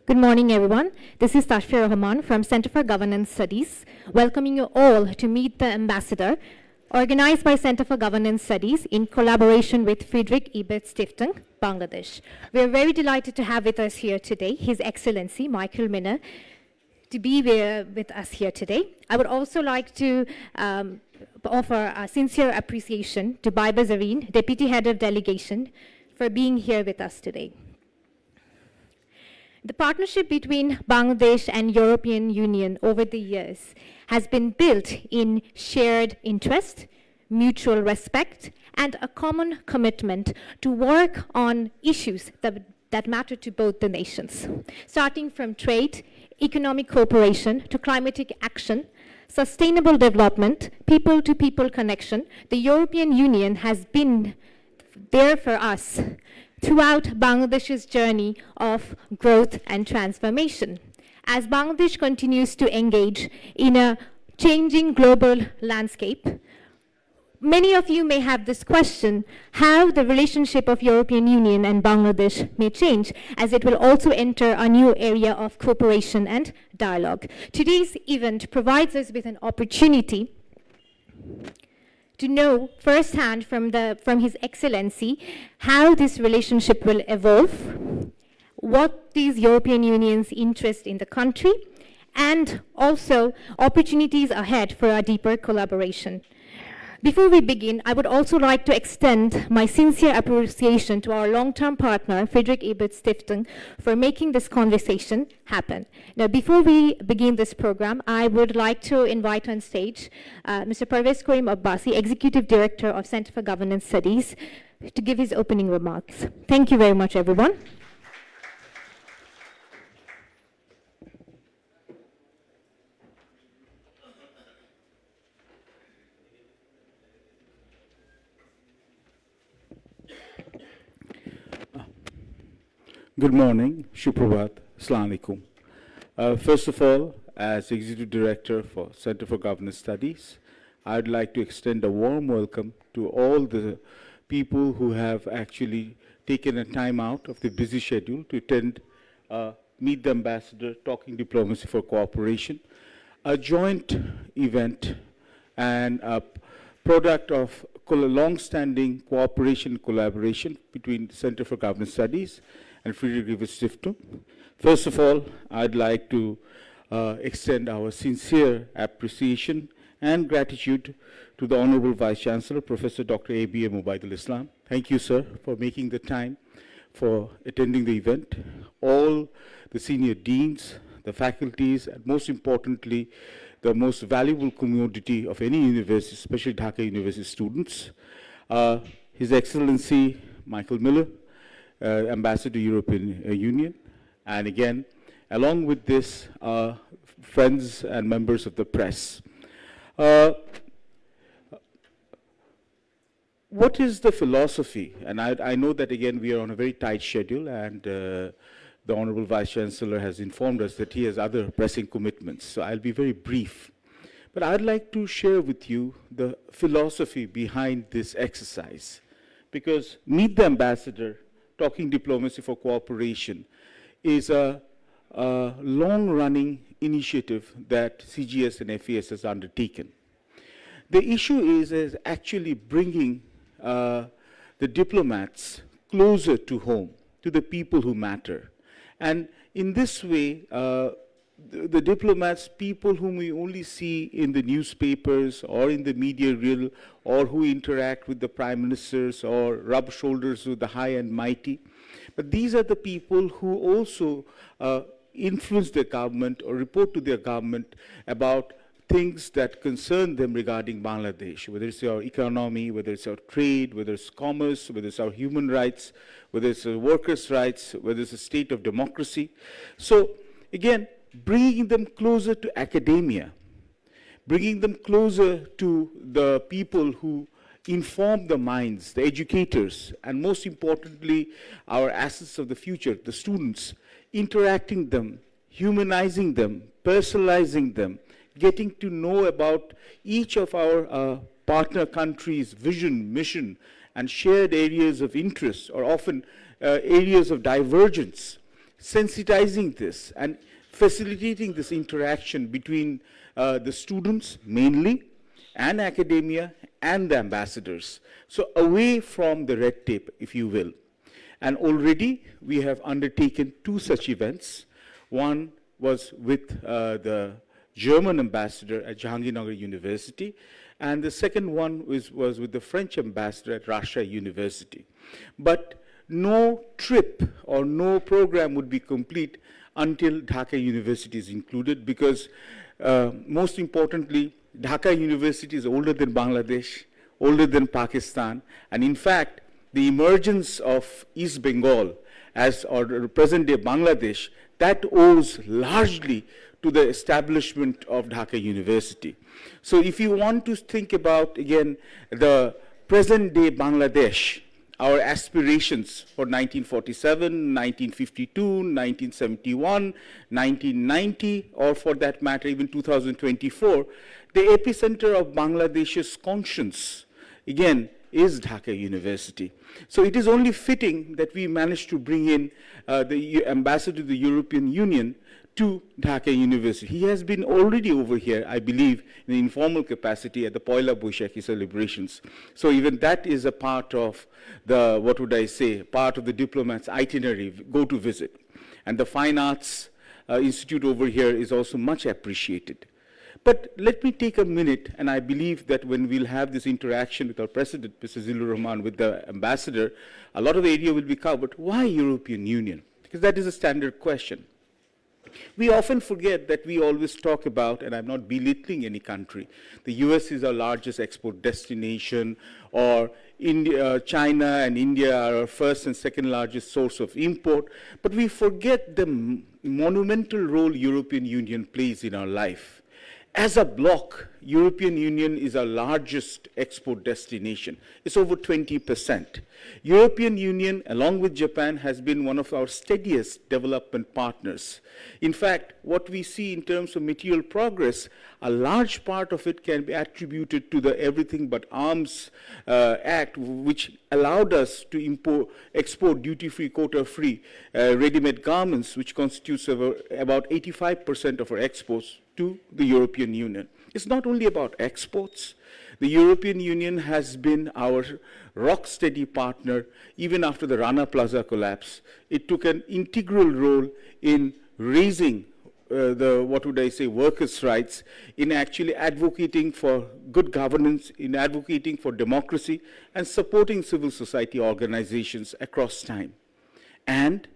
Good morning, everyone. This is Tashfir Rahman from Center for Governance Studies, welcoming you all to meet the ambassador, organized by Center for Governance Studies in collaboration with Friedrich Ebert Stiftung, Bangladesh. We are very delighted to have with us here today His Excellency Michael Minna to be with us here today. I would also like to offer a sincere appreciation to Baiba Zareen, Deputy Head of Delegation, for being here with us today. The partnership between Bangladesh and European Union over the years has been built in shared interest, mutual respect, and a common commitment to work on issues that matter to both the nations, starting from trade, economic cooperation, to climatic action, sustainable development, people-to-people connection. The European Union has been there for us throughout Bangladesh's journey of growth and transformation. As Bangladesh continues to engage in a changing global landscape, many of you may have this question, how the relationship of European Union and Bangladesh may change, as it will also enter a new area of cooperation and dialogue. Today's event provides us with an opportunity to know firsthand from His Excellency how this relationship will evolve, what is European Union's interest in the country, and also opportunities ahead for a deeper collaboration. Before we begin, I would also like to extend my sincere appreciation to our long-term partner, Friedrich Ebert Stiftung, for making this conversation happen. Now, before we begin this program, I would like to invite on stage Mr. Parvez Karim Abbasi, Executive Director of Center for Governance Studies, to give his opening remarks. Thank you very much, everyone. Good morning, Shubprabhat, Assalamu alaikum. First of all, as Executive Director for Center for Governance Studies, I'd like to extend a warm welcome to all the people who have actually taken a time out of their busy schedule to attend Meet the Ambassador, Talking Diplomacy for Cooperation, a joint event and a product of long-standing cooperation and collaboration between the Center for Governance Studies and Friedrich Ebert Stiftung. First of all, I'd like to extend our sincere appreciation and gratitude to the Honorable Vice Chancellor, Professor Dr. A.B.A. Mubaidul Islam. Thank you, sir, for making the time for attending the event. All the senior deans, the faculties, and most importantly, the most valuable commodity of any university, especially Dhaka University students, His Excellency Michael Miller, Ambassador to European Union, and again, along with this, friends and members of the press. What is the philosophy? And I know that, again, we are on a very tight schedule, and the Honorable Vice Chancellor has informed us that he has other pressing commitments, so I'll be very brief. But I'd like to share with you the philosophy behind this exercise, because Meet the Ambassador, Talking Diplomacy for Cooperation, is a long-running initiative that CGS and FES has undertaken. The issue is actually bringing the diplomats closer to home, to the people who matter. And in this way, the diplomats, people whom we only see in the newspapers or in the media reel, or who interact with the prime ministers or rub shoulders with the high and mighty. But these are the people who also influence their government or report to their government about things that concern them regarding Bangladesh, whether it's our economy, whether it's our trade, whether it's commerce, whether it's our human rights, whether it's our workers' rights, whether it's a state of democracy. So again, bringing them closer to academia, bringing them closer to the people who inform the minds, the educators, and most importantly, our assets of the future, the students, interacting them, humanizing them, personalizing them, getting to know about each of our partner countries' vision, mission, and shared areas of interest, or often areas of divergence. sensitizing this and facilitating this interaction between the students mainly and academia and the ambassadors. So away from the red tape, if you will. And already we have undertaken 2 such events. One was with the German ambassador at Jahangirnagar University, and the second one was with the French ambassador at Russia University. But no trip or no program would be complete until Dhaka University is included, because most importantly, Dhaka University is older than Bangladesh, older than Pakistan, and in fact, the emergence of East Bengal as or present-day Bangladesh, that owes largely to the establishment of Dhaka University. So if you want to think about, again, the present-day Bangladesh, our aspirations for 1947, 1952, 1971, 1990, or for that matter, even 2024, the epicenter of Bangladesh's conscience, again, is Dhaka University. So it is only fitting that we managed to bring in the ambassador to the European Union to Dhaka University. He has been already over here, I believe, in an informal capacity at the Poila Boishakhi celebrations. So even that is a part of the, what would I say, part of the diplomat's itinerary, go to visit. And the Fine Arts Institute over here is also much appreciated. But let me take a minute, and I believe that when we'll have this interaction with our president, Mr. Zilur Rahman, with the ambassador, a lot of area will be covered. Why European Union? Because that is a standard question. We often forget that we always talk about, and I'm not belittling any country, the US is our largest export destination, or India, China and India are our first and second largest source of import, but we forget the monumental role European Union plays in our life. As a bloc, European Union is our largest export destination. It's over 20%. European Union, along with Japan, has been one of our steadiest development partners. In fact, what we see in terms of material progress, a large part of it can be attributed to the Everything But Arms Act, which allowed us to export duty-free, quota-free ready-made garments, which constitutes about 85% of our exports to the European Union. It's not only about exports. The European Union has been our rock-steady partner even after the Rana Plaza collapse. It took an integral role in raising workers' rights, in actually advocating for good governance, in advocating for democracy, and supporting civil society organizations across time. And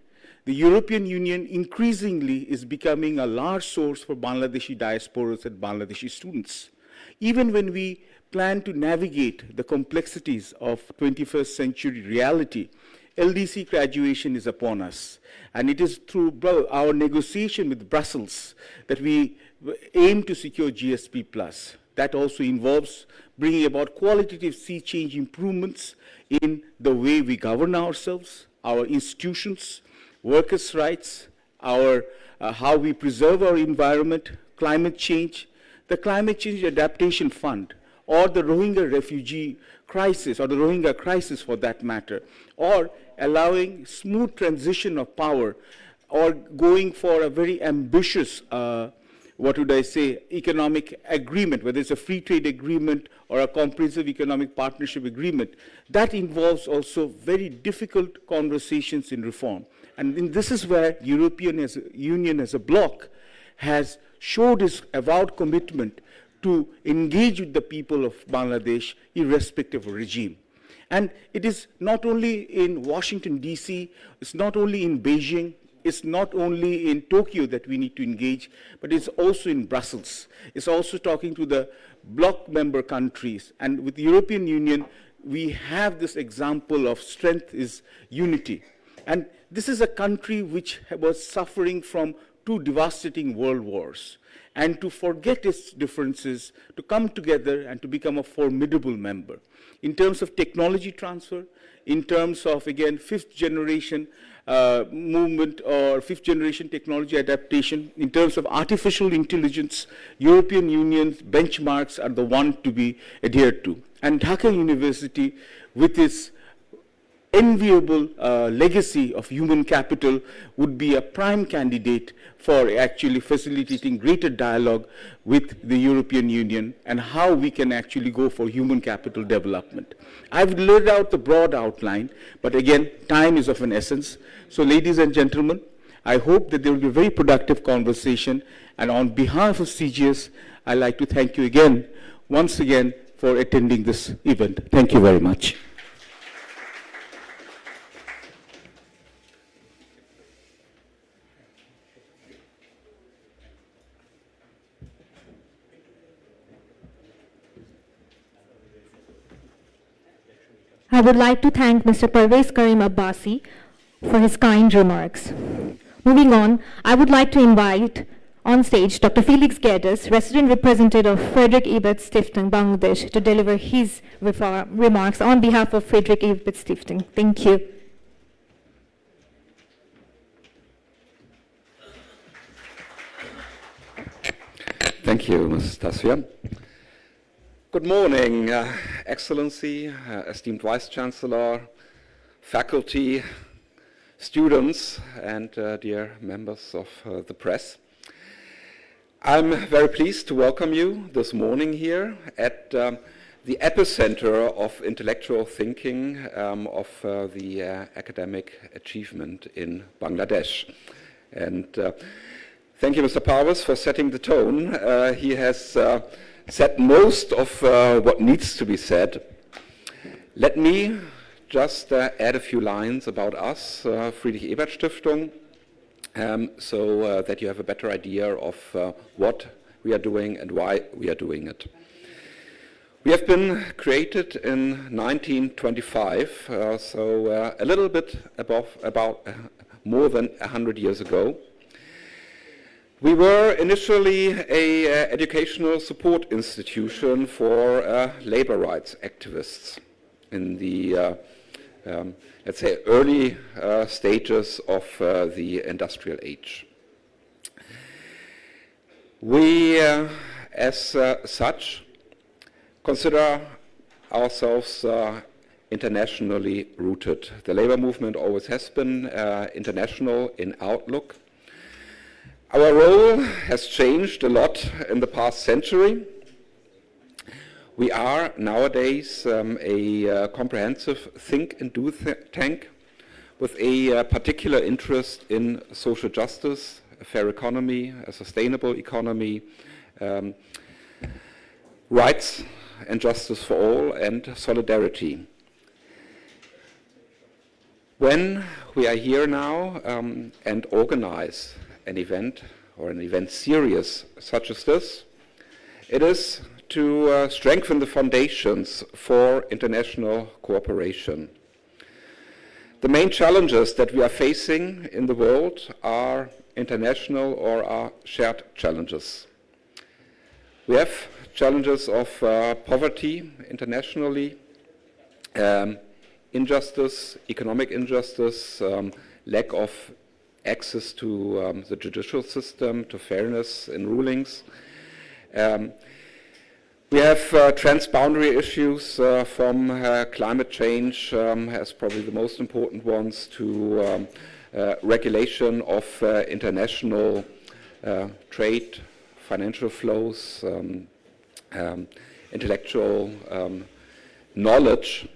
the European Union increasingly is becoming a large source for Bangladeshi diasporas and Bangladeshi students. Even when we plan to navigate the complexities of 21st century reality, LDC graduation is upon us. And it is through our negotiation with Brussels that we aim to secure GSP+. That also involves bringing about qualitative sea change improvements in the way we govern ourselves, our institutions, workers' rights, our how we preserve our environment, climate change, the Climate Change Adaptation Fund, or the Rohingya refugee crisis, or the Rohingya crisis for that matter, or allowing smooth transition of power, or going for a very ambitious, economic agreement, whether it's a free trade agreement or a comprehensive economic partnership agreement. That involves also very difficult conversations in reform. And this is where European Union as a bloc has showed its avowed commitment to engage with the people of Bangladesh irrespective of regime. And it is not only in Washington, D.C., it's not only in Beijing, it's not only in Tokyo that we need to engage, but it's also in Brussels. It's also talking to the bloc member countries. And with the European Union, we have this example of strength is unity. And this is a country which was suffering from 2 devastating world wars. And to forget its differences, to come together and to become a formidable member. In terms of technology transfer, in terms of, again, 5th generation movement or 5th generation technology adaptation, in terms of artificial intelligence, European Union's benchmarks are the one to be adhered to. And Dhaka University, with its enviable legacy of human capital would be a prime candidate for actually facilitating greater dialogue with the European Union and how we can actually go for human capital development. I've laid out the broad outline, but again, time is of an essence. So ladies and gentlemen, I hope that there will be a very productive conversation, and on behalf of CGS, I'd like to thank you again, once again, for attending this event. Thank you very much. I would like to thank Mr. Parvez Karim Abbasi for his kind remarks. Moving on, I would like to invite on stage Dr. Felix Gerdes, resident representative of Friedrich Ebert Stiftung, Bangladesh, to deliver his remarks on behalf of Friedrich Ebert Stiftung. Thank you. Thank you, Ms. Tasvia. Good morning, Excellency, esteemed Vice Chancellor, faculty, students, and dear members of the press. I'm very pleased to welcome you this morning here at the epicenter of intellectual thinking of the academic achievement in Bangladesh. And thank you, Mr. Parvez, for setting the tone. He has said most of what needs to be said. Let me just add a few lines about us, Friedrich Ebert Stiftung, so that you have a better idea of what we are doing and why we are doing it. We have been created in 1925, so a little bit about more than 100 years ago. We were initially an educational support institution for labor rights activists in the, let's say, early stages of the industrial age. We, as such, consider ourselves internationally rooted. The labor movement always has been international in outlook. Our role has changed a lot in the past century. We are nowadays a comprehensive think and do tank with a particular interest in social justice, a fair economy, a sustainable economy, rights and justice for all, and solidarity. When we are here now and organize an event or an event series such as this, it is to strengthen the foundations for international cooperation. The main challenges that we are facing in the world are international or are shared challenges. We have challenges of poverty internationally, injustice, economic injustice, lack of access to the judicial system, to fairness in rulings. We have transboundary issues from climate change as probably the most important ones to regulation of international trade, financial flows, intellectual knowledge.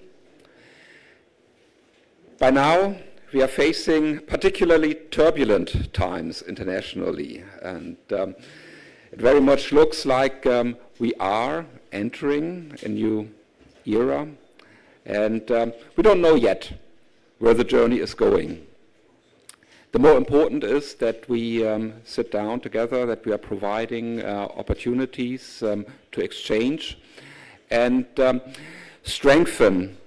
By now, we are facing particularly turbulent times internationally, and it very much looks like we are entering a new era, and we don't know yet where the journey is going. The more important is that we sit down together, that we are providing opportunities to exchange and strengthen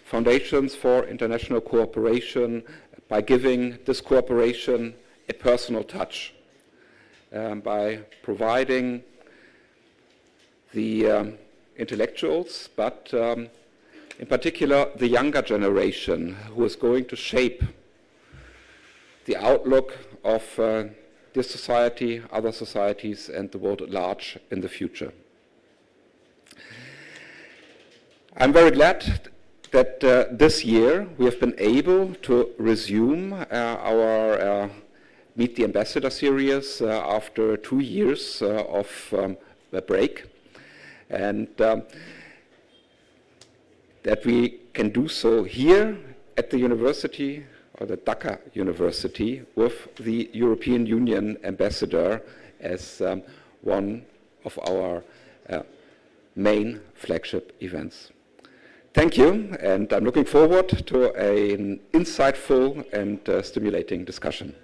foundations for international cooperation by giving this cooperation a personal touch, by providing the intellectuals, but in particular the younger generation who is going to shape the outlook of this society, other societies, and the world at large in the future. I'm very glad that this year we have been able to resume our Meet the Ambassador series after 2 years of a break, and that we can do so here at the university, or the Dhaka University, with the European Union ambassador as one of our main flagship events. Thank you, and I'm looking forward to an insightful and stimulating discussion.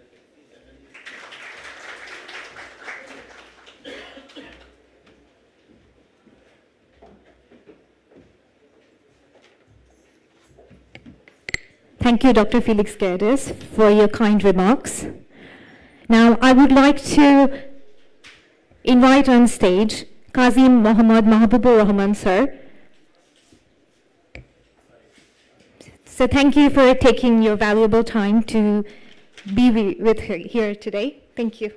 Thank you, Dr. Felix Gerdes, for your kind remarks. Now, I would like to invite on stage Kazim Mohammad Mahbubur Rahman, sir. So thank you for taking your valuable time to be with her here today. Thank you.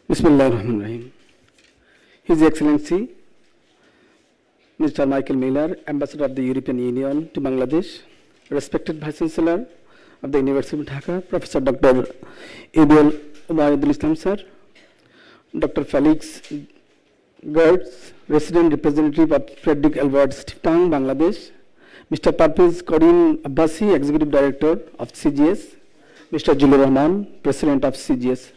Bismillah ar-Rahman ar-Rahim. His Excellency, Mr. Michael Miller, Ambassador of the European Union to Bangladesh, respected Vice Chancellor of the University of Dhaka, Professor Dr. Abul Ubaidul Islam, sir, Dr. Felix Gerdes, Resident Representative of Frederick Albert Stiftung, Bangladesh, Mr. Parvez Karim Abbasi, Executive Director of CGS, Mr. Julur Rahman, President of CGS,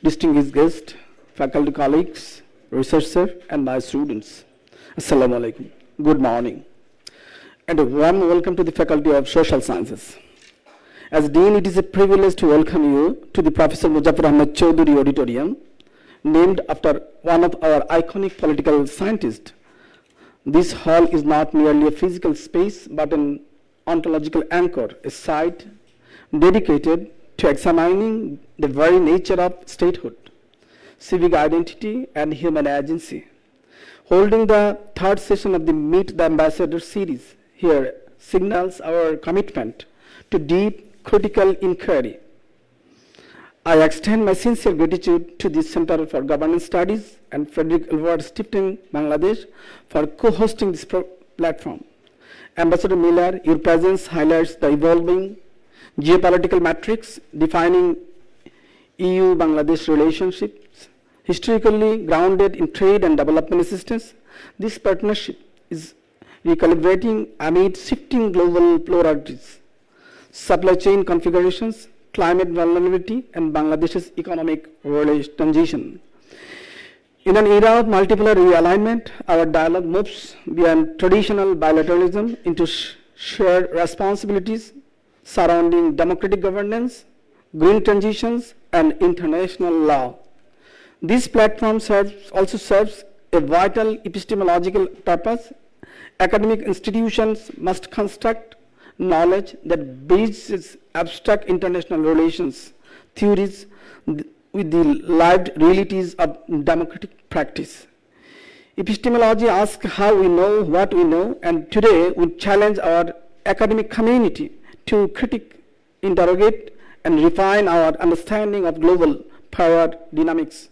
distinguished guests, faculty colleagues, researchers, and my students. Assalamu alaikum. Good morning. And a warm welcome to the Faculty of Social Sciences. As Dean, it is a privilege to welcome you to the Professor Muzaffar Ahmed Chowdhury Auditorium, named after one of our iconic political scientists. This hall is not merely a physical space, but an ontological anchor, a site dedicated to examining the very nature of statehood, civic identity, and human agency. Holding the third session of the Meet the Ambassador series here signals our commitment to deep critical inquiry. I extend my sincere gratitude to the Center for Governance Studies and Frederick Albert Stiftung, Bangladesh, for co-hosting this platform. Ambassador Miller, your presence highlights the evolving geopolitical matrix defining EU-Bangladesh relationships, historically grounded in trade and development assistance. This partnership is recalibrating amid shifting global pluralities, supply chain configurations, climate vulnerability, and Bangladesh's economic transition. In an era of multipolar realignment, our dialogue moves beyond traditional bilateralism into shared responsibilities surrounding democratic governance, green transitions, and international law. This platform also serves a vital epistemological purpose. Academic institutions must construct knowledge that bridges abstract international relations theories with the lived realities of democratic practice. Epistemology asks how we know what we know, and today we challenge our academic community to critique, interrogate, and refine our understanding of global power dynamics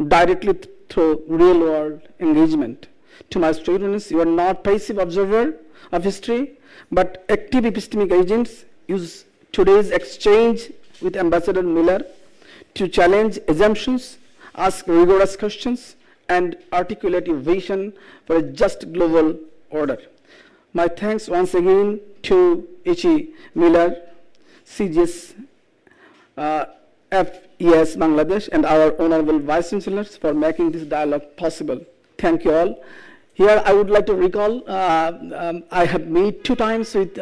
directly through real-world engagement. To my students, you are not passive observer of history, but active epistemic agents. Use today's exchange with Ambassador Miller to challenge assumptions, ask rigorous questions, and articulate a vision for a just global order. My thanks once again to H.E. Miller, CGS, FES Bangladesh, and our honorable Vice Chancellors for making this dialogue possible. Thank you all. Here I would like to recall, I have met 2 times with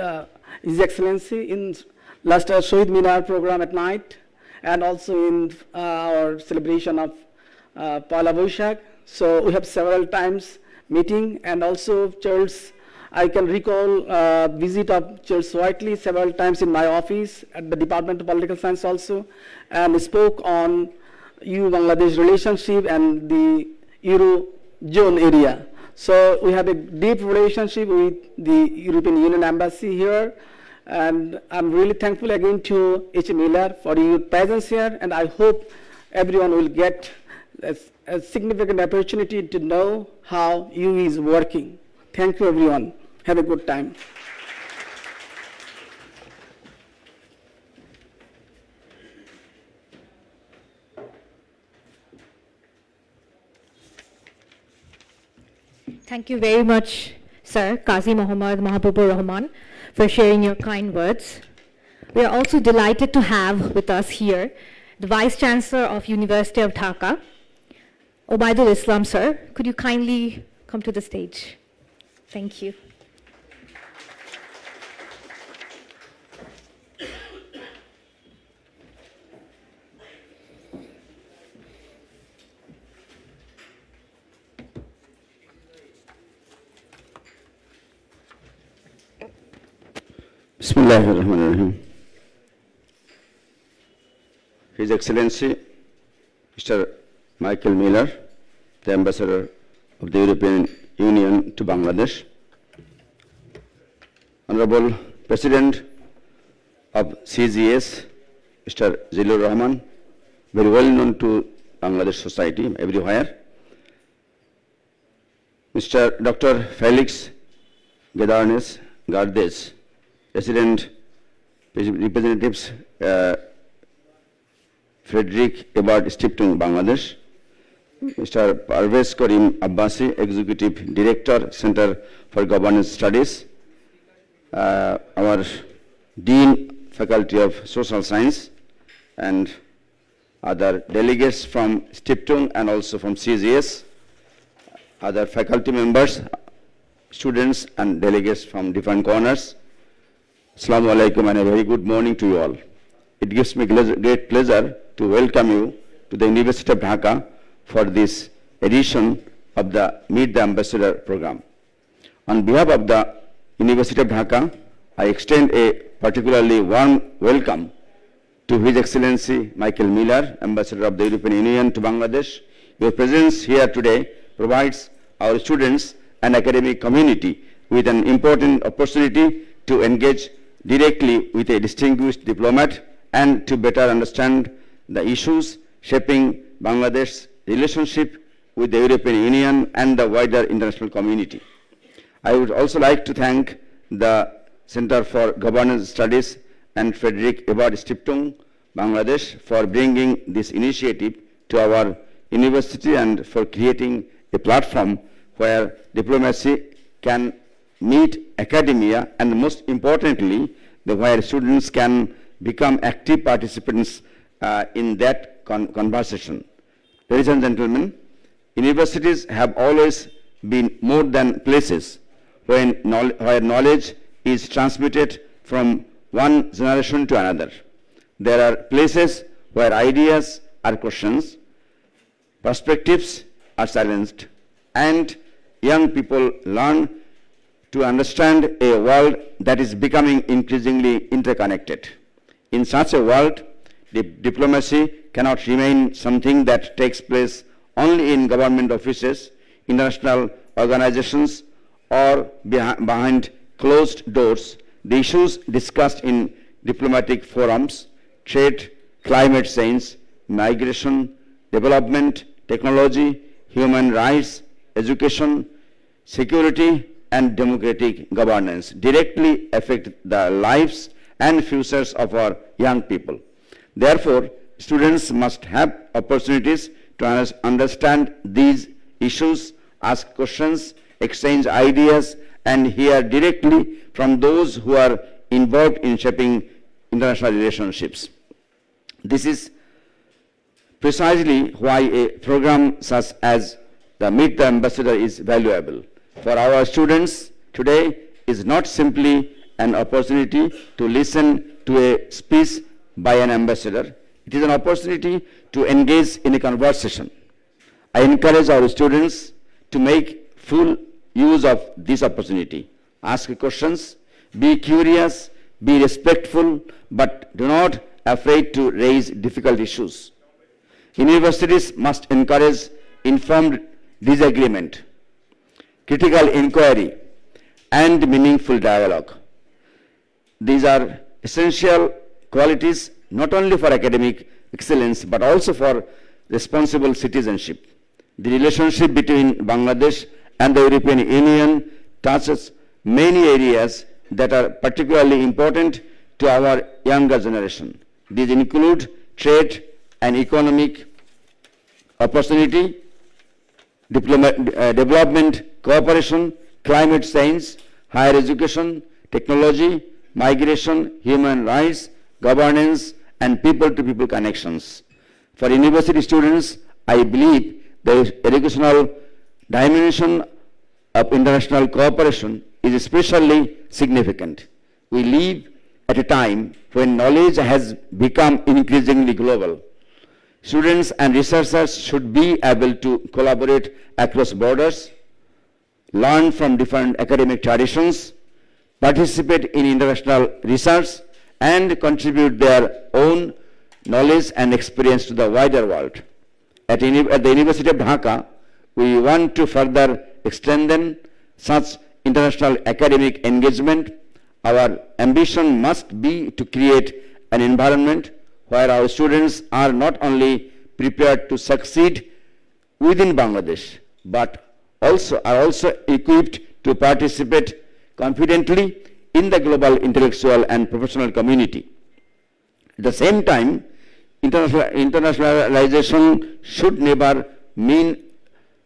His Excellency in last Shahid Minar program at night, and also in our celebration of Paula Boishak. So we have several times meeting, and also Charles, I can recall visit of Charles Whiteley several times in my office at the Department of Political Science also, and spoke on EU-Bangladesh relationship and the Eurozone area. So we have a deep relationship with the European Union Embassy here, And I'm really thankful again to H. Miller for your presence here, and I hope everyone will get a significant opportunity to know how U is working. Thank you, everyone. Have a good time. Thank you very much, Sir Qazi Muhammad Mahabubur Rahman, for sharing your kind words. We are also delighted to have with us here the Vice Chancellor of University of Dhaka, Obaidul Islam, sir. Could you kindly come to the stage? Thank you. Bismillahirrahmanirrahim. His Excellency, Mr. Michael Miller, the Ambassador of the European Union to Bangladesh, Honorable President of CGS, Mr. Zilur Rahman, very well known to Bangladesh society everywhere, Mr. Dr. Felix Gedarnes Gardes, President, Representatives Frederick Ebert Stiftung, Bangladesh, Mr. Parvez Karim Abbasi, Executive Director, Center for Governance Studies, our Dean, Faculty of Social Science, and other delegates from Stiftung and also from CGS, other faculty members, students and delegates from different corners. Assalamu alaikum and a very good morning to you all. It gives me great pleasure to welcome you to the University of Dhaka for this edition of the Meet the Ambassador program. On behalf of the University of Dhaka, I extend a particularly warm welcome to His Excellency Michael Miller, Ambassador of the European Union to Bangladesh. Your presence here today provides our students and academic community with an important opportunity to engage directly with a distinguished diplomat and to better understand the issues shaping Bangladesh's relationship with the European Union and the wider international community. I would also like to thank the Center for Governance Studies and Frederick Ebert Stiftung, Bangladesh, for bringing this initiative to our university and for creating a platform where diplomacy can meet academia and most importantly, where students can become active participants in that conversation. Ladies and gentlemen, universities have always been more than places where knowledge is transmitted from one generation to another. There are places where ideas are questioned, perspectives are challenged, and young people learn to understand a world that is becoming increasingly interconnected. In such a world, diplomacy cannot remain something that takes place only in government offices, international organizations, or behind closed doors. The issues discussed in diplomatic forums, trade, climate change, migration, development, technology, human rights, education, security, and democratic governance directly affect the lives and futures of our young people. Therefore, students must have opportunities to understand these issues, ask questions, exchange ideas, and hear directly from those who are involved in shaping international relationships. This is precisely why a program such as the Meet the Ambassador is valuable. For our students, today is not simply an opportunity to listen to a speech by an ambassador. It is an opportunity to engage in a conversation. I encourage our students to make full use of this opportunity. Ask questions, be curious, be respectful, but do not afraid to raise difficult issues. Universities must encourage informed disagreement, critical inquiry, and meaningful dialogue. these are essential qualities not only for academic excellence but also for responsible citizenship. The relationship between Bangladesh and the European Union touches many areas that are particularly important to our younger generation. These include trade and economic opportunity, development cooperation, climate change, higher education, technology, migration, human rights, governance, and people-to-people connections. For university students, I believe the educational dimension of international cooperation is especially significant. We live at a time when knowledge has become increasingly global. Students and researchers should be able to collaborate across borders, learn from different academic traditions, participate in international research, and contribute their own knowledge and experience to the wider world. At the University of Dhaka, we want to further strengthen such international academic engagement. Our ambition must be to create an environment where our students are not only prepared to succeed within Bangladesh, but are also equipped to participate confidently in the global intellectual and professional community. At the same time, internationalization should never mean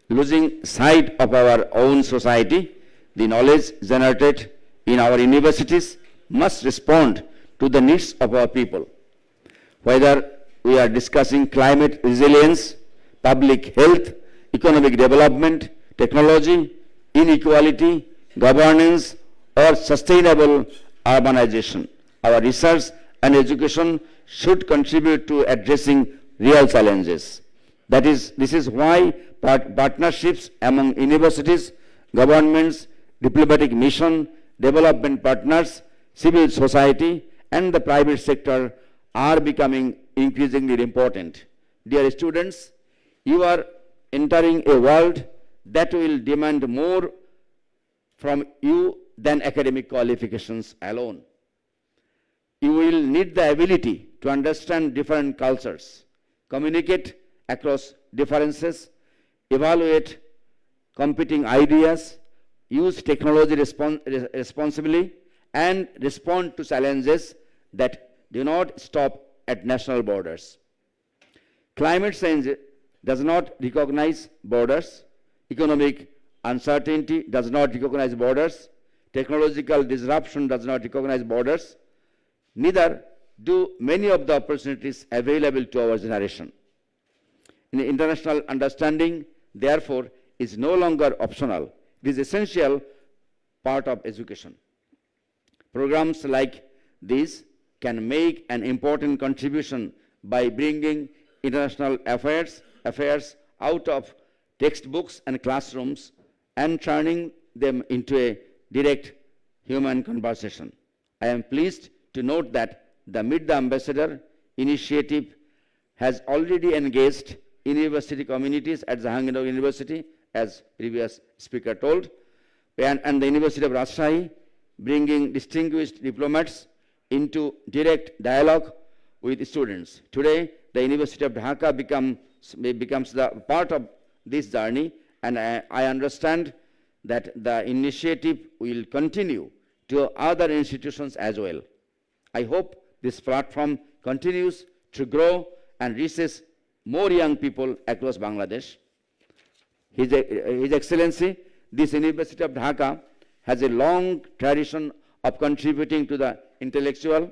losing sight of our own society. The knowledge generated in our universities must respond to the needs of our people. Whether we are discussing climate resilience, public health, economic development, technology, inequality, governance, or sustainable urbanization, our research and education should contribute to addressing real challenges. This is why partnerships among universities, governments, diplomatic mission, development partners, civil society, and the private sector are becoming increasingly important. Dear students, you are entering a world that will demand more from you than academic qualifications alone. You will need the ability to understand different cultures, communicate across differences, evaluate competing ideas, use technology responsibly, and respond to challenges that do not stop at national borders. Climate change does not recognize borders. Economic uncertainty does not recognize borders. Technological disruption does not recognize borders. Neither do many of the opportunities available to our generation. International understanding, therefore, is no longer optional. It is essential part of education. Programs like these can make an important contribution by bringing international affairs out of textbooks and classrooms and turning them into a direct human conversation. I am pleased to note that the Meet the Ambassador initiative has already engaged university communities at Jahangirnagar University, as previous speaker told, and the University of Rajshahi, bringing distinguished diplomats into direct dialogue with students. Today, the University of Dhaka becomes the part of this journey, and I understand that the initiative will continue to other institutions as well. I hope this platform continues to grow and reaches more young people across Bangladesh. His Excellency, this University of Dhaka has a long tradition of contributing to the intellectual,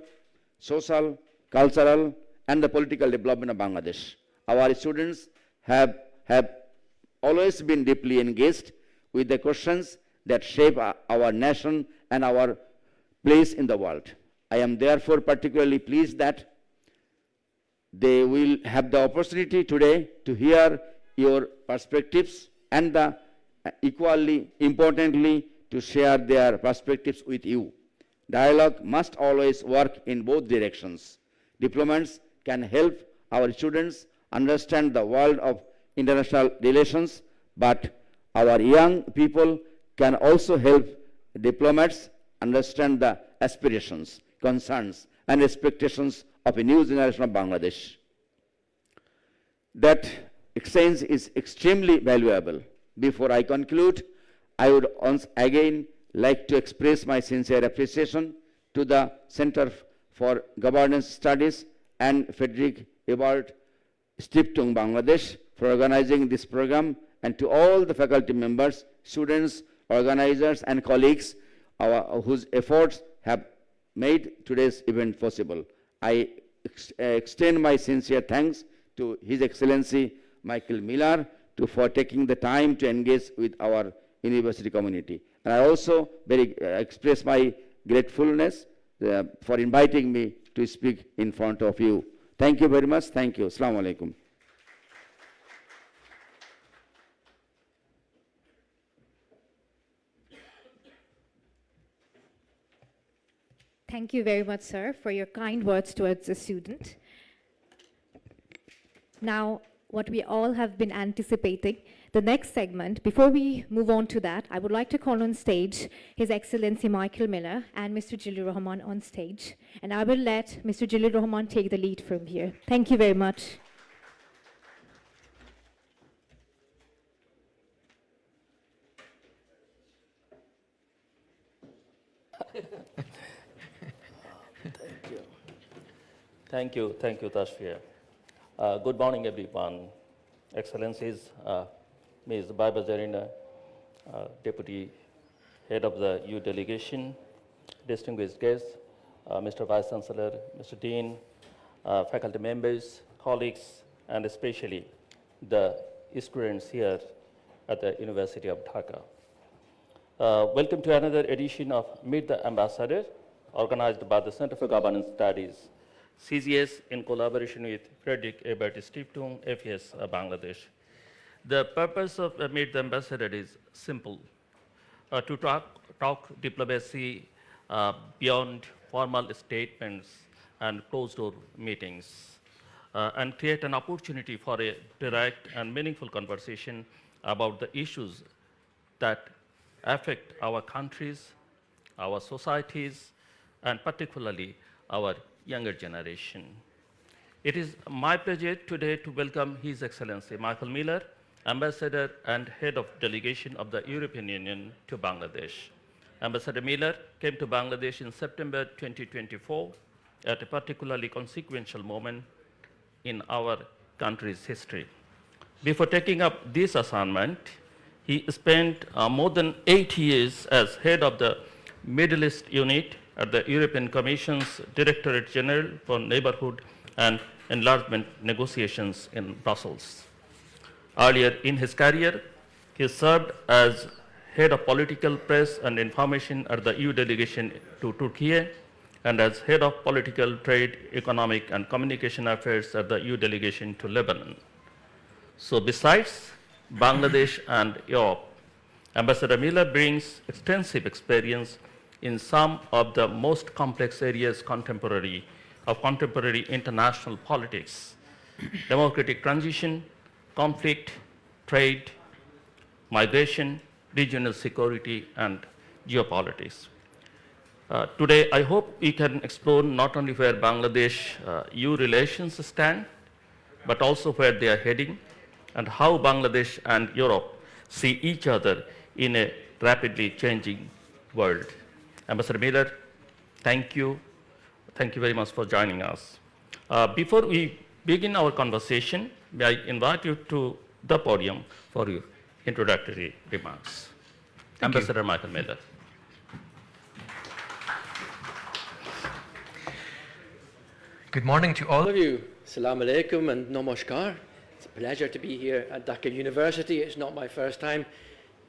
social, cultural, and the political development of Bangladesh. Our students have always been deeply engaged with the questions that shape our nation and our place in the world. I am therefore particularly pleased that they will have the opportunity today to hear your perspectives and equally importantly to share their perspectives with you. Dialogue must always work in both directions. Diplomats can help our students understand the world of international relations, but our young people can also help diplomats understand the aspirations, concerns and expectations of a new generation of Bangladesh. That exchange is extremely valuable. Before I conclude, I would once again like to express my sincere appreciation to the Center for Governance Studies and Frederick Ebert Stiftung Bangladesh for organizing this program, and to all the faculty members, students, organizers, and colleagues whose efforts have made today's event possible. I extend my sincere thanks to His Excellency Michael Miller for taking the time to engage with our university community. And I also express my gratefulness for inviting me to speak in front of you. Thank you very much. Thank you. Assalamu alaikum. Thank you very much, sir, for your kind words towards the student. Now, what we all have been anticipating, the next segment, before we move on to that, I would like to call on stage His Excellency Michael Miller and Mr. Jilur Rahman on stage. And I will let Mr. Jilur Rahman take the lead from here. Thank you very much. Thank you, Tashfia. Good morning, everyone. Excellencies, Ms. Baiba Zarina, Deputy Head of the EU Delegation, distinguished guests, Mr. Vice Chancellor, Mr. Dean, faculty members, colleagues, and especially the students here at the University of Dhaka. Welcome to another edition of Meet the Ambassador, organized by the Center for Governance Studies, CGS, in collaboration with Frederick Ebert Stiftung, FES Bangladesh. The purpose of Meet the Ambassador is simple, to talk diplomacy beyond formal statements and closed-door meetings, and create an opportunity for a direct and meaningful conversation about the issues that affect our countries, our societies, and particularly our younger generation. It is my pleasure today to welcome His Excellency Michael Miller, Ambassador and Head of Delegation of the European Union to Bangladesh. Ambassador Miller came to Bangladesh in September 2024 at a particularly consequential moment in our country's history. Before taking up this assignment, he spent more than 8 years as head of the Middle East Unit at the European Commission's Directorate General for Neighborhood and Enlargement Negotiations in Brussels. Earlier in his career, he served as head of political press and information at the EU delegation to Turkey and as head of political trade, economic, and communication affairs at the EU delegation to Lebanon. So besides Bangladesh and Europe, Ambassador Miller brings extensive experience in some of the most complex areas of contemporary international politics: democratic transition, conflict, trade, migration, regional security, and geopolitics. Today, I hope we can explore not only where Bangladesh-EU relations stand, but also where they are heading, and how Bangladesh and Europe see each other in a rapidly changing world. Ambassador Miller, thank you. Thank you very much for joining us. Before we begin our conversation, may I invite you to the podium for your introductory remarks. Ambassador Michael Miller. Good morning to all of you. Assalamu alaikum and namaskar. It's a pleasure to be here at Dhaka University. It's not my first time.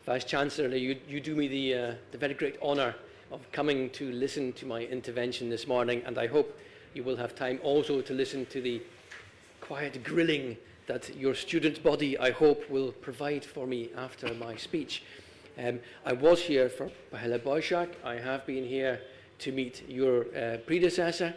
Vice Chancellor, you do me the very great honor of coming to listen to my intervention this morning, and I hope you will have time also to listen to the quiet grilling that your student body, I hope, will provide for me after my speech. I was here for Pahela Boishak. I have been here to meet your predecessor.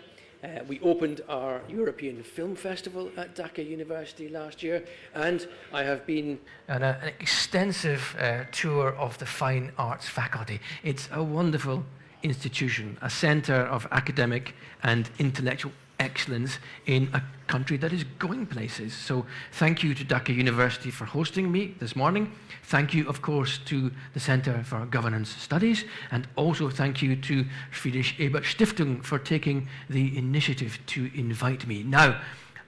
We opened our European Film Festival at Dhaka University last year, and I have been on an extensive tour of the Fine Arts faculty. It's a wonderful institution, a center of academic and intellectual excellence in a country that is going places. So thank you to Dhaka University for hosting me this morning. Thank you, of course, to the Center for Governance Studies, and also thank you to Friedrich Ebert Stiftung for taking the initiative to invite me. Now,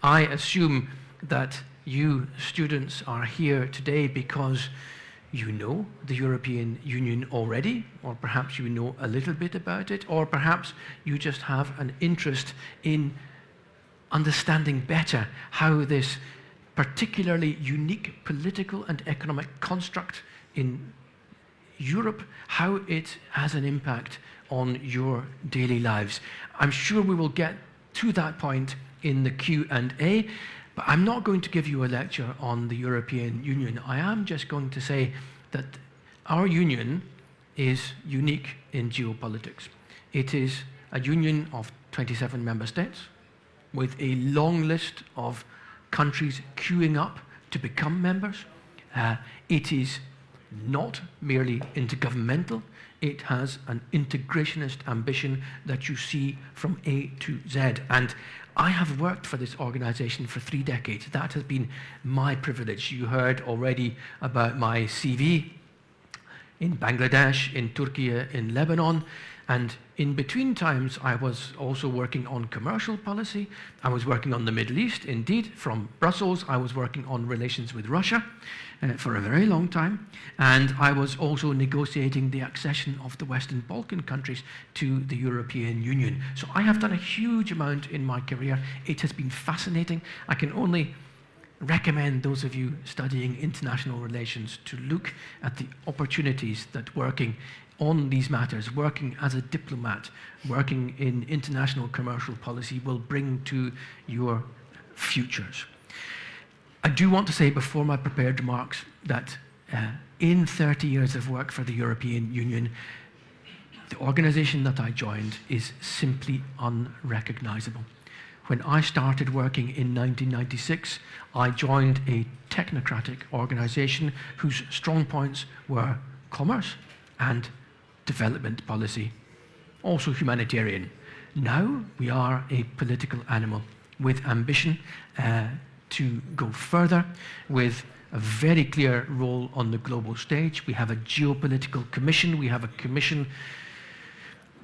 I assume that you students are here today because you know the European Union already, or perhaps you know a little bit about it, or perhaps you just have an interest in understanding better how this particularly unique political and economic construct in Europe, how it has an impact on your daily lives. I'm sure we will get to that point in the Q&A, but I'm not going to give you a lecture on the European Union. I am just going to say that our union is unique in geopolitics. It is a union of 27 member states with a long list of countries queuing up to become members. It is not merely intergovernmental. It has an integrationist ambition that you see from A to Z. And I have worked for this organization for 3 decades. That has been my privilege. You heard already about my CV in Bangladesh, in Turkey, in Lebanon, and in between times I was also working on commercial policy. I was working on the Middle East. Indeed, from Brussels, I was working on relations with Russia for a very long time. And I was also negotiating the accession of the Western Balkan countries to the European Union. So I have done a huge amount in my career. It has been fascinating. I can only recommend those of you studying international relations to look at the opportunities that working on these matters, working as a diplomat, working in international commercial policy will bring to your futures. I do want to say before my prepared remarks that in 30 years of work for the European Union, the organization that I joined is simply unrecognizable. When I started working in 1996, I joined a technocratic organization whose strong points were commerce and development policy, also humanitarian. Now we are a political animal with ambition to go further, with a very clear role on the global stage. We have a geopolitical commission. We have a commission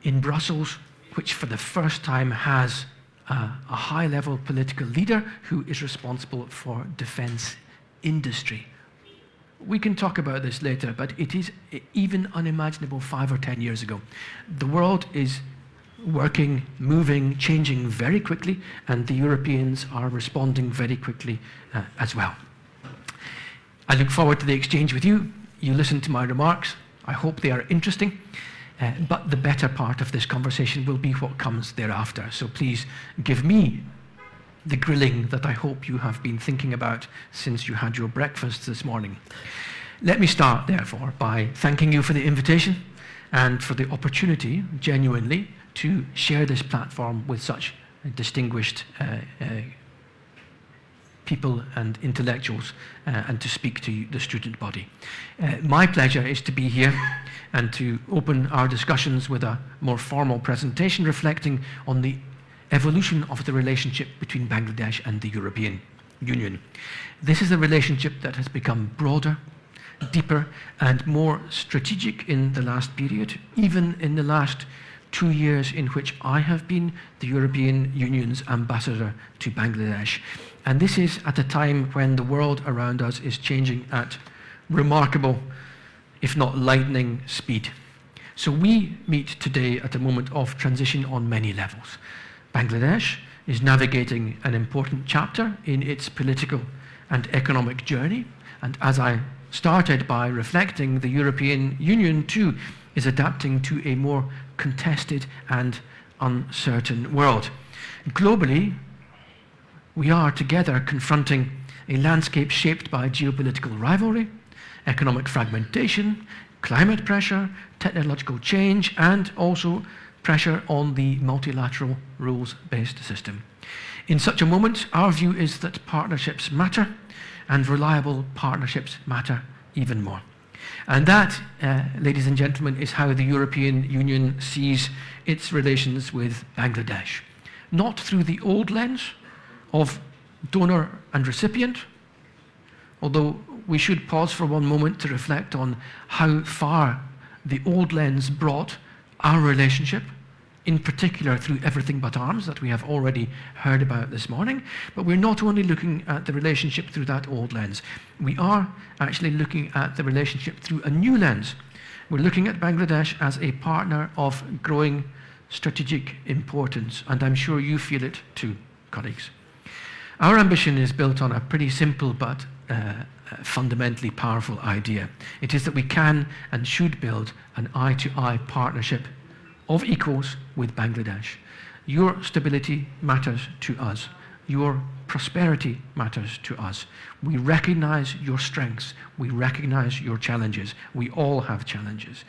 in Brussels, which for the first time has a high-level political leader who is responsible for defense industry. We can talk about this later, but it is even unimaginable 5 or 10 years ago. The world is working, moving, changing very quickly, and the Europeans are responding very quickly as well. I look forward to the exchange with you. You listen to my remarks. I hope they are interesting, but the better part of this conversation will be what comes thereafter. So please give me the grilling that I hope you have been thinking about since you had your breakfast this morning. Let me start, therefore, by thanking you for the invitation and for the opportunity, genuinely, to share this platform with such distinguished people and intellectuals and to speak to the student body. My pleasure is to be here and to open our discussions with a more formal presentation reflecting on the evolution of the relationship between Bangladesh and the European Union. This is a relationship that has become broader, deeper, and more strategic in the last period, even in the last 2 years in which I have been the European Union's ambassador to Bangladesh. And this is at a time when the world around us is changing at remarkable, if not lightning speed. So we meet today at a moment of transition on many levels. Bangladesh is navigating an important chapter in its political and economic journey, and as I started by reflecting, the European Union too is adapting to a more contested and uncertain world. Globally, we are together confronting a landscape shaped by geopolitical rivalry, economic fragmentation, climate pressure, technological change, and also pressure on the multilateral rules-based system. In such a moment, our view is that partnerships matter, and reliable partnerships matter even more. And that, ladies and gentlemen, is how the European Union sees its relations with Bangladesh. Not through the old lens of donor and recipient, although we should pause for one moment to reflect on how far the old lens brought our relationship, in particular through Everything But Arms that we have already heard about this morning. But we're not only looking at the relationship through that old lens, we are actually looking at the relationship through a new lens. We're looking at Bangladesh as a partner of growing strategic importance, and I'm sure you feel it too, colleagues. Our ambition is built on a pretty simple but fundamentally powerful idea. It is that we can and should build an eye-to-eye partnership of equals with Bangladesh. Your stability matters to us. Your prosperity matters to us. We recognize your strengths. We recognize your challenges. We all have challenges.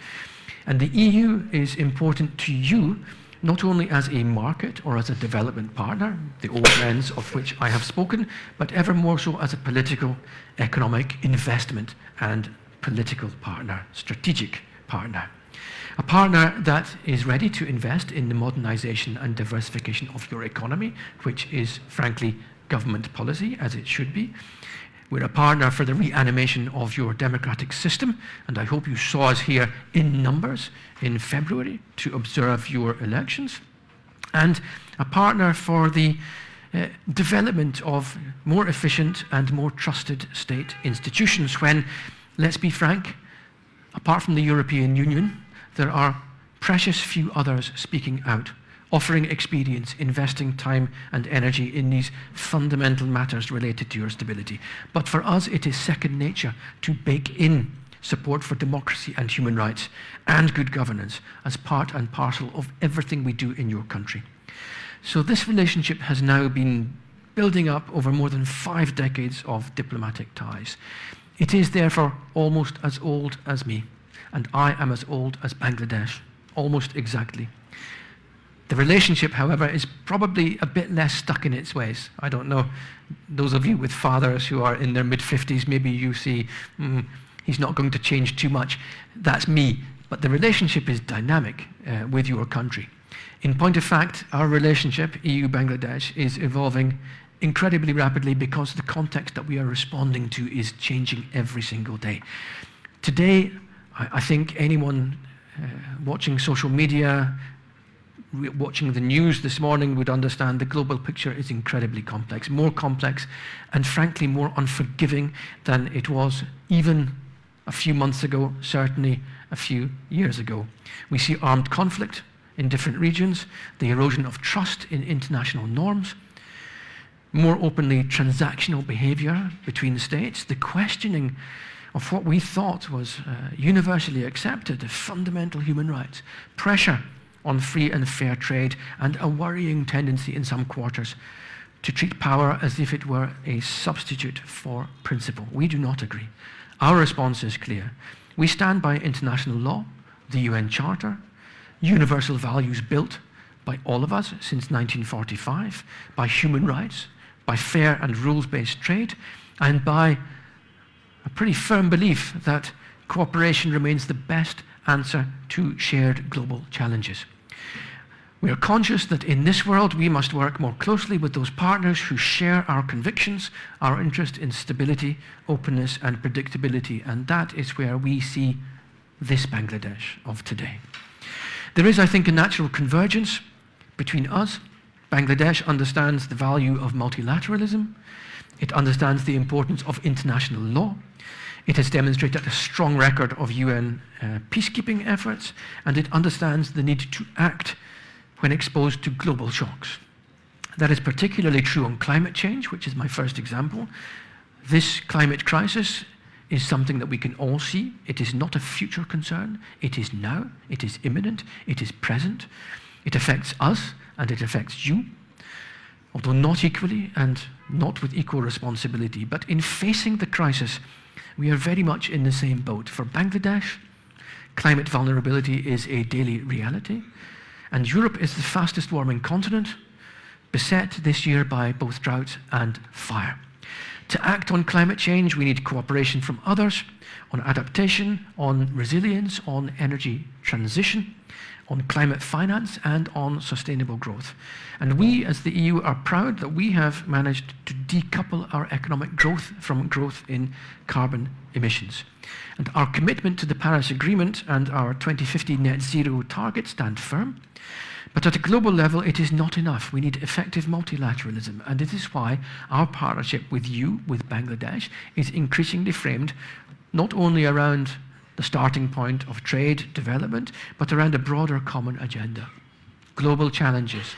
And the EU is important to you, not only as a market or as a development partner, the old lens of which I have spoken, but ever more so as a political, economic, investment and political partner, strategic partner. A partner that is ready to invest in the modernization and diversification of your economy, which is, frankly, government policy, as it should be. We're a partner for the reanimation of your democratic system, and I hope you saw us here in numbers in February to observe your elections. And a partner for the development of more efficient and more trusted state institutions when, let's be frank, apart from the European Union, there are precious few others speaking out, offering experience, investing time and energy in these fundamental matters related to your stability. But for us, it is second nature to bake in support for democracy and human rights and good governance as part and parcel of everything we do in your country. So this relationship has now been building up over more than 5 decades of diplomatic ties. It is therefore almost as old as me, and I am as old as Bangladesh, almost exactly. The relationship, however, is probably a bit less stuck in its ways. I don't know, those of you with fathers who are in their mid-50s, maybe you see, he's not going to change too much. That's me. But the relationship is dynamic with your country. In point of fact, our relationship, EU-Bangladesh, is evolving incredibly rapidly because the context that we are responding to is changing every single day. Today, I think anyone watching social media, watching the news this morning would understand the global picture is incredibly complex and frankly more unforgiving than it was even a few months ago, certainly a few years ago. We see armed conflict in different regions, the erosion of trust in international norms, more openly transactional behavior between states, the questioning of what we thought was universally accepted, the fundamental human rights, pressure on free and fair trade, and a worrying tendency in some quarters to treat power as if it were a substitute for principle. We do not agree. Our response is clear. We stand by international law, the UN Charter, universal values built by all of us since 1945, by human rights, by fair and rules-based trade, and by a pretty firm belief that cooperation remains the best answer to shared global challenges. We are conscious that in this world we must work more closely with those partners who share our convictions, our interest in stability, openness and predictability, and that is where we see this Bangladesh of today. There is, I think, a natural convergence between us. Bangladesh understands the value of multilateralism. It understands the importance of international law. It has demonstrated a strong record of UN peacekeeping efforts, and it understands the need to act when exposed to global shocks. That is particularly true on climate change, which is my first example. This climate crisis is something that we can all see. It is not a future concern. It is now. It is imminent. It is present. It affects us and it affects you, although not equally and not with equal responsibility. But in facing the crisis, we are very much in the same boat. For Bangladesh, climate vulnerability is a daily reality, and Europe is the fastest warming continent, beset this year by both drought and fire. To act on climate change, we need cooperation from others on adaptation, on resilience, on energy transition, on climate finance, and on sustainable growth. And we, as the EU, are proud that we have managed to decouple our economic growth from growth in carbon emissions. And our commitment to the Paris Agreement and our 2050 net zero target stand firm. But at a global level, it is not enough. We need effective multilateralism, and it is why our partnership with you, with Bangladesh, is increasingly framed not only around the starting point of trade development, but around a broader common agenda. Global challenges,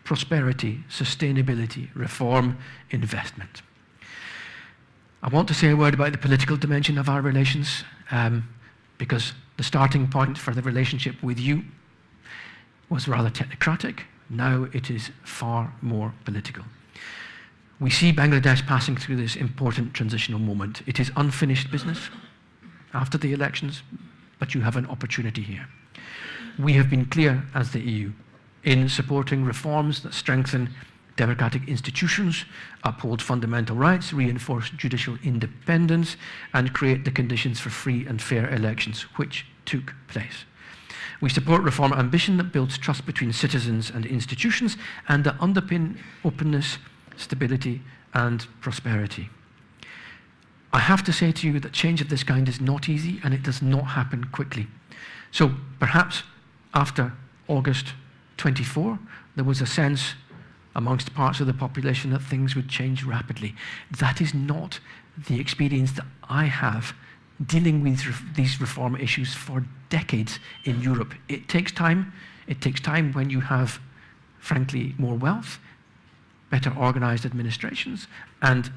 prosperity, sustainability, reform, investment. I want to say a word about the political dimension of our relations, because the starting point for the relationship with you was rather technocratic. Now it is far more political. We see Bangladesh passing through this important transitional moment. It is unfinished business after the elections, but you have an opportunity here. We have been clear as the EU in supporting reforms that strengthen democratic institutions, uphold fundamental rights, reinforce judicial independence, and create the conditions for free and fair elections, which took place. We support reform ambition that builds trust between citizens and institutions and that underpin openness, stability, and prosperity. I have to say to you that change of this kind is not easy and it does not happen quickly. So perhaps after August 24, there was a sense amongst parts of the population that things would change rapidly. That is not the experience that I have dealing with these reform issues for decades in Europe. It takes time. It takes time when you have, frankly, more wealth, better organized administrations, and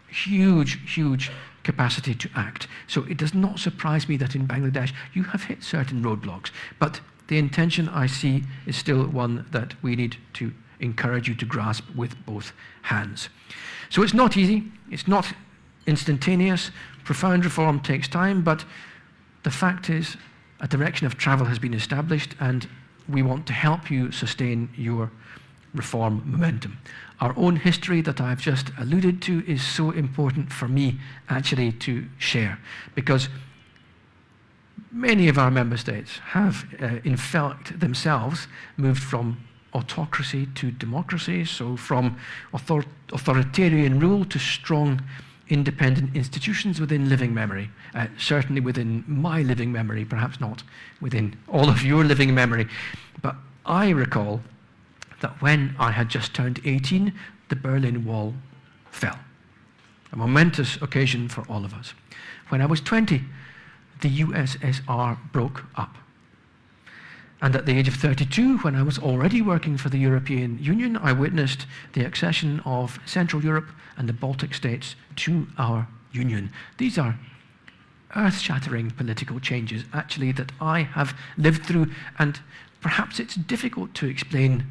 huge capacity to act. So it does not surprise me that in Bangladesh you have hit certain roadblocks. But the intention I see is still one that we need to encourage you to grasp with both hands. So it's not easy. It's not instantaneous. Profound reform takes time, but the fact is a direction of travel has been established and we want to help you sustain your reform momentum. Our own history that I've just alluded to is so important for me actually to share, because many of our member states have in fact themselves moved from autocracy to democracy, so from authoritarian rule to strong independent institutions within living memory, certainly within my living memory, perhaps not within all of your living memory. But I recall that when I had just turned 18, the Berlin Wall fell. A momentous occasion for all of us. When I was 20, the USSR broke up. And at the age of 32, when I was already working for the European Union, I witnessed the accession of Central Europe and the Baltic states to our union. These are earth-shattering political changes, actually, that I have lived through, and perhaps it's difficult to explain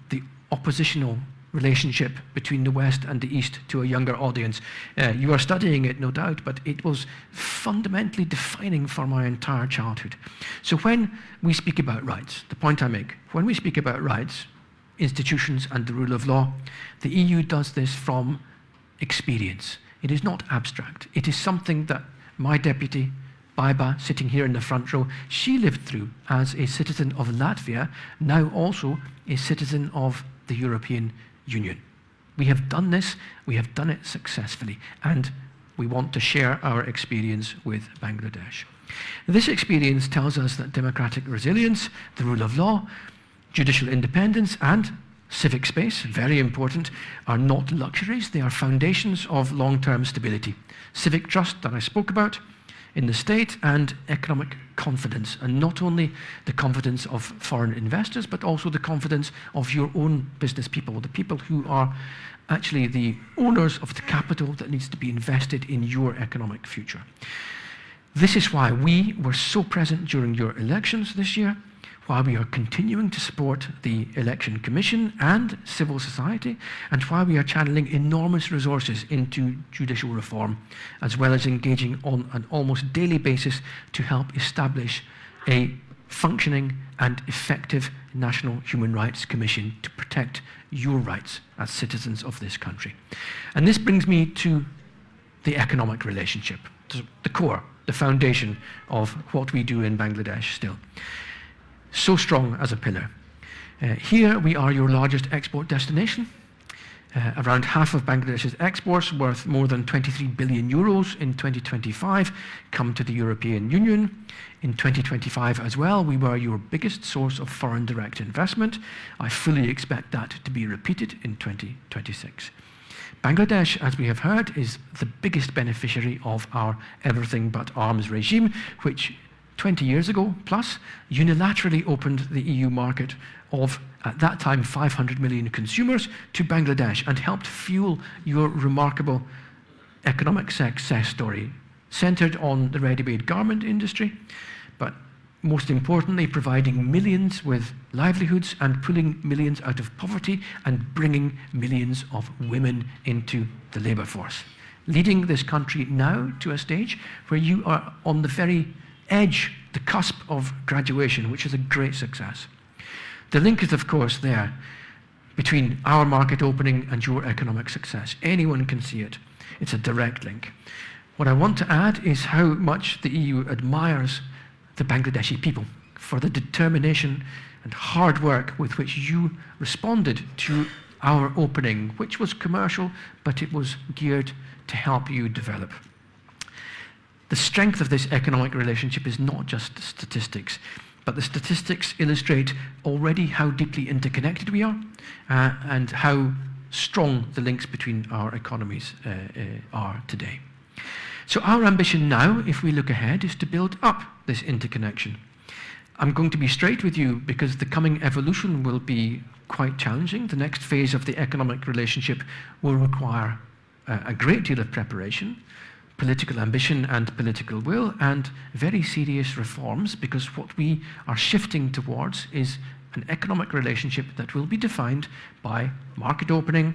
the oppositional relationship between the West and the East to a younger audience. You are studying it, no doubt, but it was fundamentally defining for my entire childhood. So when we speak about rights, the point I make, when we speak about rights, institutions and the rule of law, the EU does this from experience. It is not abstract. It is something that my deputy, Baiba, sitting here in the front row, she lived through as a citizen of Latvia, now also a citizen of the European Union. We have done this, we have done it successfully, and we want to share our experience with Bangladesh. This experience tells us that democratic resilience, the rule of law, judicial independence, and civic space, very important, are not luxuries, they are foundations of long-term stability. Civic trust that I spoke about in the state, and economic confidence, and not only the confidence of foreign investors, but also the confidence of your own business people, the people who are actually the owners of the capital that needs to be invested in your economic future. This is why we were so present during your elections this year, while we are continuing to support the Election Commission and civil society, and while we are channeling enormous resources into judicial reform, as well as engaging on an almost daily basis to help establish a functioning and effective National Human Rights Commission to protect your rights as citizens of this country. And this brings me to the economic relationship, to the core, the foundation of what we do in Bangladesh still. So strong as a pillar. Here we are your largest export destination. Around half of Bangladesh's exports, worth more than 23 billion euros in 2025, come to the European Union. In 2025 as well, we were your biggest source of foreign direct investment. I fully expect that to be repeated in 2026. Bangladesh, as we have heard, is the biggest beneficiary of our everything but arms regime, which 20 years ago plus unilaterally opened the EU market of, at that time, 500 million consumers to Bangladesh and helped fuel your remarkable economic success story, centered on the ready-made garment industry, but most importantly, providing millions with livelihoods and pulling millions out of poverty and bringing millions of women into the labor force, leading this country now to a stage where you are on the very edge, the cusp of graduation, which is a great success. The link is, of course, there between our market opening and your economic success. Anyone can see it. It's a direct link. What I want to add is how much the EU admires the Bangladeshi people for the determination and hard work with which you responded to our opening, which was commercial, but it was geared to help you develop. The strength of this economic relationship is not just statistics, but the statistics illustrate already how deeply interconnected we are and how strong the links between our economies are today. So our ambition now, if we look ahead, is to build up this interconnection. I'm going to be straight with you because the coming evolution will be quite challenging. The next phase of the economic relationship will require a great deal of preparation, political ambition and political will, and very serious reforms, because what we are shifting towards is an economic relationship that will be defined by market opening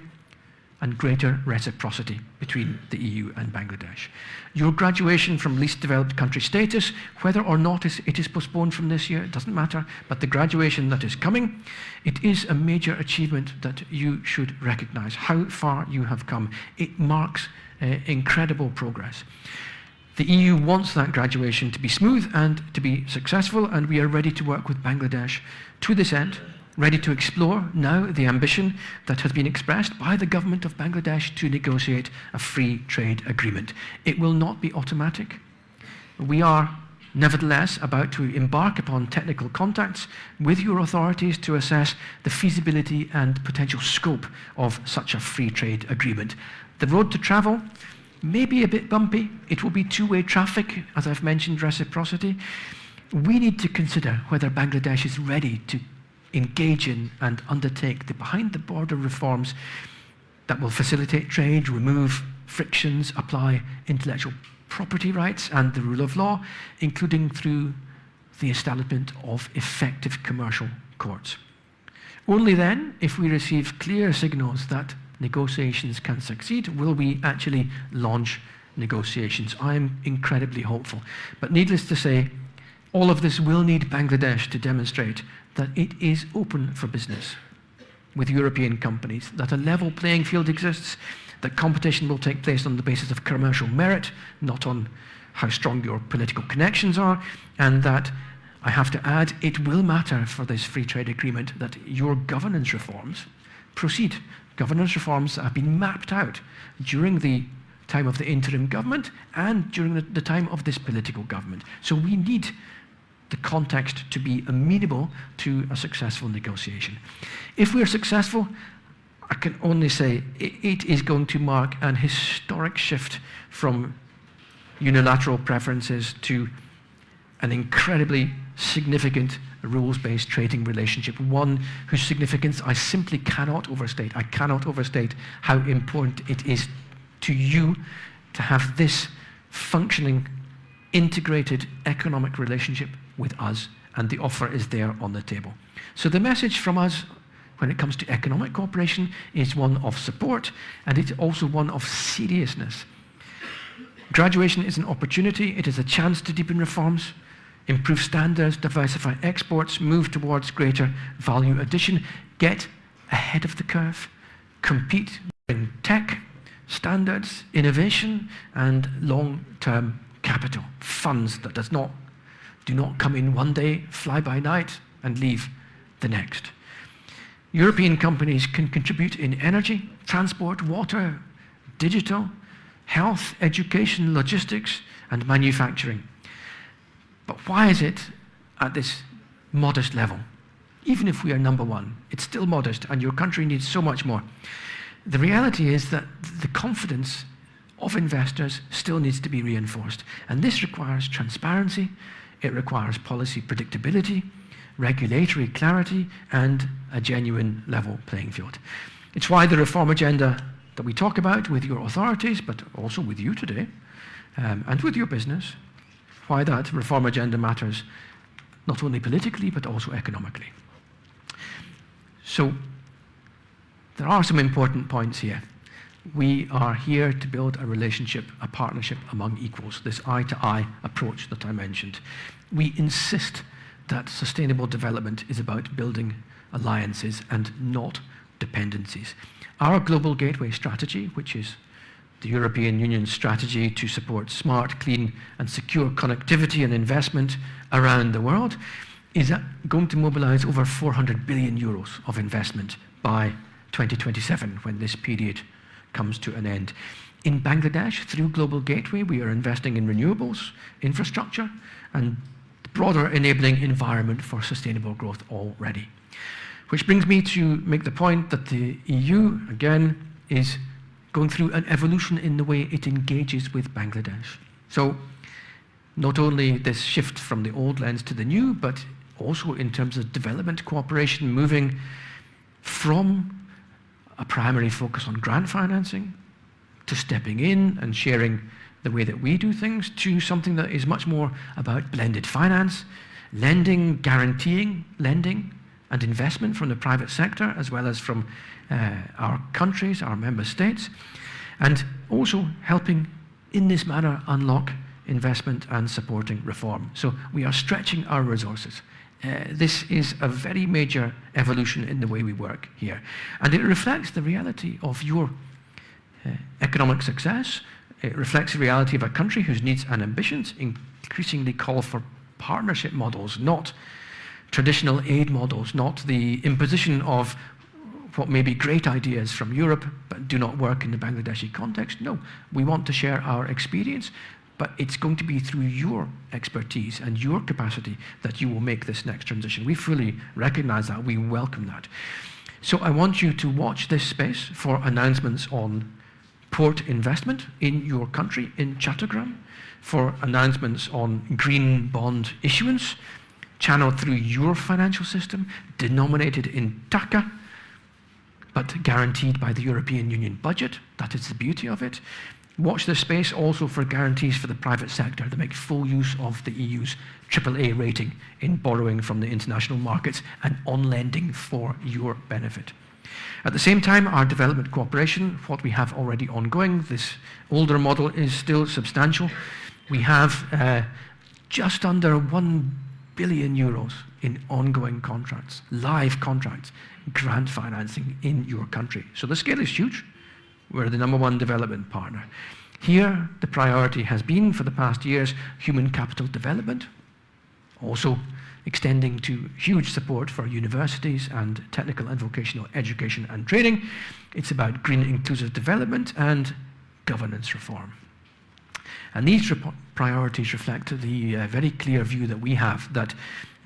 and greater reciprocity between the EU and Bangladesh. Your graduation from least developed country status, whether or not it is postponed from this year, it doesn't matter, but the graduation that is coming, it is a major achievement that you should recognize how far you have come. It marks incredible progress. The EU wants that graduation to be smooth and to be successful, and we are ready to work with Bangladesh to this end, ready to explore now the ambition that has been expressed by the government of Bangladesh to negotiate a free trade agreement. It will not be automatic. We are nevertheless about to embark upon technical contacts with your authorities to assess the feasibility and potential scope of such a free trade agreement. The road to travel may be a bit bumpy. It will be two-way traffic, as I've mentioned, reciprocity. We need to consider whether Bangladesh is ready to engage in and undertake the behind-the-border reforms that will facilitate trade, remove frictions, apply intellectual property rights and the rule of law, including through the establishment of effective commercial courts. Only then, if we receive clear signals that negotiations can succeed, will we actually launch negotiations. I'm incredibly hopeful. But needless to say, all of this will need Bangladesh to demonstrate that it is open for business with European companies, that a level playing field exists, that competition will take place on the basis of commercial merit, not on how strong your political connections are, and that, I have to add, it will matter for this free trade agreement that your governance reforms proceed. Governance reforms have been mapped out during the time of the interim government and during the time of this political government. So we need the context to be amenable to a successful negotiation. If we are successful, I can only say it is going to mark an historic shift from unilateral preferences to an incredibly significant rules-based trading relationship, one whose significance I simply cannot overstate. I cannot overstate how important it is to you to have this functioning integrated economic relationship with us, and the offer is there on the table. So the message from us when it comes to economic cooperation is one of support, and it's also one of seriousness. Graduation is an opportunity. It is a chance to deepen reforms, improve standards, diversify exports, move towards greater value addition, get ahead of the curve, compete in tech, standards, innovation, and long-term capital, funds that do not come in one day, fly by night, and leave the next. European companies can contribute in energy, transport, water, digital, health, education, logistics, and manufacturing. But why is it at this modest level? Even if we are number one, it's still modest, and your country needs so much more. The reality is that the confidence of investors still needs to be reinforced, and this requires transparency, it requires policy predictability, regulatory clarity, and a genuine level playing field. It's why the reform agenda that we talk about with your authorities, but also with you today, and with your business, why that reform agenda matters not only politically, but also economically. So, there are some important points here. We are here to build a relationship, a partnership among equals, this eye-to-eye approach that I mentioned. We insist that sustainable development is about building alliances and not dependencies. Our Global Gateway strategy, which is the European Union's strategy to support smart, clean, and secure connectivity and investment around the world, is going to mobilize over 400 billion euros of investment by 2027, when this period comes to an end. In Bangladesh, through Global Gateway, we are investing in renewables, infrastructure, and broader enabling environment for sustainable growth already. Which brings me to make the point that the EU, again, is going through an evolution in the way it engages with Bangladesh. So, not only this shift from the old lens to the new, but also in terms of development cooperation, moving from a primary focus on grant financing to stepping in and sharing the way that we do things, to something that is much more about blended finance, lending, guaranteeing lending and investment from the private sector, as well as from our countries, our member states, and also helping in this manner unlock investment and supporting reform. So we are stretching our resources. This is a very major evolution in the way we work here. And it reflects the reality of your economic success. It reflects the reality of a country whose needs and ambitions increasingly call for partnership models, not traditional aid models, not the imposition of what may be great ideas from Europe but do not work in the Bangladeshi context. No, we want to share our experience, but it's going to be through your expertise and your capacity that you will make this next transition. We fully recognize that. We welcome that. So I want you to watch this space for announcements on port investment in your country, in Chattogram, for announcements on green bond issuance, channeled through your financial system, denominated in Dhaka, but guaranteed by the European Union budget. That is the beauty of it. Watch this space also for guarantees for the private sector to make full use of the EU's AAA rating in borrowing from the international markets and on lending for your benefit. At the same time, our development cooperation, what we have already ongoing, this older model is still substantial. We have just under 1 billion euros in ongoing contracts, live contracts, grant financing in your country. So the scale is huge. We're the #1 development partner. Here, the priority has been, for the past years, human capital development, also extending to huge support for universities and technical and vocational education and training. It's about green inclusive development and governance reform. And these priorities reflect the very clear view that we have that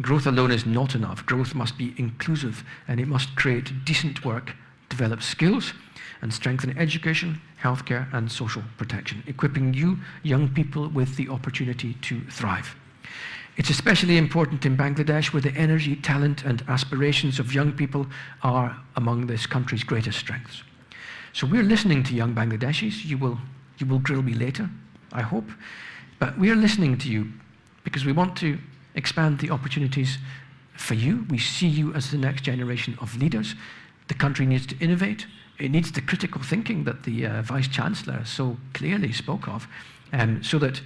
growth alone is not enough. Growth must be inclusive, and it must create decent work, develop skills, and strengthen education, healthcare, and social protection, equipping you, young people, with the opportunity to thrive. It's especially important in Bangladesh, where the energy, talent, and aspirations of young people are among this country's greatest strengths. So we're listening to young Bangladeshis. You will grill me later, I hope. But we are listening to you because we want to expand the opportunities for you. We see you as the next generation of leaders. The country needs to innovate. It needs the critical thinking that the Vice-Chancellor so clearly spoke of, so that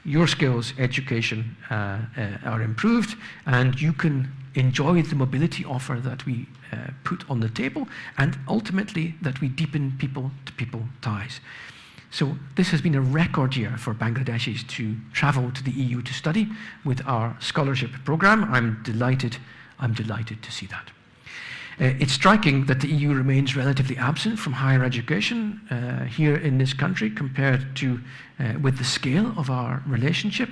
your skills, education are improved, and you can enjoy the mobility offer that we put on the table, and ultimately that we deepen people-to-people ties. So this has been a record year for Bangladeshis to travel to the EU to study with our scholarship program. I'm delighted to see that. It's striking that the EU remains relatively absent from higher education here in this country compared to with the scale of our relationship.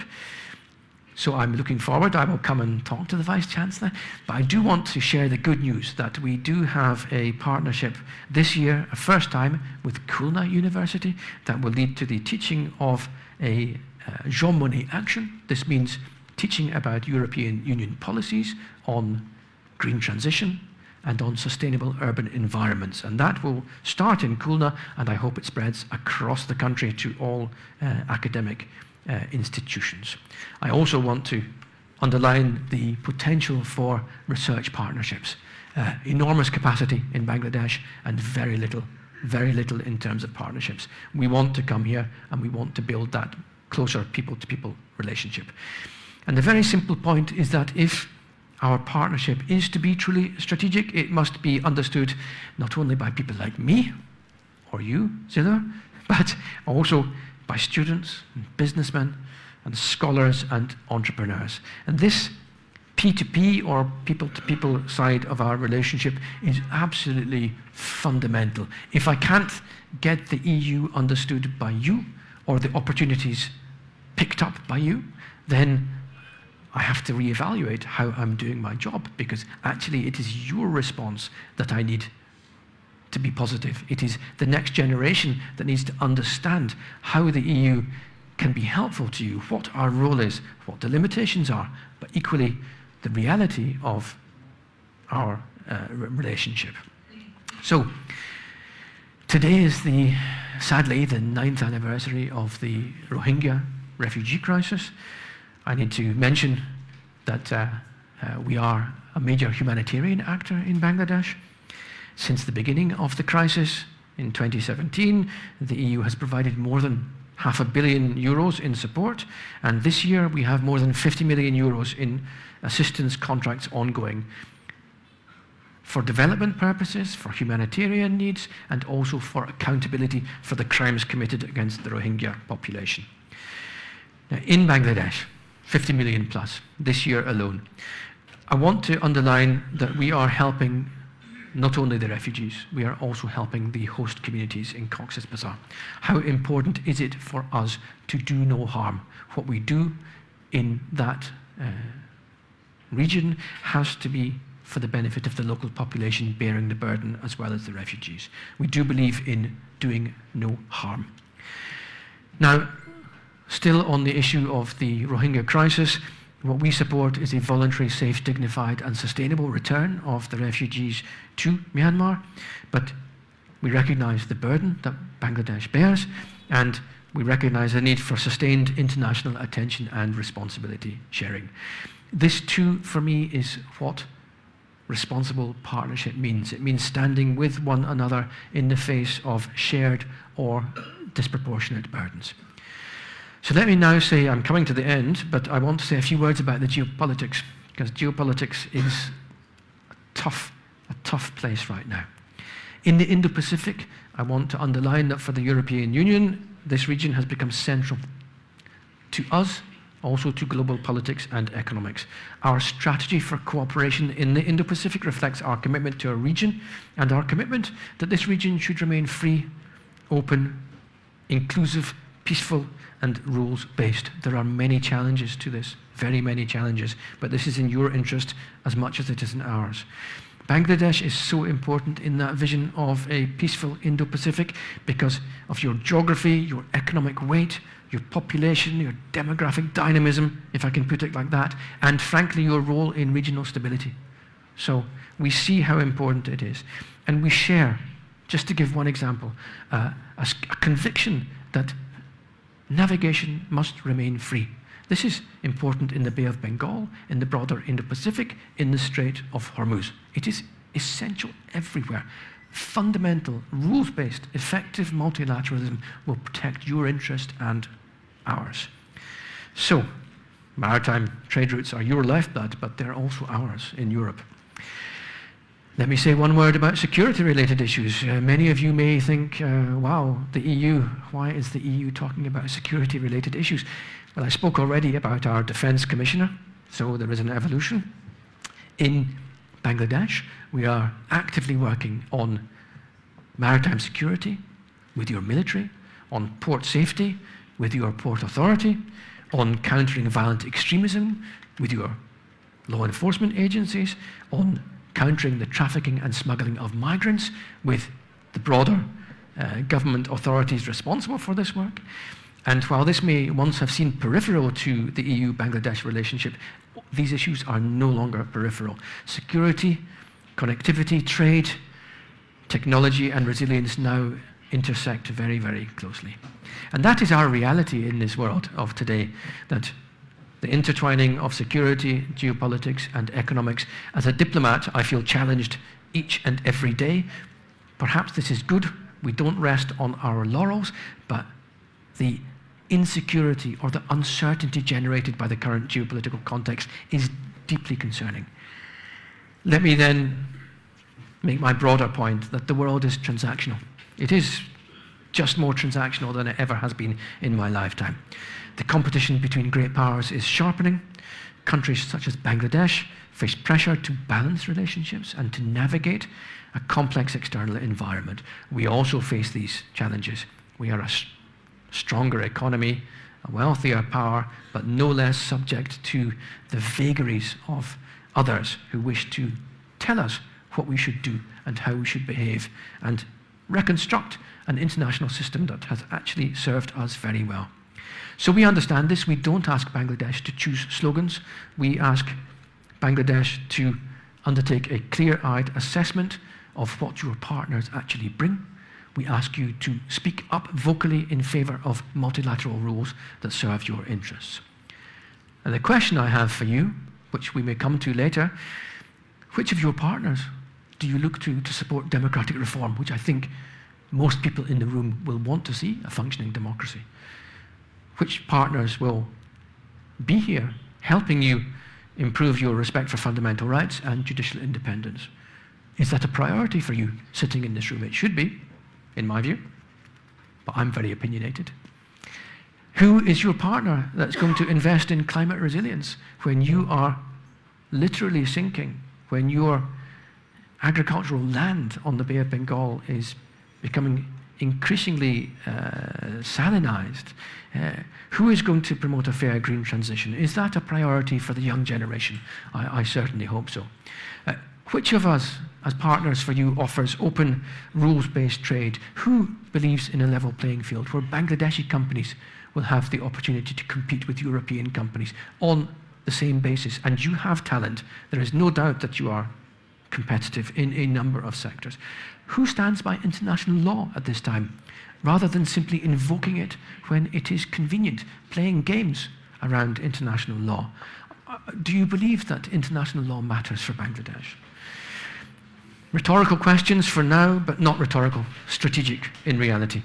So I'm looking forward. I will come and talk to the Vice-Chancellor. But I do want to share the good news that we do have a partnership this year, a first time, with Khulna University that will lead to the teaching of a Jean Monnet action. This means teaching about European Union policies on green transition and on sustainable urban environments. And that will start in Khulna, and I hope it spreads across the country to all academic institutions. I also want to underline the potential for research partnerships. Enormous capacity in Bangladesh and very little in terms of partnerships. We want to come here and we want to build that closer people-to-people relationship. And the very simple point is that if our partnership is to be truly strategic, it must be understood not only by people like me, or you, Zilla, but also by students, and businessmen, and scholars and entrepreneurs. And this P2P or people-to-people side of our relationship is absolutely fundamental. If I can't get the EU understood by you, or the opportunities picked up by you, then I have to reevaluate how I'm doing my job, because actually it is your response that I need to be positive. It is the next generation that needs to understand how the EU can be helpful to you, what our role is, what the limitations are, but equally the reality of our relationship. So today is sadly the 9th anniversary of the Rohingya refugee crisis. I need to mention that we are a major humanitarian actor in Bangladesh. Since the beginning of the crisis in 2017, the EU has provided more than €500 million in support, and this year we have more than €50 million in assistance contracts ongoing for development purposes, for humanitarian needs, and also for accountability for the crimes committed against the Rohingya population. Now, in Bangladesh, 50 million plus this year alone. I want to underline that we are helping not only the refugees, we are also helping the host communities in Cox's Bazar. How important is it for us to do no harm? What we do in that region has to be for the benefit of the local population bearing the burden as well as the refugees. We do believe in doing no harm. Now, still on the issue of the Rohingya crisis, what we support is a voluntary, safe, dignified and sustainable return of the refugees to Myanmar, but we recognize the burden that Bangladesh bears, and we recognize the need for sustained international attention and responsibility sharing. This too, for me, is what responsible partnership means. It means standing with one another in the face of shared or disproportionate burdens. So let me now say, I'm coming to the end, but I want to say a few words about the geopolitics, because geopolitics is a tough place right now. In the Indo-Pacific, I want to underline that for the European Union, this region has become central to us, also to global politics and economics. Our strategy for cooperation in the Indo-Pacific reflects our commitment to a region and our commitment that this region should remain free, open, inclusive, peaceful, and rules-based. There are many challenges to this, very many challenges, but this is in your interest as much as it is in ours. Bangladesh is so important in that vision of a peaceful Indo-Pacific because of your geography, your economic weight, your population, your demographic dynamism, if I can put it like that, and frankly, your role in regional stability. So we see how important it is. And we share, just to give one example, a conviction that navigation must remain free. This is important in the Bay of Bengal, in the broader Indo-Pacific, in the Strait of Hormuz. It is essential everywhere. Fundamental, rules-based, effective multilateralism will protect your interest and ours. So, maritime trade routes are your lifeblood, but they're also ours in Europe. Let me say one word about security-related issues. Many of you may think, wow, the EU, why is the EU talking about security-related issues? Well, I spoke already about our Defence Commissioner, so there is an evolution. In Bangladesh, we are actively working on maritime security with your military, on port safety with your port authority, on countering violent extremism with your law enforcement agencies, on countering the trafficking and smuggling of migrants with the broader government authorities responsible for this work. And while this may once have seemed peripheral to the EU-Bangladesh relationship, these issues are no longer peripheral. Security, connectivity, trade, technology and resilience now intersect very, very closely. And that is our reality in this world of today, that the intertwining of security, geopolitics and economics. As a diplomat, I feel challenged each and every day. Perhaps this is good. We don't rest on our laurels, but the insecurity or the uncertainty generated by the current geopolitical context is deeply concerning. Let me then make my broader point that the world is transactional. It is just more transactional than it ever has been in my lifetime. The competition between great powers is sharpening. Countries such as Bangladesh face pressure to balance relationships and to navigate a complex external environment. We also face these challenges. We are a stronger economy, a wealthier power, but no less subject to the vagaries of others who wish to tell us what we should do and how we should behave and reconstruct an international system that has actually served us very well. So we understand this. We don't ask Bangladesh to choose slogans. We ask Bangladesh to undertake a clear-eyed assessment of what your partners actually bring. We ask you to speak up vocally in favor of multilateral rules that serve your interests. And the question I have for you, which we may come to later, which of your partners do you look to support democratic reform, which I think most people in the room will want to see, a functioning democracy? Which partners will be here helping you improve your respect for fundamental rights and judicial independence? Is that a priority for you sitting in this room? It should be, in my view, but I'm very opinionated. Who is your partner that's going to invest in climate resilience when you are literally sinking, when your agricultural land on the Bay of Bengal is becoming increasingly salinized? Who is going to promote a fair green transition? Is that a priority for the young generation? I certainly hope so. Which of us, as partners for you, offers open, rules-based trade? Who believes in a level playing field where Bangladeshi companies will have the opportunity to compete with European companies on the same basis? And you have talent. There is no doubt that you are competitive in a number of sectors. Who stands by international law at this time, rather than simply invoking it when it is convenient, playing games around international law? Do you believe that international law matters for Bangladesh? Rhetorical questions for now, but not rhetorical, strategic in reality.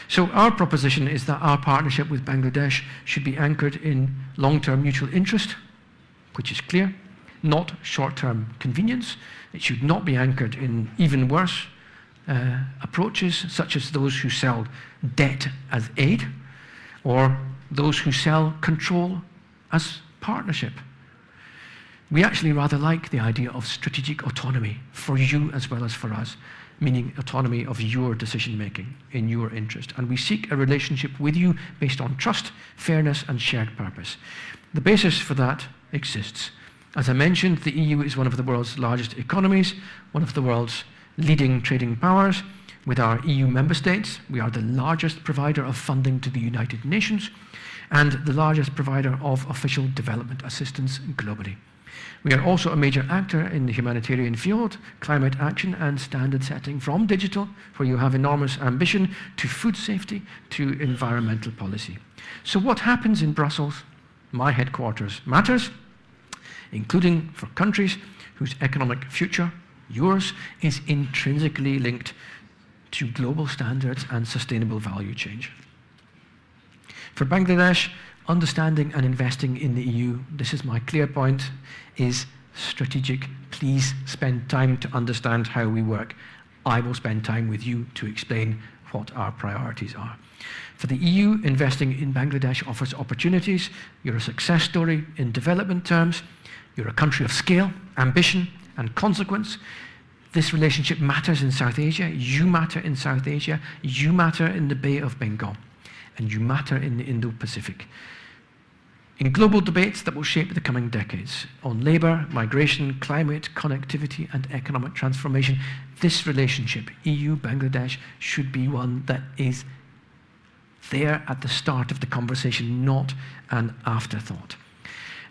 So our proposition is that our partnership with Bangladesh should be anchored in long-term mutual interest, which is clear, not short-term convenience. It should not be anchored in even worse approaches, such as those who sell debt as aid, or those who sell control as partnership. We actually rather like the idea of strategic autonomy for you as well as for us, meaning autonomy of your decision-making in your interest. And we seek a relationship with you based on trust, fairness, and shared purpose. The basis for that exists. As I mentioned, the EU is one of the world's largest economies, one of the world's leading trading powers. With our EU member states, we are the largest provider of funding to the United Nations and the largest provider of official development assistance globally. We are also a major actor in the humanitarian field, climate action and standard setting, from digital, where you have enormous ambition, to food safety, to environmental policy. So what happens in Brussels, my headquarters, matters, including for countries whose economic future, yours, is intrinsically linked to global standards and sustainable value change. For Bangladesh, understanding and investing in the EU, this is my clear point, is strategic. Please spend time to understand how we work. I will spend time with you to explain what our priorities are. For the EU, investing in Bangladesh offers opportunities. You're a success story in development terms. You're a country of scale, ambition, and consequence. This relationship matters in South Asia. You matter in South Asia. You matter in the Bay of Bengal. And you matter in the Indo-Pacific. In global debates that will shape the coming decades on labour, migration, climate, connectivity, and economic transformation, this relationship, EU-Bangladesh, should be one that is there at the start of the conversation, not an afterthought.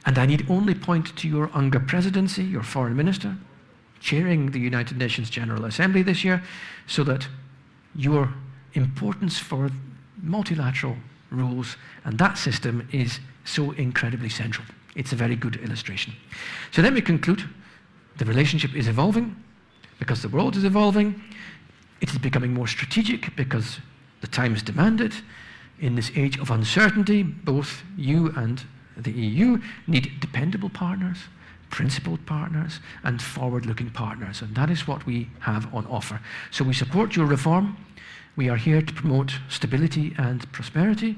And I need only point to your UNGA presidency, your foreign minister, chairing the United Nations General Assembly this year, so that your importance for multilateral rules and that system is so incredibly central. It's a very good illustration. So let me conclude. The relationship is evolving because the world is evolving. It is becoming more strategic because the times demand it. In this age of uncertainty, both you and the EU need dependable partners, principled partners, and forward-looking partners. And that is what we have on offer. So we support your reform. We are here to promote stability and prosperity.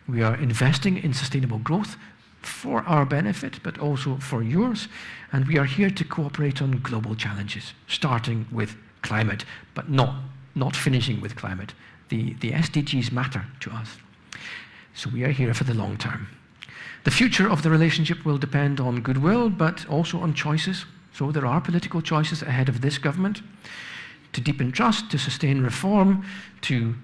We are investing in sustainable growth for our benefit, but also for yours. And we are here to cooperate on global challenges, starting with climate, but not finishing with climate. The SDGs matter to us. So we are here for the long term. The future of the relationship will depend on goodwill, but also on choices. So there are political choices ahead of this government to deepen trust, to sustain reform, to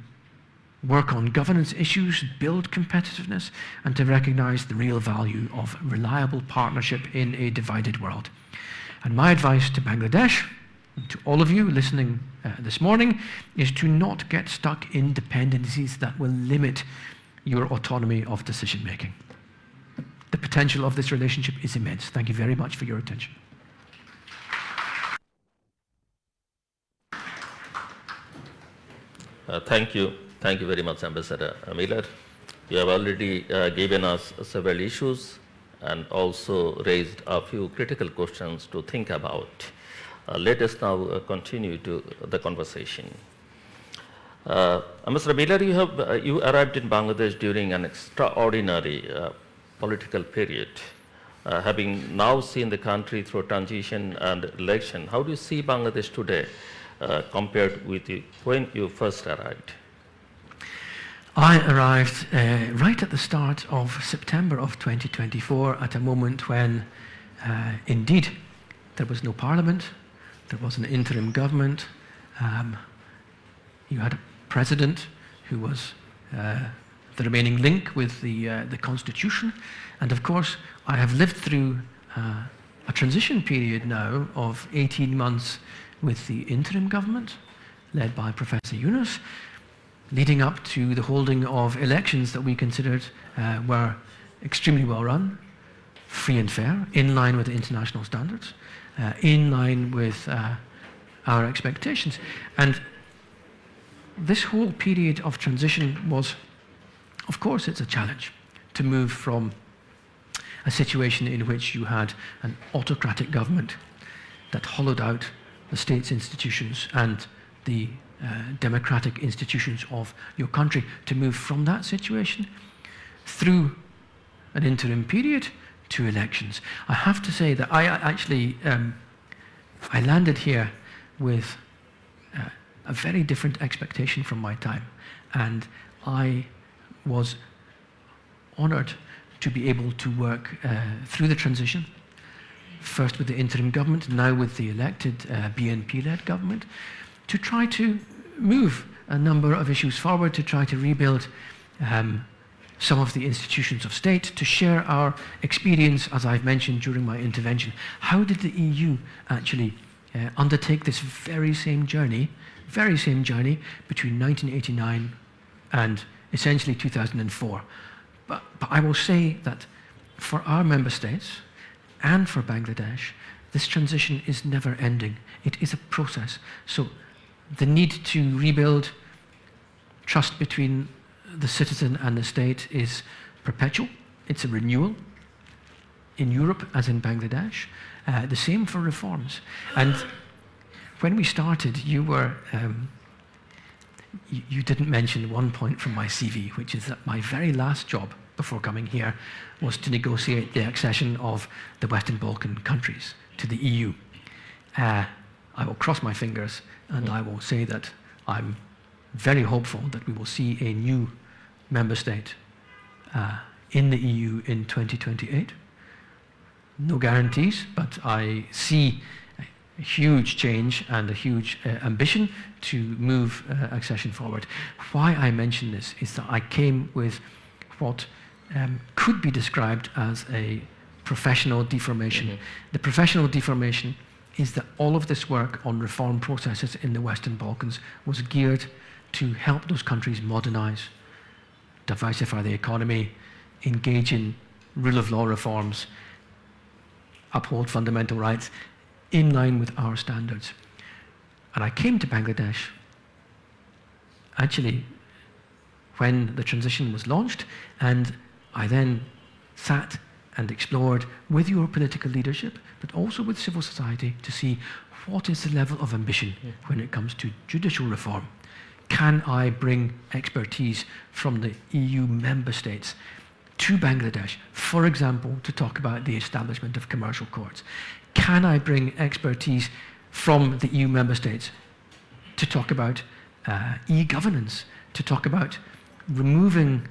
work on governance issues, build competitiveness, and to recognize the real value of reliable partnership in a divided world. And my advice to Bangladesh, and to all of you listening this morning, is to not get stuck in dependencies that will limit your autonomy of decision making. The potential of this relationship is immense. Thank you very much for your attention. Thank you. Thank you very much, Ambassador Miller. You have already given us several issues and also raised a few critical questions to think about. Let us now continue to the conversation. Ambassador Miller, you arrived in Bangladesh during an extraordinary political period. Having now seen the country through transition and election, how do you see Bangladesh today compared with when you first arrived? I arrived right at the start of September of 2024, at a moment when indeed there was no parliament, there was an interim government, you had a president who was the remaining link with the constitution, and of course I have lived through a transition period now of 18 months with the interim government led by Professor Yunus, leading up to the holding of elections that we considered were extremely well run, free and fair, in line with international standards, in line with our expectations. And this whole period of transition was, of course, it's a challenge to move from a situation in which you had an autocratic government that hollowed out the state's institutions and the democratic institutions of your country, to move from that situation through an interim period to elections. I have to say that I actually I landed here with a very different expectation from my time, and I was honored to be able to work through the transition, first with the interim government, now with the elected BNP-led government, to try to move a number of issues forward, to try to rebuild some of the institutions of state to share our experience, as I've mentioned during my intervention. How did the EU actually undertake this very same journey between 1989 and essentially 2004? But I will say that for our member states and for Bangladesh, this transition is never ending. It is a process. So the need to rebuild trust between the citizen and the state is perpetual. It's a renewal in Europe as in Bangladesh. The same for reforms. And when we started, you were you didn't mention one point from my CV, which is that my very last job before coming here was to negotiate the accession of the Western Balkan countries to the EU. I will cross my fingers and I will say that I'm very hopeful that we will see a new member state in the EU in 2028. No guarantees, but I see a huge change and a huge ambition to move accession forward. Why I mention this is that I came with what could be described as a professional deformation. The professional deformation is that all of this work on reform processes in the Western Balkans was geared to help those countries modernize, diversify the economy, engage in rule of law reforms, uphold fundamental rights in line with our standards. And I came to Bangladesh actually when the transition was launched, and I then sat and explored with your political leadership, but also with civil society, to see what is the level of ambition when it comes to judicial reform. Can I bring expertise from the EU member states to Bangladesh, for example, to talk about the establishment of commercial courts? Can I bring expertise from the EU member states to talk about e-governance, to talk about removing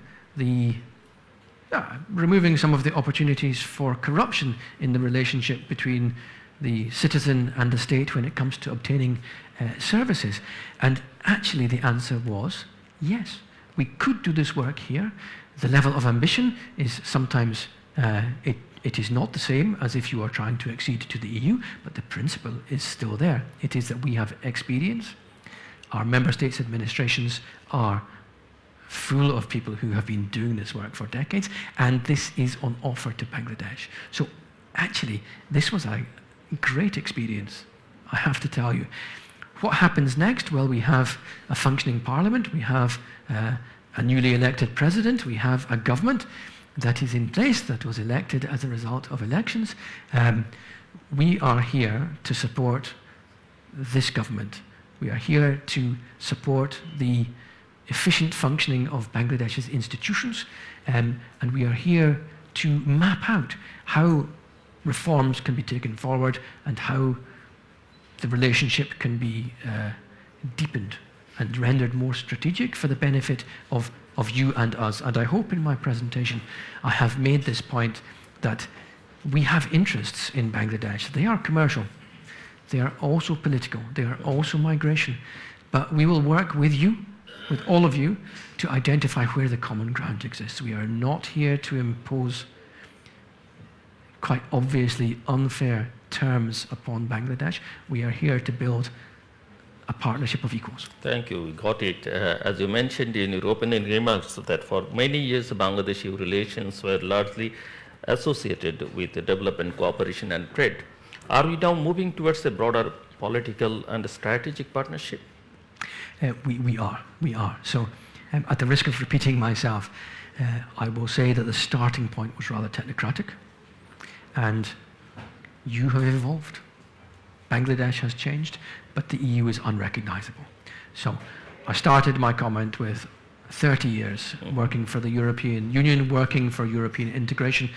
some of the opportunities for corruption in the relationship between the citizen and the state when it comes to obtaining services? And actually the answer was yes, we could do this work here. The level of ambition is sometimes, it is not the same as if you are trying to accede to the EU, but the principle is still there. It is that we have experience. Our member states' administrations are full of people who have been doing this work for decades, and this is on offer to Bangladesh. So actually, this was a great experience, I have to tell you. What happens next? Well, we have a functioning parliament, we have a newly elected president, we have a government that is in place, that was elected as a result of elections. We are here to support this government. We are here to support the efficient functioning of Bangladesh's institutions, and we are here to map out how reforms can be taken forward and how the relationship can be deepened and rendered more strategic for the benefit of you and us. And I hope in my presentation I have made this point that we have interests in Bangladesh. They are commercial, they are also political, they are also migration, but we will work with you, with all of you, to identify where the common ground exists. We are not here to impose quite obviously unfair terms upon Bangladesh. We are here to build a partnership of equals. Thank you. Got it. As you mentioned in your opening remarks, that for many years Bangladeshi relations were largely associated with development, cooperation and trade. Are we now moving towards a broader political and strategic partnership? We are. So at the risk of repeating myself, I will say that the starting point was rather technocratic, and you have evolved. Bangladesh has changed, but the EU is unrecognizable. So I started my comment with 30 years working for the European Union, working for European integration.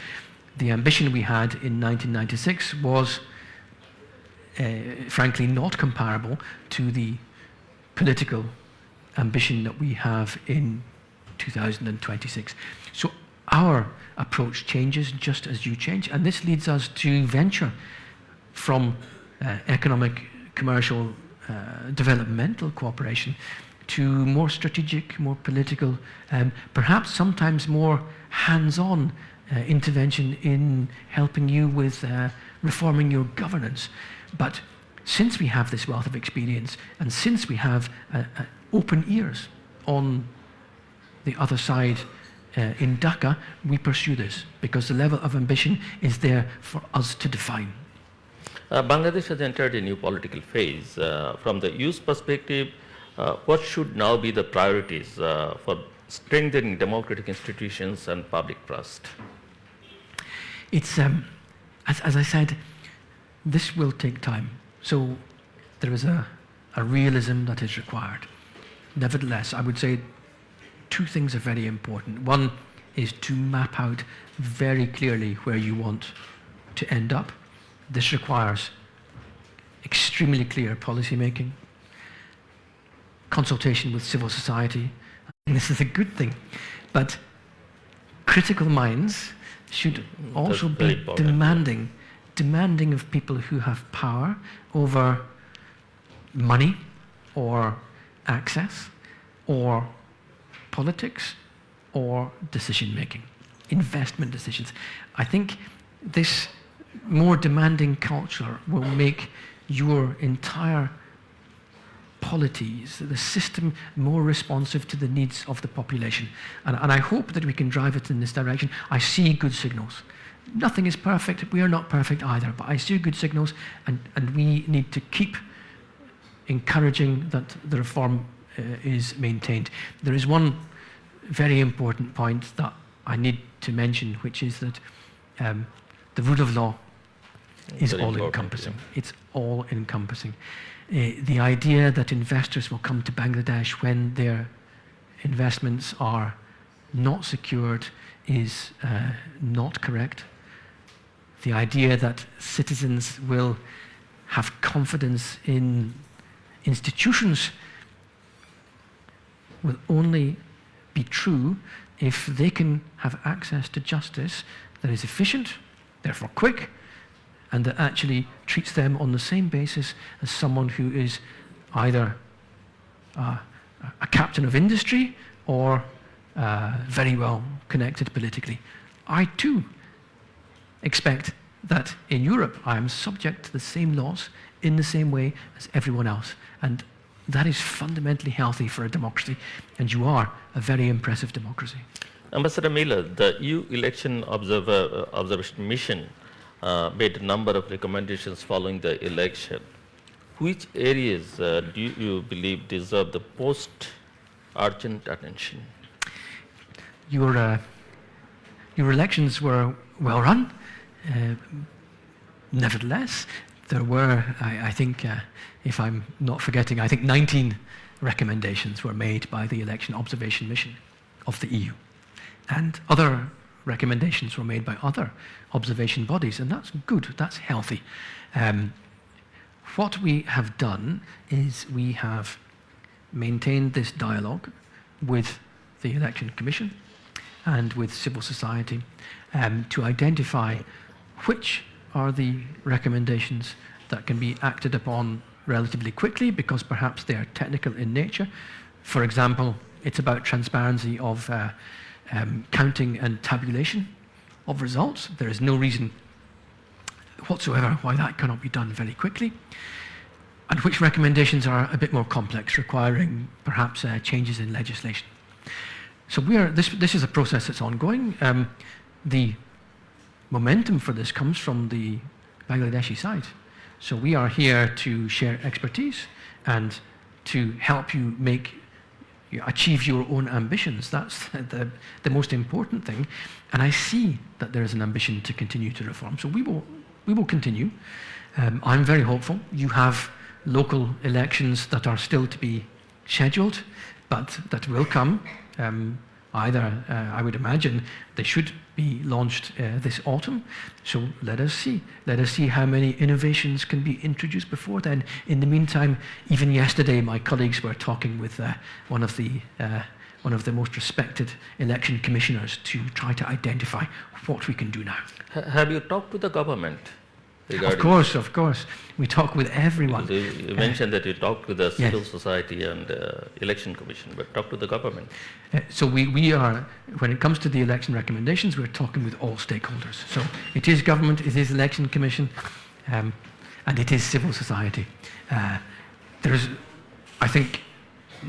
The ambition we had in 1996 was frankly not comparable to the political ambition that we have in 2026. So our approach changes just as you change, and this leads us to venture from economic, commercial, developmental cooperation to more strategic, more political, perhaps sometimes more hands-on intervention in helping you with reforming your governance. But since we have this wealth of experience, and since we have open ears on the other side in Dhaka, we pursue this because the level of ambition is there for us to define. Bangladesh has entered a new political phase. From the youth perspective, what should now be the priorities for strengthening democratic institutions and public trust? It's, as I said, this will take time. So there is a realism that is required. Nevertheless, I would say two things are very important. One is to map out very clearly where you want to end up. This requires extremely clear policy making, consultation with civil society. And this is a good thing. But critical minds should also be demanding of people who have power over money or access or politics or decision making, investment decisions. I think this more demanding culture will make your entire polities, the system, more responsive to the needs of the population. And I hope that we can drive it in this direction. I see good signals. Nothing is perfect. We are not perfect either, but I see good signals, and we need to keep encouraging that the reform is maintained. There is one very important point that I need to mention, which is that the rule of law is all-encompassing. Yeah. It's all-encompassing. The idea that investors will come to Bangladesh when their investments are not secured is not correct. The idea that citizens will have confidence in institutions will only be true if they can have access to justice that is efficient, therefore quick, and that actually treats them on the same basis as someone who is either a captain of industry or very well connected politically. I too expect that in Europe I am subject to the same laws in the same way as everyone else. And that is fundamentally healthy for a democracy, and you are a very impressive democracy. Ambassador Miller, the EU Election Observation Mission made a number of recommendations following the election. Which areas do you believe deserve the most urgent attention? Your elections were well run. Nevertheless, there were, I think, if I'm not forgetting, I think 19 recommendations were made by the Election Observation Mission of the EU. And other recommendations were made by other observation bodies, and that's good, that's healthy. What we have done is we have maintained this dialogue with the Election Commission and with civil society to identify which are the recommendations that can be acted upon relatively quickly because perhaps they are technical in nature. For example, it's about transparency of counting and tabulation of results. There is no reason whatsoever why that cannot be done very quickly. And which recommendations are a bit more complex, requiring perhaps changes in legislation. So this is a process that's ongoing. The momentum for this comes from the Bangladeshi side. So we are here to share expertise and to help you achieve your own ambitions. That's the most important thing. And I see that there is an ambition to continue to reform. So we will continue. I'm very hopeful. You have local elections that are still to be scheduled, but that will come. I would imagine they should be launched this autumn. So let us see. Let us see how many innovations can be introduced before then. In the meantime, even yesterday, my colleagues were talking with one of the most respected election commissioners to try to identify what we can do now. Have you talked to the government? regarding? Of course. We talk with everyone. You mentioned that you talked with the Yes. civil society and election commission, but talk to the government. So we are, when it comes to the election recommendations, we're talking with all stakeholders. So it is government, it is election commission, and it is civil society. There's, I think,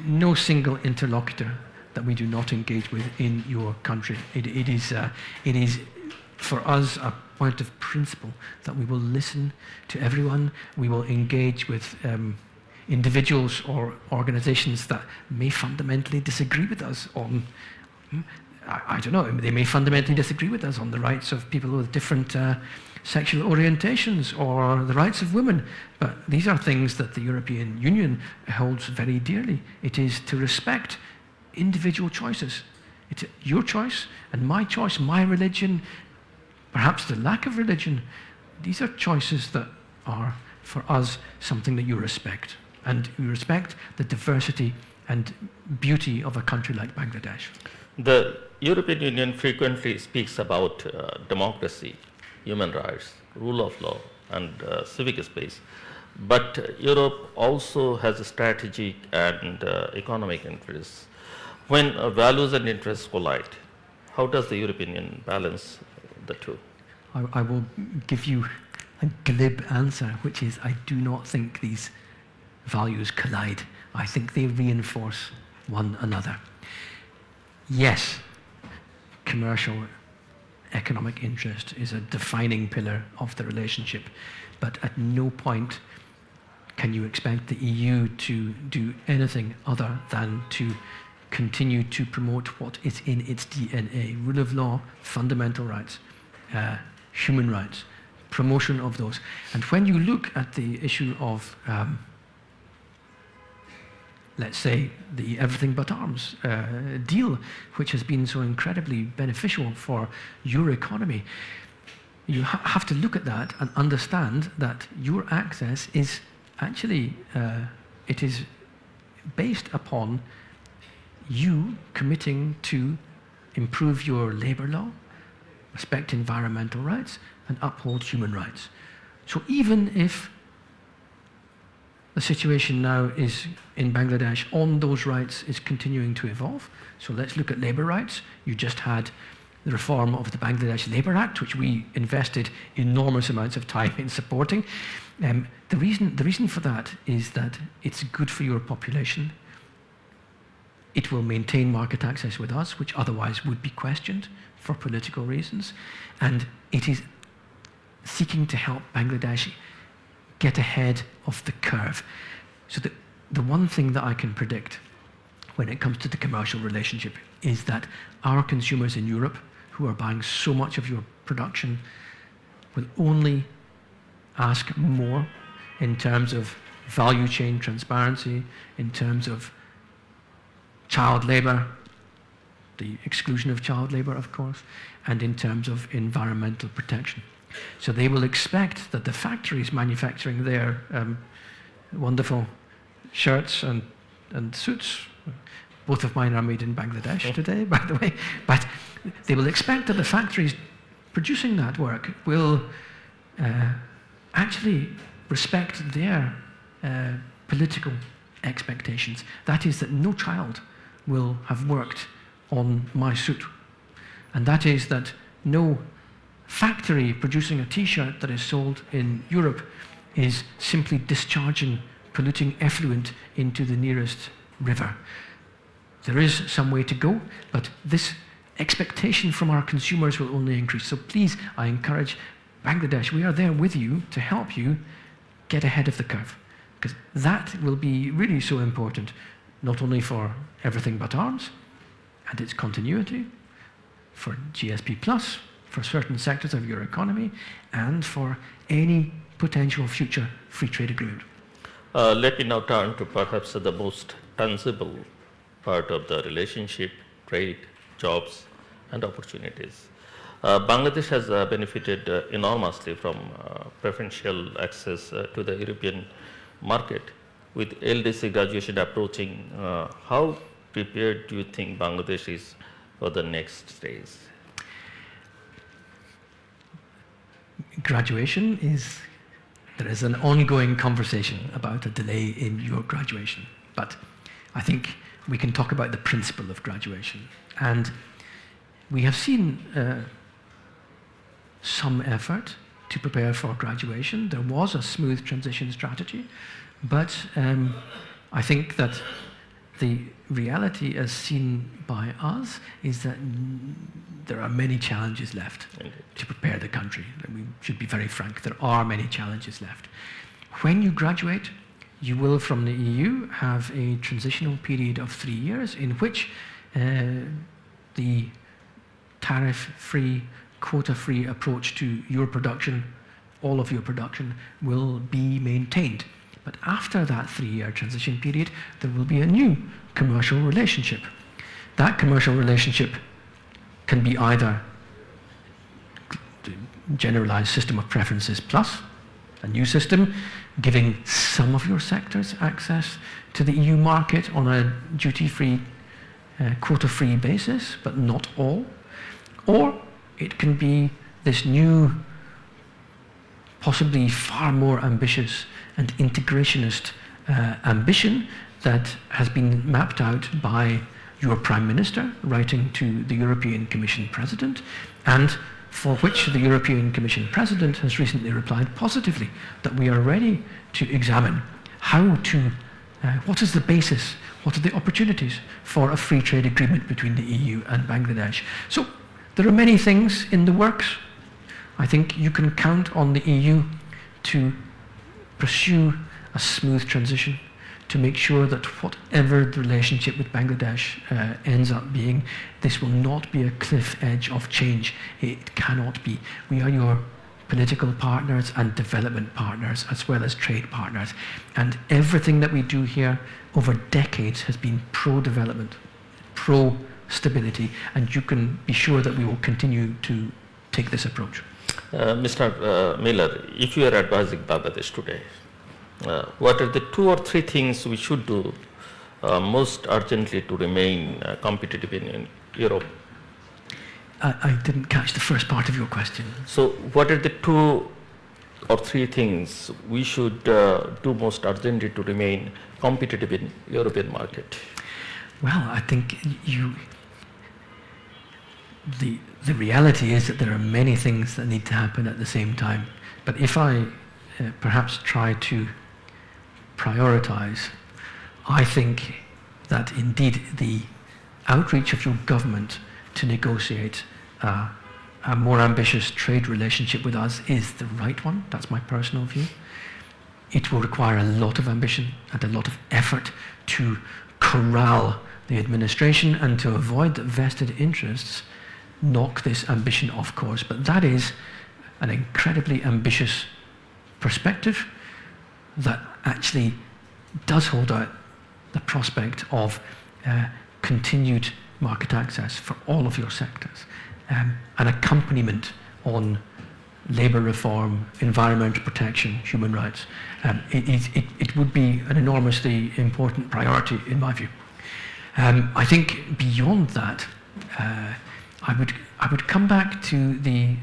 no single interlocutor that we do not engage with in your country. It is for us a point of principle that we will listen to everyone. We will engage with individuals or organizations that may fundamentally disagree with us on, I don't know, they may fundamentally disagree with us on the rights of people with different sexual orientations or the rights of women. But these are things that the European Union holds very dearly. It is to respect individual choices. It's your choice and my choice, my religion, perhaps the lack of religion. These are choices that are, for us, something that you respect. And you respect the diversity and beauty of a country like Bangladesh. The European Union frequently speaks about democracy, human rights, rule of law, and civic space. But Europe also has a strategic and economic interests. When values and interests collide, how does the European Union balance the two? I will give you a glib answer, which is I do not think these values collide. I think they reinforce one another. Yes, commercial economic interest is a defining pillar of the relationship, but at no point can you expect the EU to do anything other than to continue to promote what is in its DNA: rule of law, fundamental rights, human rights, promotion of those. And when you look at the issue of let's say, the everything but arms deal, which has been so incredibly beneficial for your economy, you have to look at that and understand that your access is actually, it is based upon you committing to improve your labor law, respect environmental rights, and uphold human rights. So even if the situation now is in Bangladesh on those rights is continuing to evolve. So let's look at labour rights. You just had the reform of the Bangladesh Labour Act, which we invested enormous amounts of time in supporting. The reason for that is that it's good for your population. It will maintain market access with us, which otherwise would be questioned for political reasons. And it is seeking to help Bangladesh get ahead of the curve. So the one thing that I can predict when it comes to the commercial relationship is that our consumers in Europe, who are buying so much of your production, will only ask more in terms of value chain transparency, in terms of child labour, the exclusion of child labour, of course, and in terms of environmental protection. So they will expect that the factories manufacturing their wonderful shirts and suits, both of mine are made in Bangladesh today, by the way, but they will expect that the factories producing that work will actually respect their political expectations. That is that no child will have worked on my suit. And that is that no factory producing a t-shirt that is sold in Europe is simply discharging polluting effluent into the nearest river. There is some way to go, but this expectation from our consumers will only increase. So please, I encourage Bangladesh, we are there with you to help you get ahead of the curve, because that will be really so important, not only for everything but arms and its continuity, for GSP Plus, for certain sectors of your economy, and for any potential future free trade agreement. Let me now turn to perhaps the most tangible part of the relationship: trade, jobs, and opportunities. Bangladesh has benefited enormously from preferential access to the European market. With LDC graduation approaching, how prepared do you think Bangladesh is for the next stage? graduation there is an ongoing conversation about a delay in your graduation. But I think we can talk about the principle of graduation. And we have seen some effort to prepare for graduation. There was a smooth transition strategy, but I think that the reality as seen by us is that there are many challenges left to prepare the country. And we should be very frank, there are many challenges left. When you graduate, you will, from the EU, have a transitional period of 3 years in which the tariff-free, quota-free approach to your production, all of your production, will be maintained. But after that 3-year transition period, there will be a new commercial relationship. That commercial relationship can be either the generalized system of preferences plus a new system giving some of your sectors access to the EU market on a duty-free, quota-free basis, but not all. Or it can be this new, possibly far more ambitious and integrationist ambition that has been mapped out by your Prime Minister writing to the European Commission President, and for which the European Commission President has recently replied positively, that we are ready to examine what is the basis, what are the opportunities for a free trade agreement between the EU and Bangladesh. So there are many things in the works. I think you can count on the EU to pursue a smooth transition, to make sure that whatever the relationship with Bangladesh ends up being, this will not be a cliff edge of change. It cannot be. We are your political partners and development partners as well as trade partners. And everything that we do here over decades has been pro-development, pro-stability, and you can be sure that we will continue to take this approach. Mr. Miller, if you are advising Bangladesh today, what are the 2 or 3 things we should do most urgently to remain competitive in Europe? I didn't catch the first part of your question. So what are the 2 or 3 things we should do most urgently to remain competitive in European market? Well, I think the reality is that there are many things that need to happen at the same time. But if I perhaps try to prioritize, I think that indeed the outreach of your government to negotiate a more ambitious trade relationship with us is the right one. That's my personal view. It will require a lot of ambition and a lot of effort to corral the administration and to avoid that vested interests knock this ambition off course. But that is an incredibly ambitious perspective that actually does hold out the prospect of continued market access for all of your sectors, an accompaniment on labour reform, environmental protection, human rights. It would be an enormously important priority in my view. I think beyond that, I would come back to the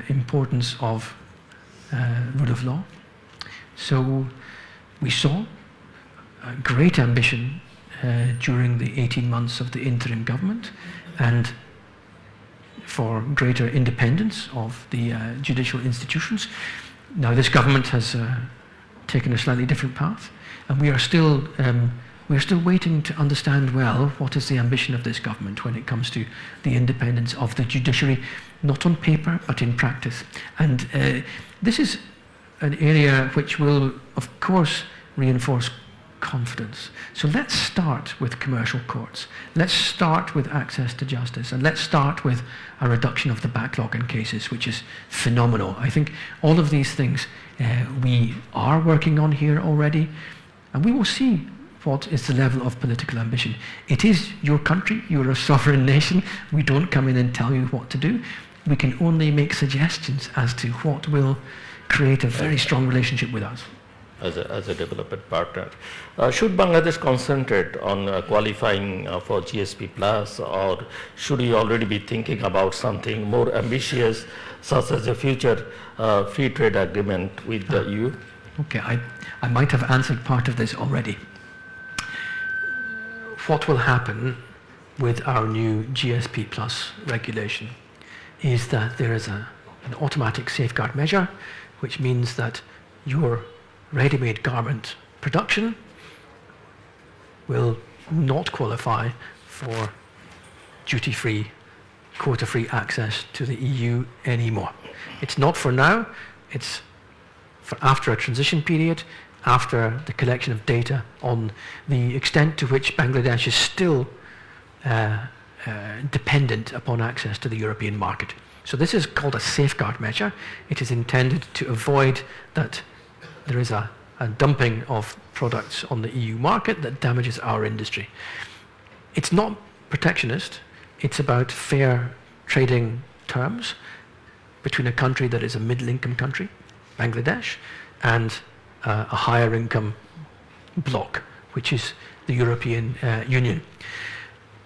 importance of rule of law. So we saw great ambition during the 18 months of the interim government and for greater independence of the judicial institutions. Now this government has taken a slightly different path, and we are still waiting to understand well what is the ambition of this government when it comes to the independence of the judiciary, not on paper but in practice. And this is an area which will, of course, reinforce confidence. So let's start with commercial courts. Let's start with access to justice, and let's start with a reduction of the backlog in cases, which is phenomenal. I think all of these things we are working on here already, and we will see what is the level of political ambition. It is your country, you're a sovereign nation. We don't come in and tell you what to do. We can only make suggestions as to what will create a very strong relationship with us. as a development partner. Should Bangladesh concentrate on qualifying for GSP Plus, or should we already be thinking about something more ambitious, such as a future free trade agreement with the EU? Okay, I might have answered part of this already. What will happen with our new GSP Plus regulation is that there is an automatic safeguard measure, which means that your ready-made garment production will not qualify for duty-free, quota-free access to the EU anymore. It's not for now, it's for after a transition period, after the collection of data on the extent to which Bangladesh is still dependent upon access to the European market. So this is called a safeguard measure. It is intended to avoid that there is a dumping of products on the EU market that damages our industry. It's not protectionist, it's about fair trading terms between a country that is a middle-income country, Bangladesh, and a higher income bloc, which is the European Union.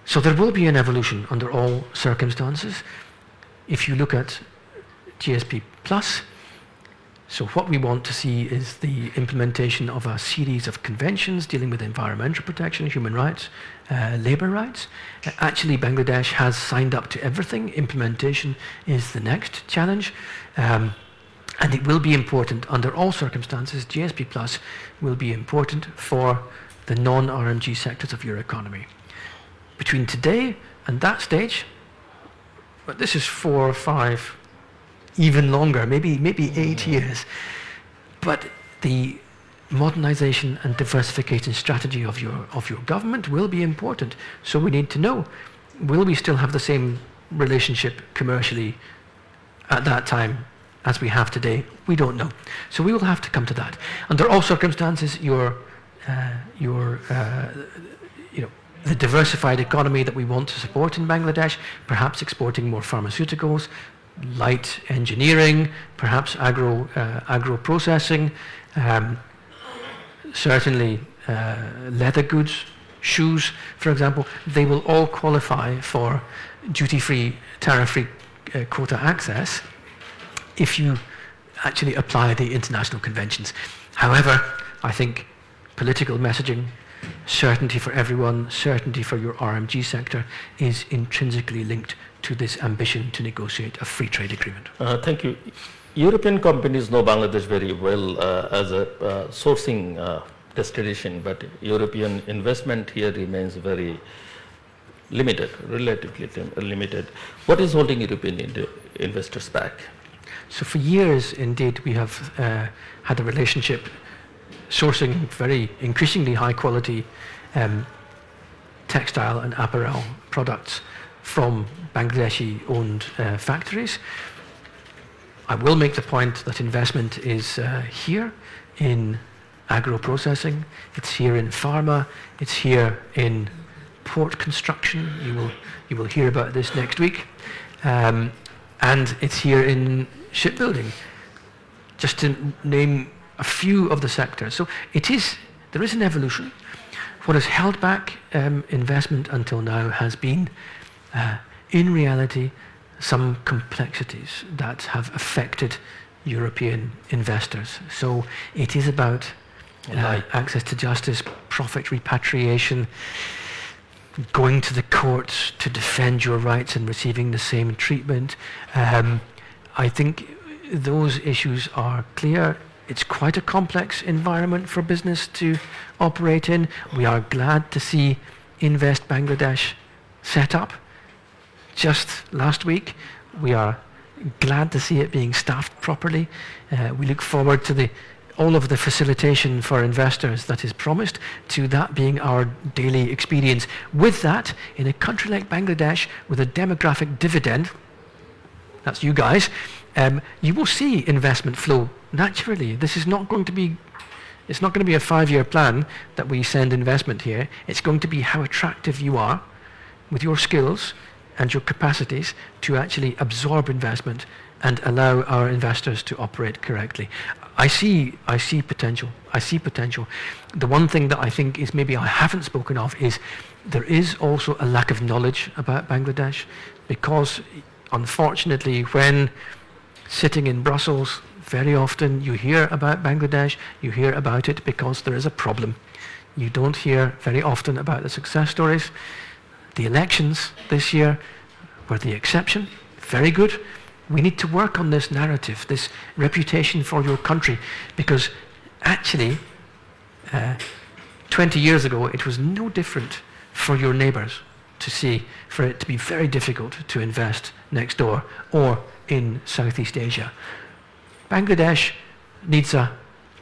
So there will be an evolution under all circumstances. If you look at GSP Plus, so what we want to see is the implementation of a series of conventions dealing with environmental protection, human rights, labour rights. Actually, Bangladesh has signed up to everything. Implementation is the next challenge. And it will be important under all circumstances. GSP Plus will be important for the non-RMG sectors of your economy. Between today and that stage, but this is 4 or 5, even longer, maybe 8 years. But the modernization and diversification strategy of your government will be important. So we need to know, will we still have the same relationship commercially at that time as we have today? We don't know. So we will have to come to that. Under all circumstances, the diversified economy that we want to support in Bangladesh, perhaps exporting more pharmaceuticals, light engineering, perhaps agro processing, certainly leather goods, shoes, for example, they will all qualify for duty-free, tariff-free quota access if you actually apply the international conventions. However, I think political messaging, certainty for everyone, certainty for your RMG sector is intrinsically linked to this ambition to negotiate a free trade agreement. Thank you. European companies know Bangladesh very well as a sourcing destination, but European investment here remains very limited, relatively limited. What is holding European investors back? So for years, indeed, we have had a relationship sourcing very increasingly high quality textile and apparel products from Bangladeshi owned factories. I will make the point that investment is here in agro-processing, it's here in pharma, it's here in port construction, you will hear about this next week, and it's here in shipbuilding, just to name a few of the sectors. So there is an evolution. What has held back investment until now has been, in reality, some complexities that have affected European investors. So it is about access to justice, profit repatriation, going to the courts to defend your rights and receiving the same treatment. I think those issues are clear. It's quite a complex environment for business to operate in. We are glad to see Invest Bangladesh set up just last week. We are glad to see it being staffed properly. We look forward to all of the facilitation for investors that is promised, to that being our daily experience. With that, in a country like Bangladesh, with a demographic dividend, that's you guys, you will see investment flow naturally. This is not going to be, it's not going to be a 5-year plan that we send investment here. It's going to be how attractive you are with your skills and your capacities to actually absorb investment and allow our investors to operate correctly. I see potential. I see potential. The one thing that I think is maybe I haven't spoken of is there is also a lack of knowledge about Bangladesh, because unfortunately when sitting in Brussels, very often you hear about Bangladesh, you hear about it because there is a problem. You don't hear very often about the success stories. The elections this year were the exception. Very good. We need to work on this narrative, this reputation for your country, because actually 20 years ago it was no different for your neighbours to see, for it to be very difficult to invest next door or in Southeast Asia. Bangladesh needs a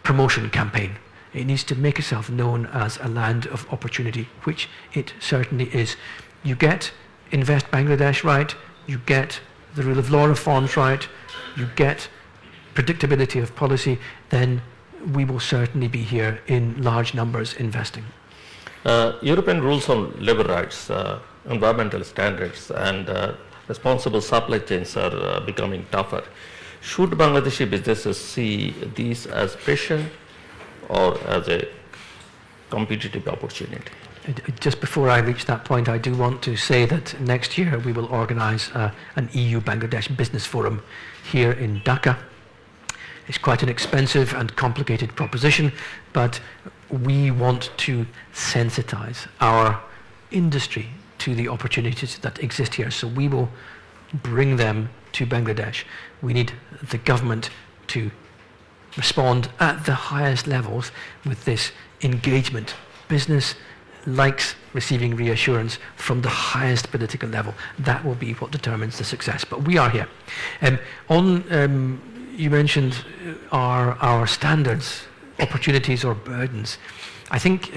promotion campaign. It needs to make itself known as a land of opportunity, which it certainly is. You get Invest Bangladesh right, you get the rule of law reforms right, you get predictability of policy, then we will certainly be here in large numbers investing. European rules on labor rights, environmental standards, and responsible supply chains are becoming tougher. Should Bangladeshi businesses see these as pressure or as a competitive opportunity? Just before I reach that point, I do want to say that next year we will organise an EU-Bangladesh business forum here in Dhaka. It's quite an expensive and complicated proposition, but we want to sensitise our industry to the opportunities that exist here. So we will bring them to Bangladesh. We need the government to respond at the highest levels with this engagement. Business likes receiving reassurance from the highest political level. That will be what determines the success. But we are here. You mentioned our standards, opportunities or burdens. I think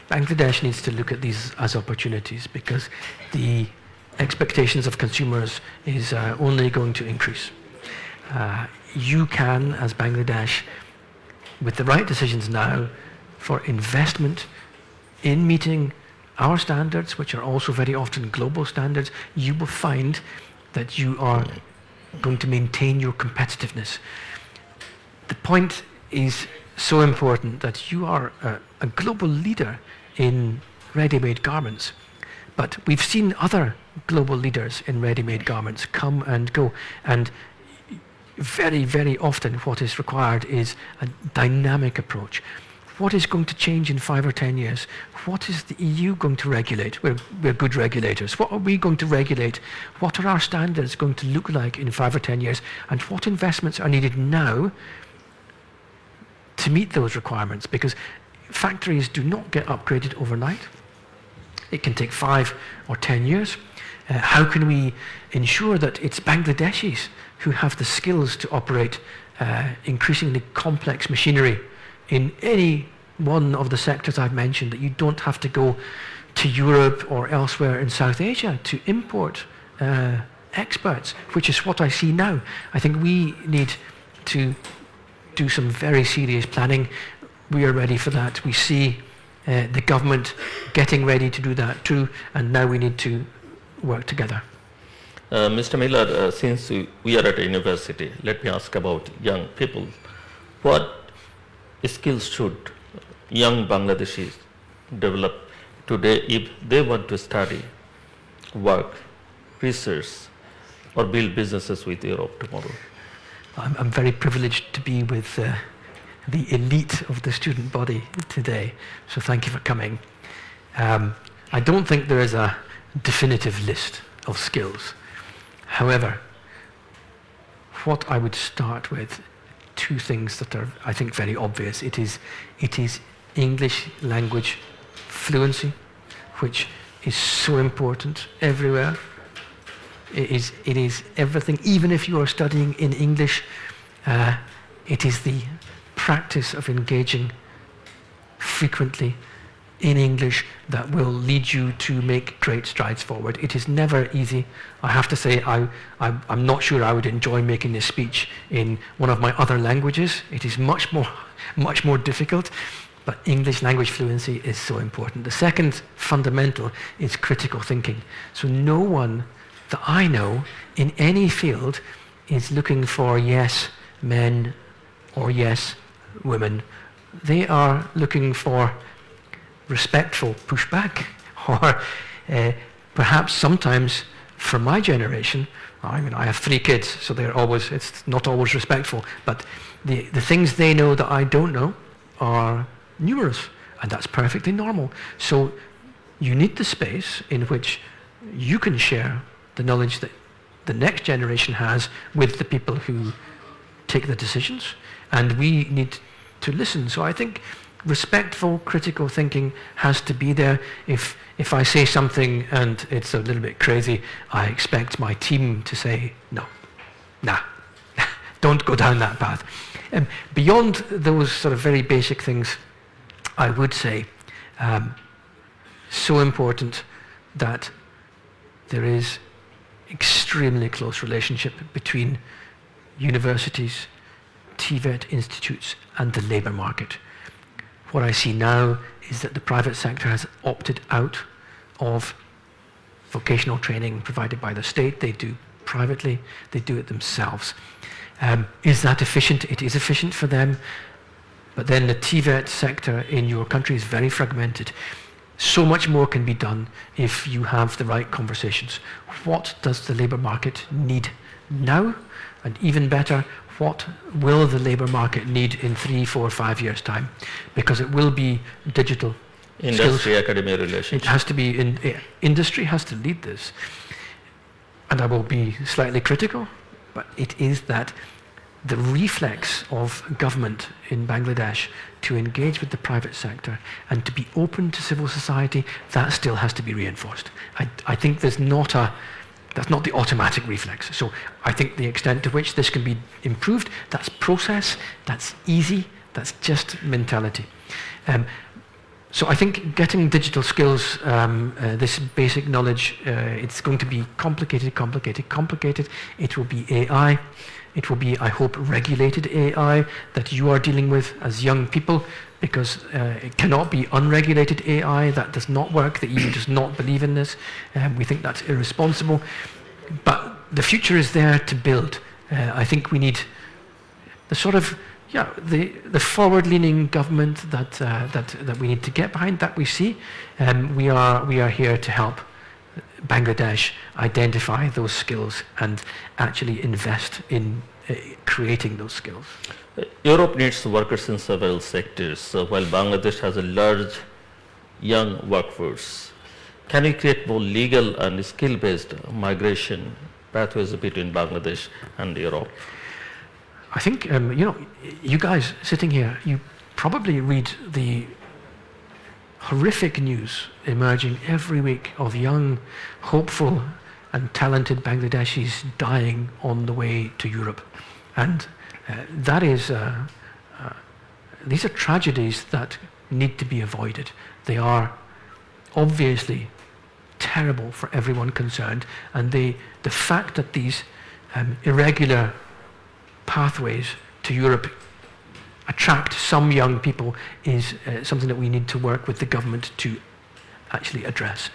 Bangladesh needs to look at these as opportunities, because the expectations of consumers is only going to increase. You can, as Bangladesh, with the right decisions now for investment in meeting our standards, which are also very often global standards, you will find that you are going to maintain your competitiveness. The point is so important that you are a global leader in ready-made garments, but we've seen other global leaders in ready-made garments come and go, and very, very often what is required is a dynamic approach. What is going to change in 5 or 10 years? What is the EU going to regulate? We're good regulators. What are we going to regulate? What are our standards going to look like in 5 or 10 years? And what investments are needed now to meet those requirements? Because factories do not get upgraded overnight. It can take 5 or 10 years. How can we ensure that it's Bangladeshis who have the skills to operate increasingly complex machinery in any one of the sectors I've mentioned, that you don't have to go to Europe or elsewhere in South Asia to import experts, which is what I see now. I think we need to do some very serious planning. We are ready for that. We see the government getting ready to do that too, and now we need to work together. Mr. Miller, since we are at a university, let me ask about young people. What skills should young Bangladeshis develop today if they want to study, work, research, or build businesses with Europe tomorrow? I'm very privileged to be with the elite of the student body today, so thank you for coming. I don't think there is a definitive list of skills. However, what I would start with, two things that are, I think, very obvious. It is English language fluency, which is so important everywhere. It is everything. Even if you are studying in English, it is the practice of engaging frequently in English that will lead you to make great strides forward. It is never easy. I have to say, I'm not sure I would enjoy making this speech in one of my other languages. It is much more difficult, but English language fluency is so important. The second fundamental is critical thinking. So no one that I know in any field is looking for yes men or yes, women. They are looking for respectful pushback, or perhaps sometimes for my generation, I mean, I have 3 kids, so it's not always respectful, but the things they know that I don't know are numerous, and that's perfectly normal. So you need the space in which you can share the knowledge that the next generation has with the people who take the decisions, and we need to listen. So I think respectful, critical thinking has to be there. If I say something and it's a little bit crazy, I expect my team to say, no, nah, don't go down that path. Beyond those sort of very basic things, I would say, so important that there is extremely close relationship between universities, TVET institutes, and the labour market. What I see now is that the private sector has opted out of vocational training provided by the state. They do privately, they do it themselves. Is that efficient? It is efficient for them, but then the TVET sector in your country is very fragmented. So much more can be done if you have the right conversations. What does the labour market need now? And even better, what will the labour market need in 3, 4, 5 years' time? Because it will be digital Industry-academia relationship. It has to be, industry has to lead this. And I will be slightly critical, but it is that the reflex of government in Bangladesh to engage with the private sector and to be open to civil society, that still has to be reinforced. I think that's not the automatic reflex. So I think the extent to which this can be improved, that's process, that's easy, that's just mentality. So I think getting digital skills, this basic knowledge, it's going to be complicated. It will be AI. It will be, I hope, regulated AI that you are dealing with as young people, because it cannot be unregulated AI. That does not work. The EU does not believe in this. We think that's irresponsible. But the future is there to build. I think we need the sort of, the forward-leaning government that we need to get behind, that we see. We are here to help Bangladesh identify those skills and actually invest in creating those skills. Europe needs workers in several sectors, while Bangladesh has a large young workforce. Can we create more legal and skill-based migration pathways between Bangladesh and Europe? I think, you guys sitting here, you probably read the horrific news emerging every week of young, hopeful and talented Bangladeshis dying on the way to Europe. And that is, these are tragedies that need to be avoided. They are obviously terrible for everyone concerned, and the fact that these irregular pathways to Europe attract some young people is something that we need to work with the government to actually address.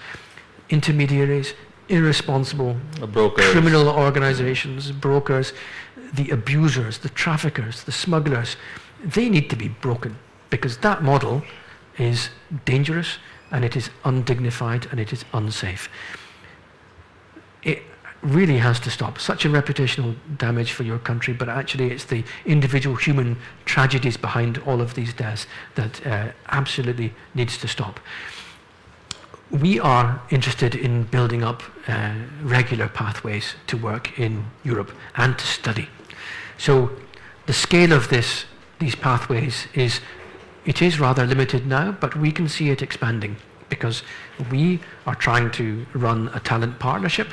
Intermediaries, irresponsible brokers, criminal organizations, brokers, the abusers, the traffickers, the smugglers, they need to be broken, because that model is dangerous and it is undignified and it is unsafe. It really has to stop. Such a reputational damage for your country, but actually it's the individual human tragedies behind all of these deaths that absolutely needs to stop. We are interested in building up regular pathways to work in Europe and to study. So the scale of these pathways is rather limited now, but we can see it expanding, because we are trying to run a talent partnership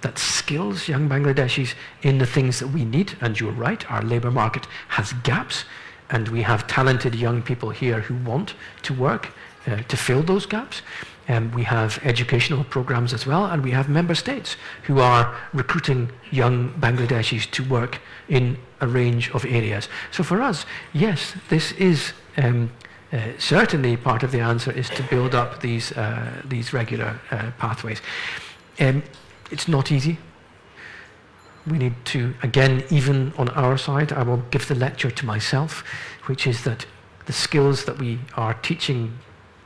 that skills young Bangladeshis in the things that we need. And you're right, our labour market has gaps, and we have talented young people here who want to work to fill those gaps. We have educational programs as well, and we have member states who are recruiting young Bangladeshis to work in a range of areas. So for us, yes, this is certainly part of the answer, is to build up these regular pathways. It's not easy. we need to, again, even on our side, I will give the lecture to myself, which is that the skills that we are teaching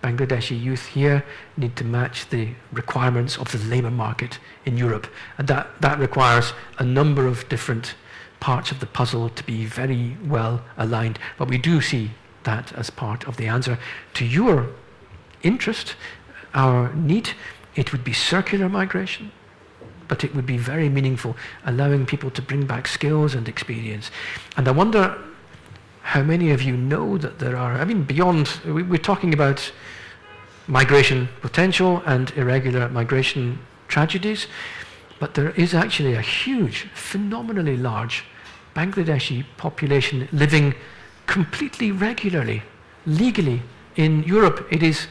Bangladeshi youth here need to match the requirements of the labour market in Europe. And that requires a number of different parts of the puzzle to be very well aligned. But we do see that as part of the answer. To your interest, our need, it would be circular migration, but it would be very meaningful, allowing people to bring back skills and experience. And I wonder how many of you know that there are, I mean, beyond, we're talking about migration potential and irregular migration tragedies, but there is actually a huge, phenomenally large Bangladeshi population living completely regularly, legally in Europe. It is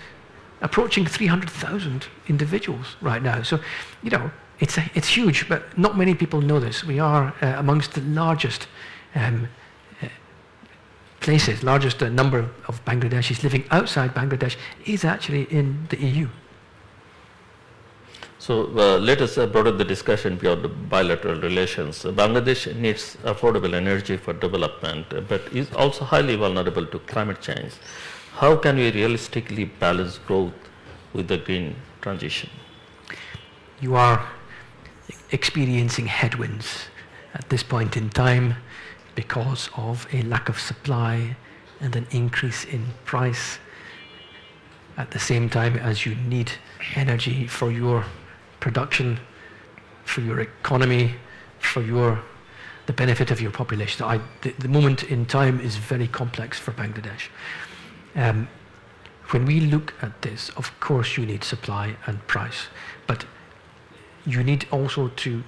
approaching 300,000 individuals right now. So, you know, it's huge, but not many people know this. We are amongst the largest places, largest number of Bangladeshis living outside Bangladesh is actually in the EU. So let us broaden the discussion beyond the bilateral relations. Bangladesh needs affordable energy for development, but is also highly vulnerable to climate change. How can we realistically balance growth with the green transition? You are experiencing headwinds at this point in time because of a lack of supply and an increase in price at the same time as you need energy for your production, for your economy, for the benefit of your population. So the moment in time is very complex for Bangladesh. When we look at this, of course you need supply and price, but you need also to,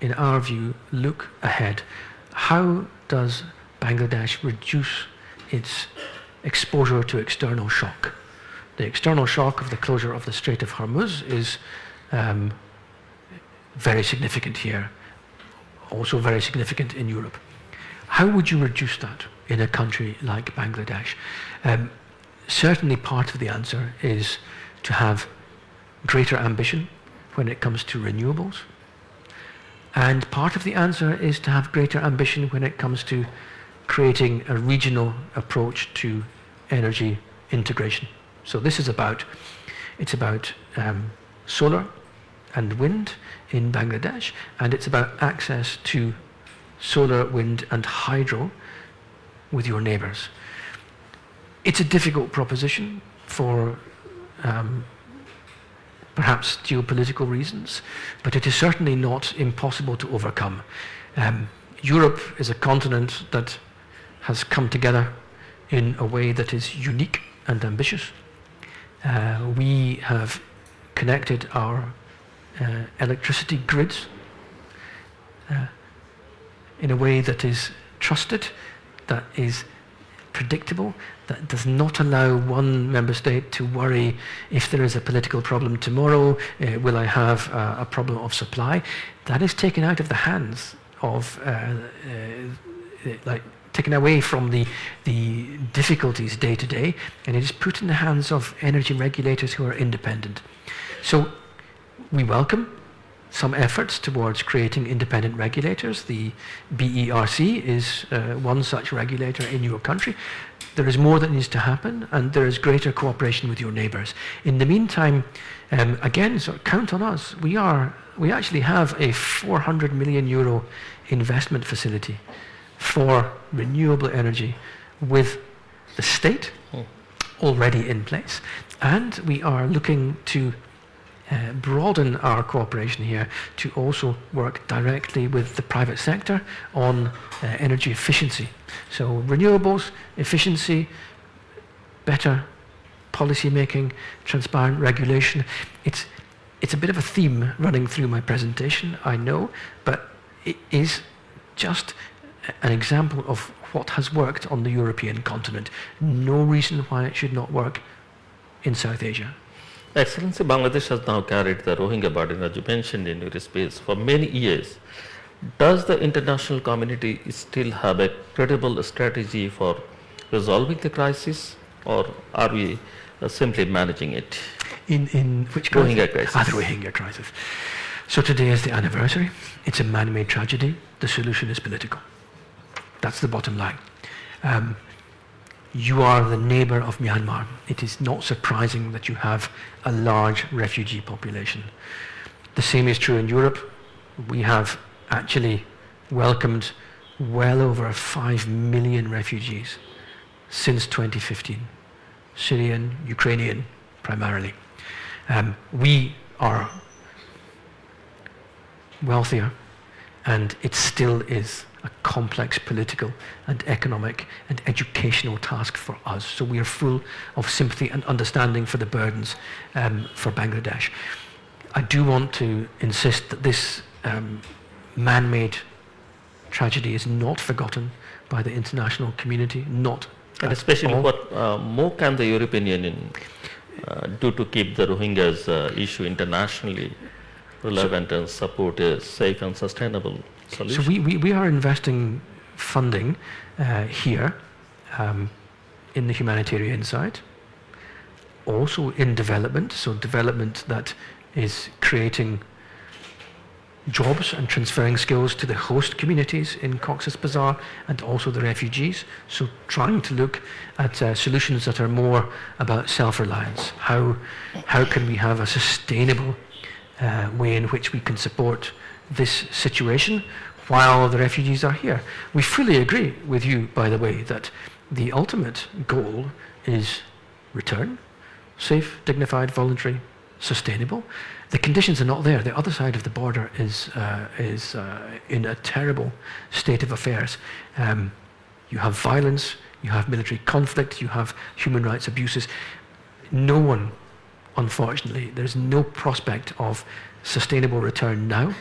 in our view, look ahead. How does Bangladesh reduce its exposure to external shock? The external shock of the closure of the Strait of Hormuz is very significant here, also very significant in Europe. How would you reduce that in a country like Bangladesh? Certainly part of the answer is to have greater ambition when it comes to renewables. And part of the answer is to have greater ambition when it comes to creating a regional approach to energy integration. So this is about solar and wind in Bangladesh, and it's about access to solar, wind and hydro with your neighbours. It's a difficult proposition for perhaps geopolitical reasons, but it is certainly not impossible to overcome. Europe is a continent that has come together in a way that is unique and ambitious. We have connected our electricity grids in a way that is trusted, that is predictable, that does not allow one member state to worry if there is a political problem tomorrow, will I have a problem of supply? That is taken out of the hands of, taken away from the difficulties day to day, and it is put in the hands of energy regulators who are independent. So we welcome some efforts towards creating independent regulators. The BERC is one such regulator in your country. There is more that needs to happen, and there is greater cooperation with your neighbours. In the meantime, again, so count on us. We actually have a 400 million euro investment facility for renewable energy with the state already in place, and we are looking to broaden our cooperation here to also work directly with the private sector on energy efficiency. So renewables, efficiency, better policy making, transparent regulation. It's a bit of a theme running through my presentation, I know, but it is just an example of what has worked on the European continent. No reason why it should not work in South Asia. Excellency, Bangladesh has now carried the Rohingya burden, as you mentioned in your speech, for many years. Does the international community still have a credible strategy for resolving the crisis, or are we simply managing it? In which crisis? Rohingya crisis. The Rohingya crisis. So today is the anniversary. It's a man-made tragedy. The solution is political. That's the bottom line. You are the neighbor of Myanmar. It is not surprising that you have a large refugee population. The same is true in Europe. We have actually welcomed well over 5 million refugees since 2015, Syrian, Ukrainian primarily. We are wealthier, and it still is a complex political and economic and educational task for us. So we are full of sympathy and understanding for the burdens for Bangladesh. I do want to insist that this man-made tragedy is not forgotten by the international community, not And at especially all. what more can the European Union do to keep the Rohingyas issue internationally relevant and support a safe and sustainable solution? So we are investing funding here in the humanitarian side, also in development, so development that is creating jobs and transferring skills to the host communities in Cox's Bazar and also the refugees. So trying to look at solutions that are more about self-reliance. How can we have a sustainable way in which we can support this situation while the refugees are here? We fully agree with you, by the way, that the ultimate goal is return, safe, dignified, voluntary, sustainable. The conditions are not there. The other side of the border is in a terrible state of affairs. You have violence, you have military conflict, you have human rights abuses. No one, unfortunately, there's no prospect of sustainable return now.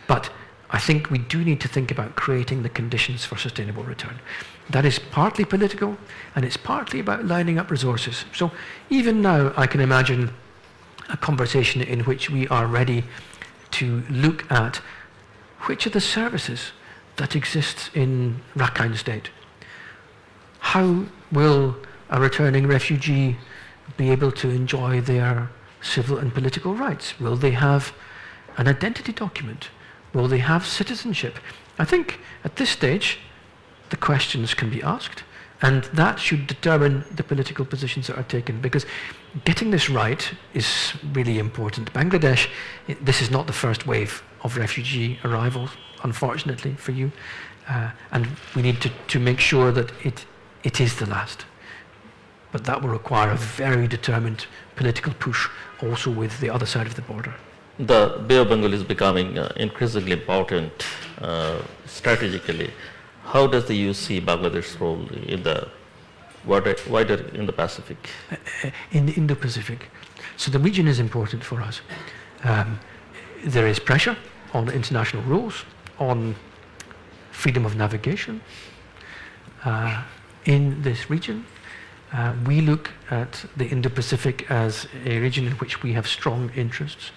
But I think we do need to think about creating the conditions for sustainable return. That is partly political, and it's partly about lining up resources. So even now, I can imagine a conversation in which we are ready to look at which are the services that exist in Rakhine State. How will a returning refugee be able to enjoy their civil and political rights? Will they have an identity document? Will they have citizenship? I think at this stage the questions can be asked, and that should determine the political positions that are taken, because getting this right is really important. Bangladesh, this is not the first wave of refugee arrivals, unfortunately for you, and we need to make sure that it is the last. But that will require a very determined political push also with the other side of the border. The Bay of Bengal is becoming increasingly important strategically. How does the EU see Bangladesh's role in the wider in the Pacific? In the Indo-Pacific. So the region is important for us. There is pressure on international rules, on freedom of navigation in this region. We look at the Indo-Pacific as a region in which we have strong interests,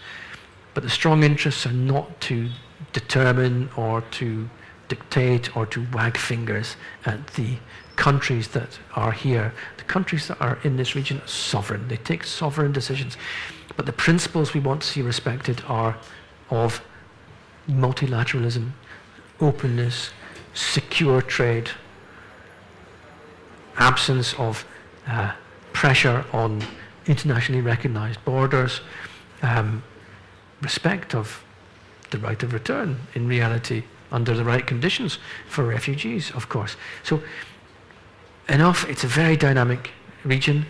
but the strong interests are not to determine or to dictate or to wag fingers at the countries that are here. The countries that are in this region are sovereign. They take sovereign decisions. But the principles we want to see respected are of multilateralism, openness, secure trade, absence of pressure on internationally recognized borders, respect of the right of return in reality under the right conditions for refugees, of course. So enough, it's a very dynamic region.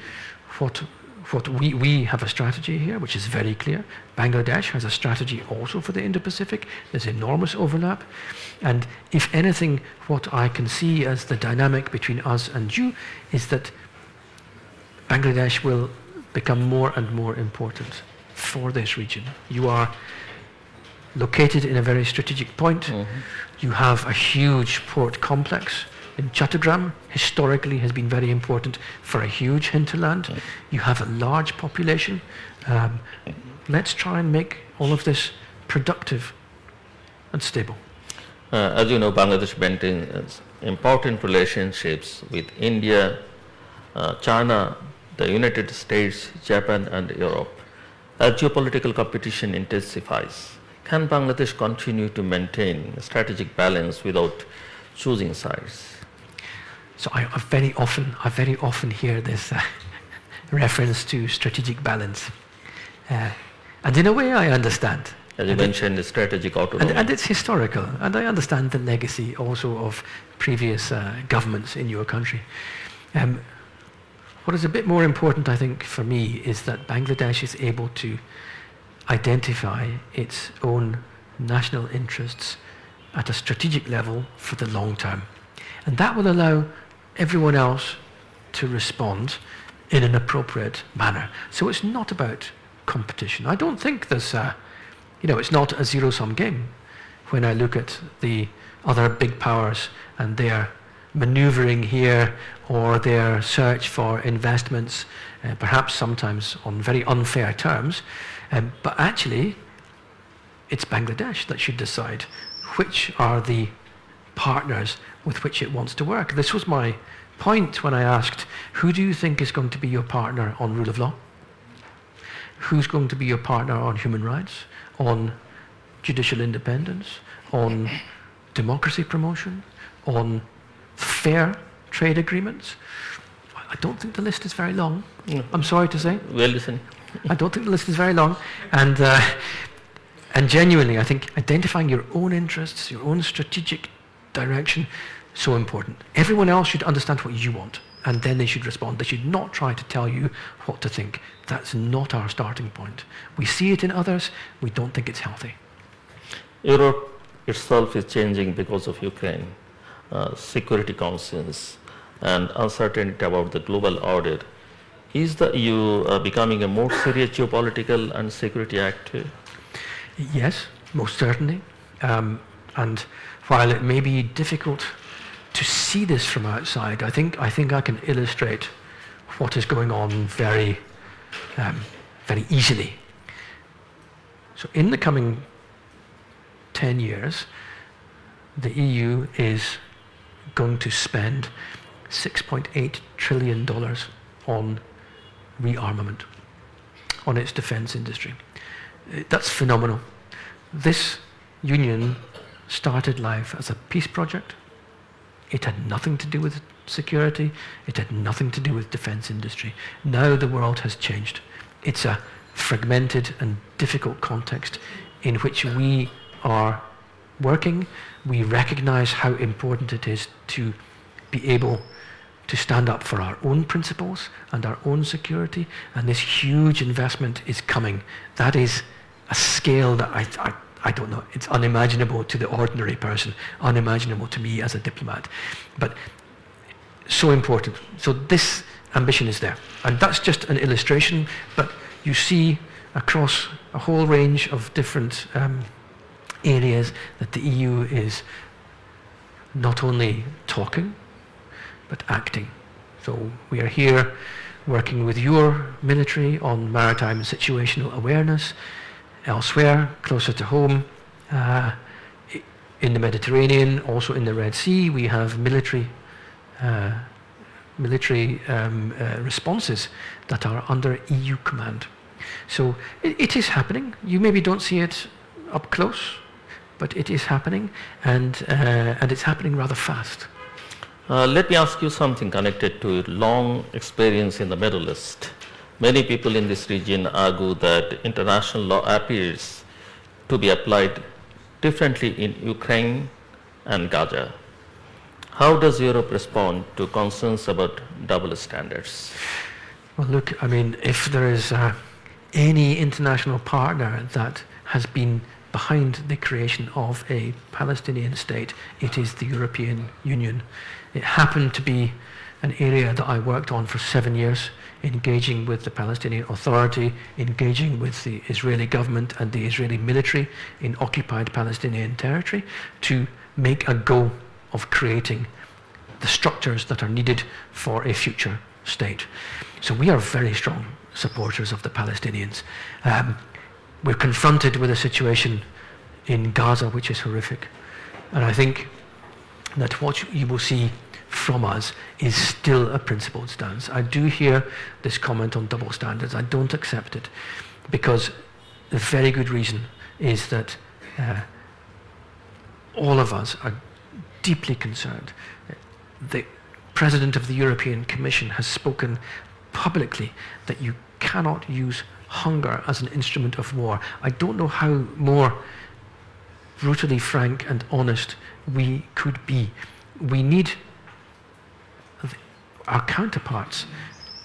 We have a strategy here which is very clear. Bangladesh has a strategy also for the Indo-Pacific. There's enormous overlap. And if anything, what I can see as the dynamic between us and you is that Bangladesh will become more and more important for this region. You are located in a very strategic point. Mm-hmm. You have a huge port complex in Chattogram, historically has been very important for a huge hinterland. Mm-hmm. You have a large population. Let's try and make all of this productive and stable. As you know, Bangladesh maintains important relationships with India, China, the United States, Japan and Europe. As geopolitical competition intensifies, can Bangladesh continue to maintain a strategic balance without choosing sides? So I very often hear this reference to strategic balance. And in a way I understand. As you mentioned, strategic autonomy. And it's historical, and I understand the legacy also of previous governments in your country. What is a bit more important, I think, for me, is that Bangladesh is able to identify its own national interests at a strategic level for the long term. And that will allow everyone else to respond in an appropriate manner. So it's not about competition. I don't think there's it's not a zero-sum game when I look at the other big powers and their maneuvering here or their search for investments, perhaps sometimes on very unfair terms. But actually, it's Bangladesh that should decide which are the partners with which it wants to work. This was my point when I asked, who do you think is going to be your partner on rule of law? Who's going to be your partner on human rights, on judicial independence, on democracy promotion, on fair trade agreements? I don't think the list is very long. No. I'm sorry to say. Well, listen. I don't think the list is very long. And genuinely, I think identifying your own interests, your own strategic direction, so important. Everyone else should understand what you want, and then they should respond. They should not try to tell you what to think. That's not our starting point. We see it in others. We don't think it's healthy. Europe itself is changing because of Ukraine, security concerns, and uncertainty about the global order. Is the EU becoming a more serious geopolitical and security actor? Yes, most certainly. And while it may be difficult to see this from outside, I think I can illustrate what is going on very easily. So in the coming 10 years, the EU is going to spend $6.8 trillion on rearmament, on its defense industry. That's phenomenal. This union started life as a peace project. It had nothing to do with security. It had nothing to do with defense industry. Now the world has changed. It's a fragmented and difficult context in which we are working. We recognize how important it is to be able to stand up for our own principles and our own security, and this huge investment is coming. That is a scale that I don't know, it's unimaginable to the ordinary person, unimaginable to me as a diplomat, but so important. So this ambition is there, and that's just an illustration, but you see across a whole range of different areas that the EU is not only talking, but acting. So we are here working with your military on maritime situational awareness. Elsewhere, closer to home, in the Mediterranean, also in the Red Sea, we have military responses that are under EU command. So it is happening. You maybe don't see it up close, but it is happening, and it's happening rather fast. Let me ask you something connected to your long experience in the Middle East. Many people in this region argue that international law appears to be applied differently in Ukraine and Gaza. How does Europe respond to concerns about double standards? Well, look, I mean, if there is any international partner that has been behind the creation of a Palestinian state, it is the European Union. It happened to be an area that I worked on for 7 years, engaging with the Palestinian Authority, engaging with the Israeli government and the Israeli military in occupied Palestinian territory to make a go of creating the structures that are needed for a future state. So we are very strong supporters of the Palestinians. We're confronted with a situation in Gaza which is horrific. And I think that what you will see from us is still a principled stance. I do hear this comment on double standards. I don't accept it. because the very good reason is that all of us are deeply concerned. The President of the European Commission has spoken publicly that you cannot use hunger as an instrument of war. I don't know how more brutally frank and honest we could be. We need our counterparts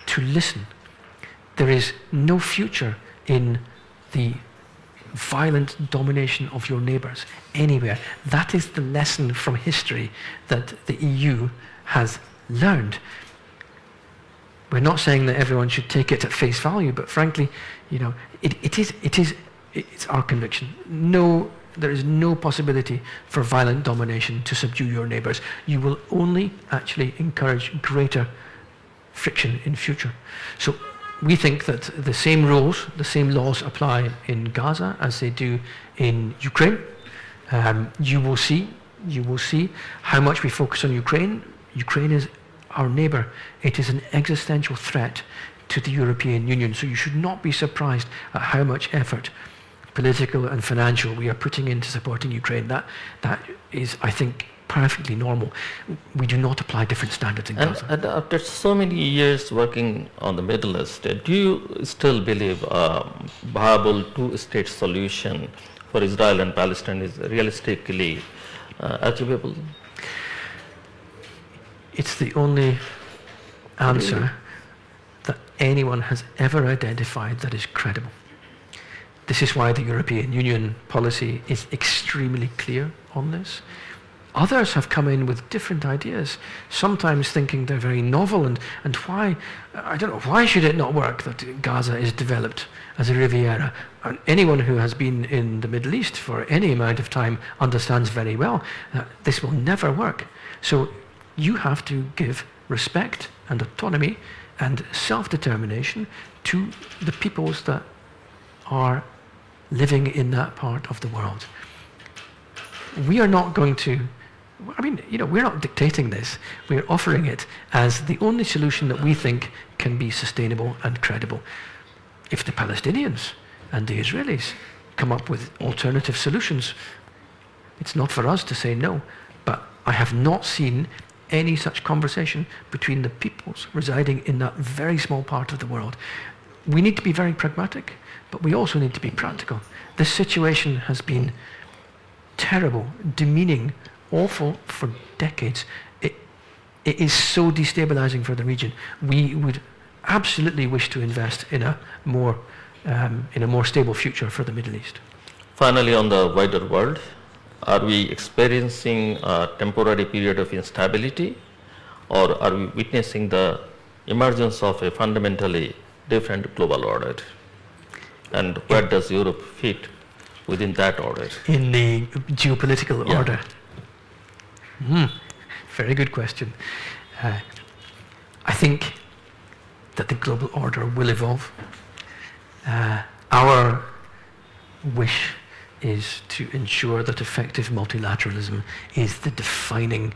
to listen. There is no future in the violent domination of your neighbours anywhere. That is the lesson from history that the EU has learned. We're not saying that everyone should take it at face value, but frankly, it's our conviction. No, there is no possibility for violent domination to subdue your neighbours. You will only actually encourage greater friction in future. So we think that the same rules, the same laws apply in Gaza as they do in Ukraine. You will see how much we focus on Ukraine. Ukraine is our neighbour. It is an existential threat to the European Union. So you should not be surprised at how much effort, political and financial, we are putting into supporting Ukraine. That is, I think, perfectly normal. We do not apply different standards in Gaza. And after so many years working on the Middle East, do you still believe a viable two-state solution for Israel and Palestine is realistically achievable? It's the only answer that anyone has ever identified that is credible. This is why the European Union policy is extremely clear on this. Others have come in with different ideas, sometimes thinking they're very novel, and why, I don't know, why should it not work that Gaza is developed as a Riviera? And anyone who has been in the Middle East for any amount of time understands very well that this will never work. So you have to give respect and autonomy and self-determination to the peoples that are living in that part of the world. We are not going to, we're not dictating this. We're offering it as the only solution that we think can be sustainable and credible. If the Palestinians and the Israelis come up with alternative solutions, it's not for us to say no. But I have not seen any such conversation between the peoples residing in that very small part of the world. We need to be very pragmatic, but we also need to be practical. This situation has been terrible, demeaning, awful for decades. It is so destabilizing for the region. We would absolutely wish to invest in a more stable future for the Middle East. Finally, on the wider world, are we experiencing a temporary period of instability, or are we witnessing the emergence of a fundamentally different global order? And where does Europe fit within that order? In the geopolitical order? Very good question. I think that the global order will evolve. Our wish is to ensure that effective multilateralism is the defining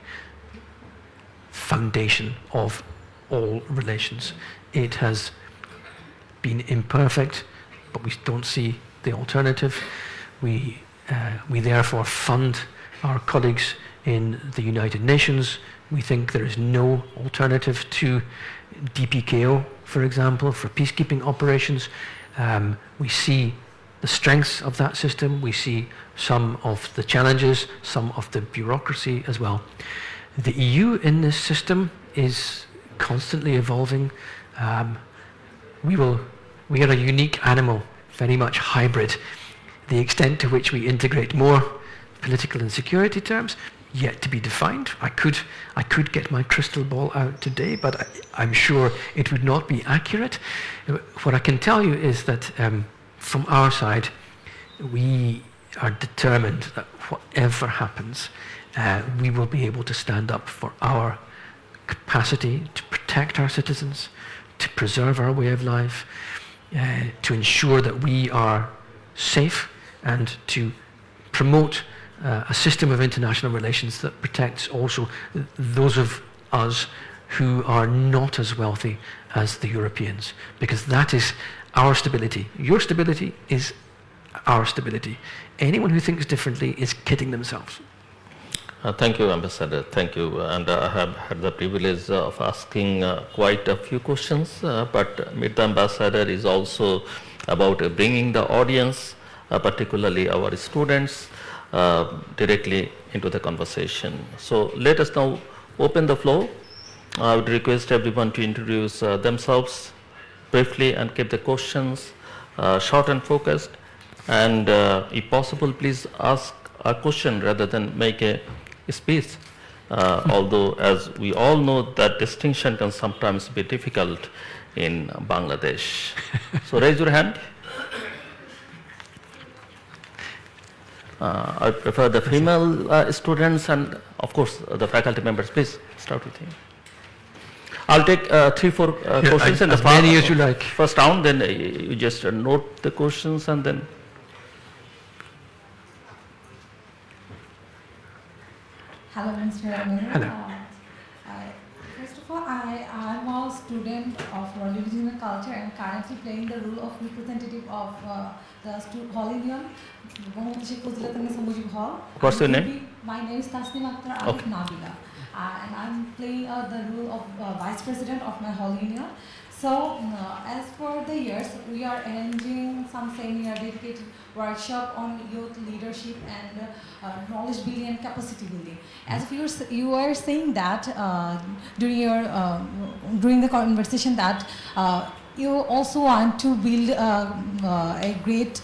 foundation of all relations. It has been imperfect, but we don't see the alternative. We therefore fund our colleagues in the United Nations. We think there is no alternative to DPKO, for example, for peacekeeping operations. We see the strengths of that system. We see some of the challenges, some of the bureaucracy as well. The EU in this system is constantly evolving. We are a unique animal, very much hybrid. The extent to which we integrate more political and security terms, yet to be defined. I could get my crystal ball out today, but I'm sure it would not be accurate. What I can tell you is that from our side, we are determined that whatever happens, we will be able to stand up for our capacity to protect our citizens, to preserve our way of life, to ensure that we are safe, and to promote a system of international relations that protects also those of us who are not as wealthy as the Europeans, because that is our stability. Your stability is our stability. Anyone who thinks differently is kidding themselves. Thank you, Ambassador. Thank you. And I have had the privilege of asking quite a few questions, but Meet the Ambassador is also about bringing the audience, particularly our students, directly into the conversation. So let us now open the floor. I would request everyone to introduce themselves briefly and keep the questions short and focused. And if possible, please ask a question rather than make a speech. Although, as we all know, that distinction can sometimes be difficult in Bangladesh. So raise your hand. I prefer the female students and, of course, the faculty members. Please start with you. I'll take 3-4 questions in the as many as you like. first round, then you just note the questions and then. Hello, Mr. Amir. Hello. First of all, I'm a student of religion and culture and currently playing the role of representative of the Hall Union, Hall. What's your name? My name is Tasnim Akhtar Arif Nabila. And I'm playing the role of Vice President of my Hall Union. So, as for the years, we are arranging some seminar dedicated workshop on youth leadership and knowledge building and capacity building. As you were saying that during the conversation that you also want to build a great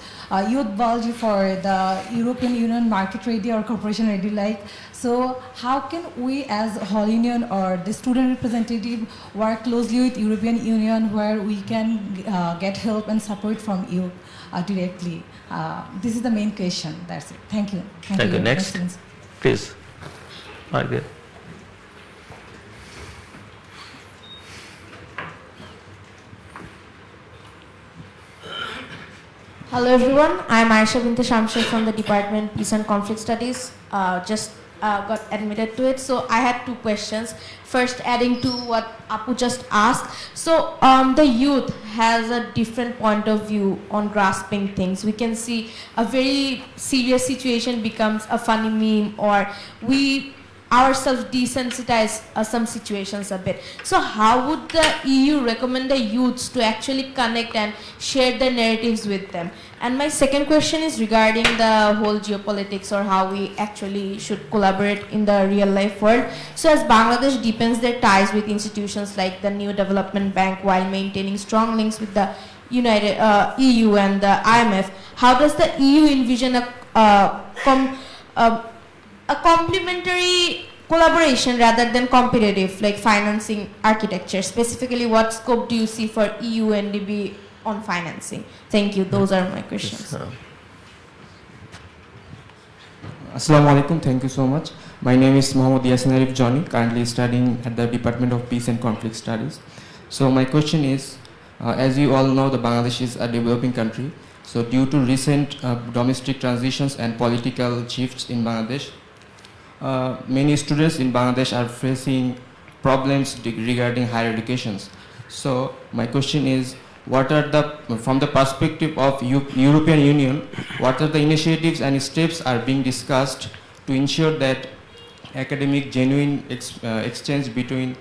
youth budget for the European Union market ready or corporation ready like. So how can we as Hall Union or the student representative work closely with European Union where we can get help and support from you directly? This is the main question. That's it. Thank you. Thank you. Next, please. Right there. Hello everyone, I am Aisha Binte Shamsher from the Department Peace and Conflict Studies. Just got admitted to it, so I had 2 questions. First, adding to what Apu just asked. So the youth has a different point of view on grasping things. We can see a very serious situation becomes a funny meme, or we ourselves desensitize some situations a bit. So how would the EU recommend the youths to actually connect and share their narratives with them? And my second question is regarding the whole geopolitics or how we actually should collaborate in the real life world. So as Bangladesh deepens their ties with institutions like the New Development Bank while maintaining strong links with the EU and the IMF, how does the EU envision a complementary collaboration rather than competitive, like financing architecture? Specifically, what scope do you see for EU and DB on financing? Thank you. Those are my questions. Assalamu alaikum. Thank you so much. My name is Mohammad Yasin Arif Johnny, currently studying at the Department of Peace and Conflict Studies. So my question is, as you all know, the Bangladesh is a developing country. So due to recent domestic transitions and political shifts in Bangladesh, many students in Bangladesh are facing problems regarding higher educations. So my question is, what are from the perspective of European Union, what are the initiatives and steps are being discussed to ensure that academic genuine exchange between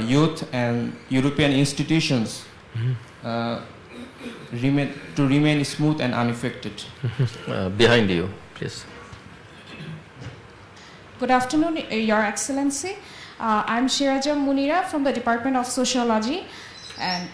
youth and European institutions remain smooth and unaffected? Behind you, please. Good afternoon, Your Excellency. I'm Shiraja Munira from the Department of Sociology. And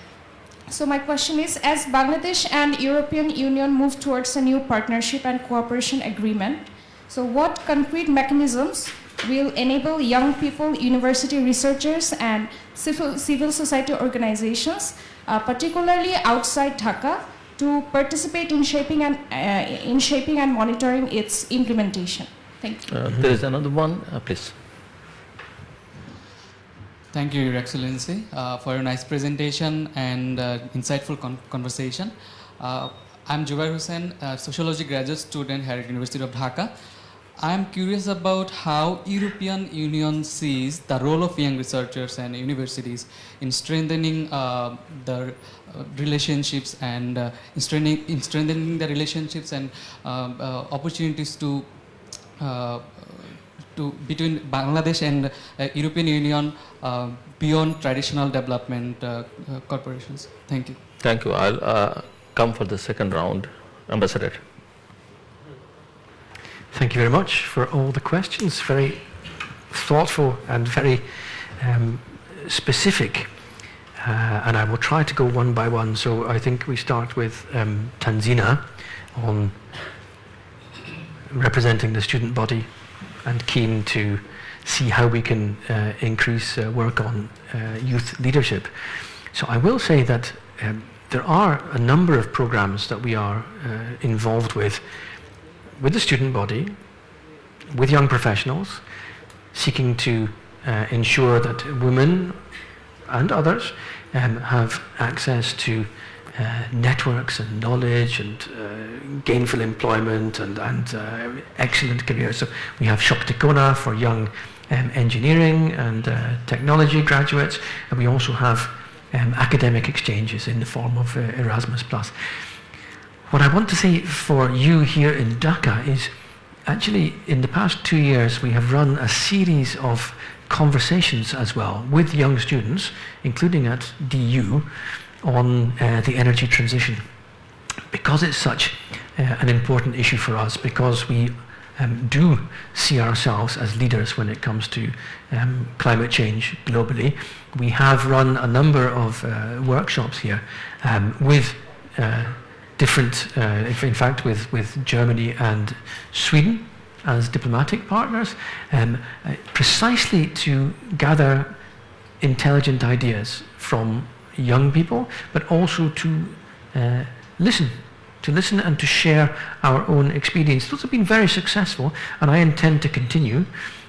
so my question is, as Bangladesh and European Union move towards a new partnership and cooperation agreement, so what concrete mechanisms will enable young people, university researchers, and civil society organizations, particularly outside Dhaka, to participate in shaping and monitoring its implementation? Thank you. There is another one, please. Thank you, Your Excellency, for a nice presentation and insightful conversation. I'm Jubair Hussain, a sociology graduate student here at University of Dhaka. I'm curious about how European Union sees the role of young researchers and universities in strengthening the relationships and strengthening the relationships and opportunities to between Bangladesh and European Union beyond traditional development corporations. Thank you. Thank you. I'll come for the second round. Ambassador. Thank you very much for all the questions. Very thoughtful and very specific. And I will try to go one by one. So I think we start with Tanzina on representing the student body and keen to see how we can increase work on youth leadership. So I will say that there are a number of programs that we are involved with the student body, with young professionals, seeking to ensure that women and others have access to networks and knowledge and gainful employment and excellent careers. So we have Shaktikona for young engineering and technology graduates, and we also have academic exchanges in the form of Erasmus+. What I want to say for you here in Dhaka is actually in the past 2 years we have run a series of conversations as well with young students, including at DU, on the energy transition. Because it's such an important issue for us, because we do see ourselves as leaders when it comes to climate change globally, we have run a number of workshops here with different, in fact with Germany and Sweden as diplomatic partners, precisely to gather intelligent ideas from young people, but also to listen and to share our own experience. Those have been very successful, and I intend to continue.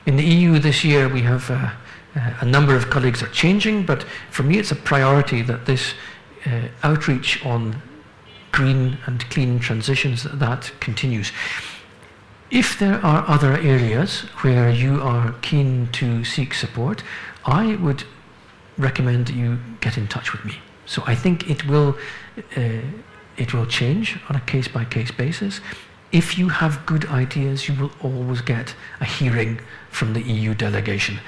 In the EU this year we have a number of colleagues are changing, but for me it's a priority that this outreach on green and clean transitions, that continues. If there are other areas where you are keen to seek support, I would recommend that you get in touch with me. So I think it will change on a case-by-case basis. If you have good ideas, you will always get a hearing from the EU delegation.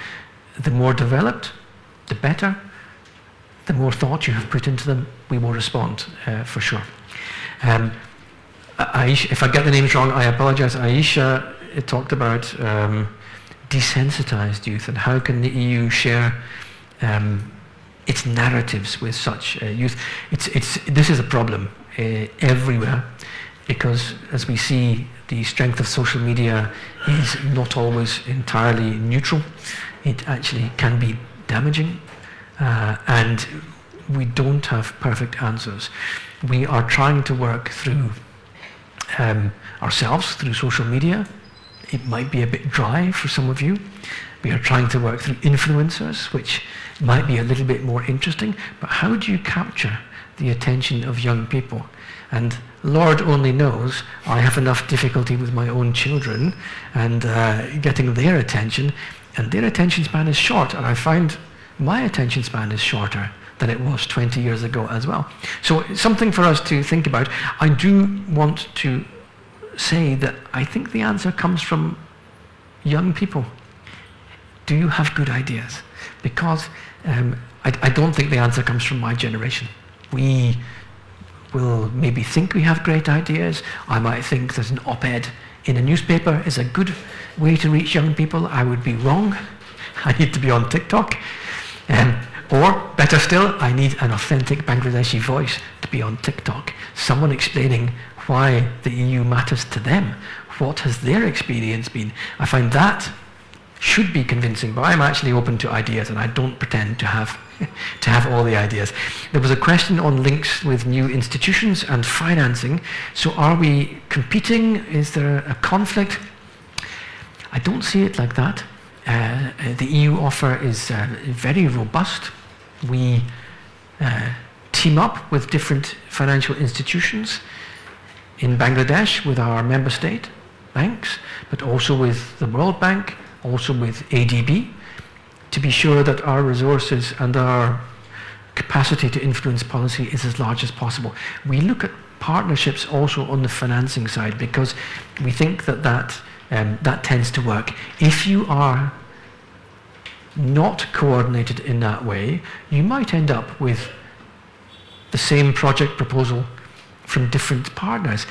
The more developed, the better. The more thought you have put into them, we will respond for sure. Aisha, if I get the names wrong, I apologize. Aisha talked about desensitized youth and how can the EU share its narratives with such youth. This is a problem everywhere, because as we see, the strength of social media is not always entirely neutral. It actually can be damaging, and we don't have perfect answers. We are trying to work through ourselves, through social media. It might be a bit dry for some of you. We are trying to work through influencers, which might be a little bit more interesting, but how do you capture the attention of young people? And Lord only knows, I have enough difficulty with my own children and getting their attention, and their attention span is short, and I find my attention span is shorter than it was 20 years ago as well. So it's something for us to think about. I do want to say that I think the answer comes from young people. Do you have good ideas? Because I don't think the answer comes from my generation. We will maybe think we have great ideas. I might think that an op-ed in a newspaper is a good way to reach young people. I would be wrong. I need to be on TikTok. Or, better still, I need an authentic Bangladeshi voice to be on TikTok. Someone explaining why the EU matters to them. What has their experience been? I find that should be convincing, but I'm actually open to ideas, and I don't pretend to have all the ideas. There was a question on links with new institutions and financing. So are we competing? Is there a conflict? I don't see it like that. The EU offer is very robust. We team up with different financial institutions in Bangladesh with our member state, banks, but also with the World Bank, also with ADB, to be sure that our resources and our capacity to influence policy is as large as possible. We look at partnerships also on the financing side because we think that that tends to work. If you are not coordinated in that way, you might end up with the same project proposal from different partners.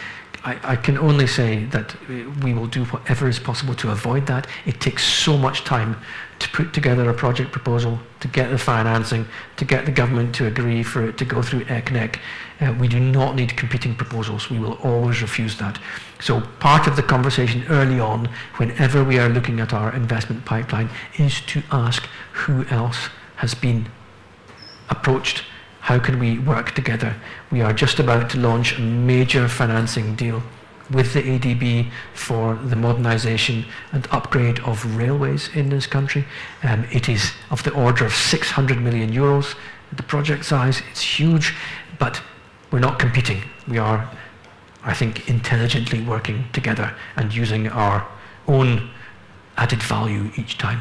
I can only say that we will do whatever is possible to avoid that. It takes so much time to put together a project proposal, to get the financing, to get the government to agree for it to go through ECNEC. We do not need competing proposals. We will always refuse that. So part of the conversation early on, whenever we are looking at our investment pipeline, is to ask who else has been approached. How can we work together? We are just about to launch a major financing deal with the ADB for the modernisation and upgrade of railways in this country. It is of the order of 600 million euros. The project size, it's huge, but we're not competing. We are, I think, intelligently working together and using our own added value each time.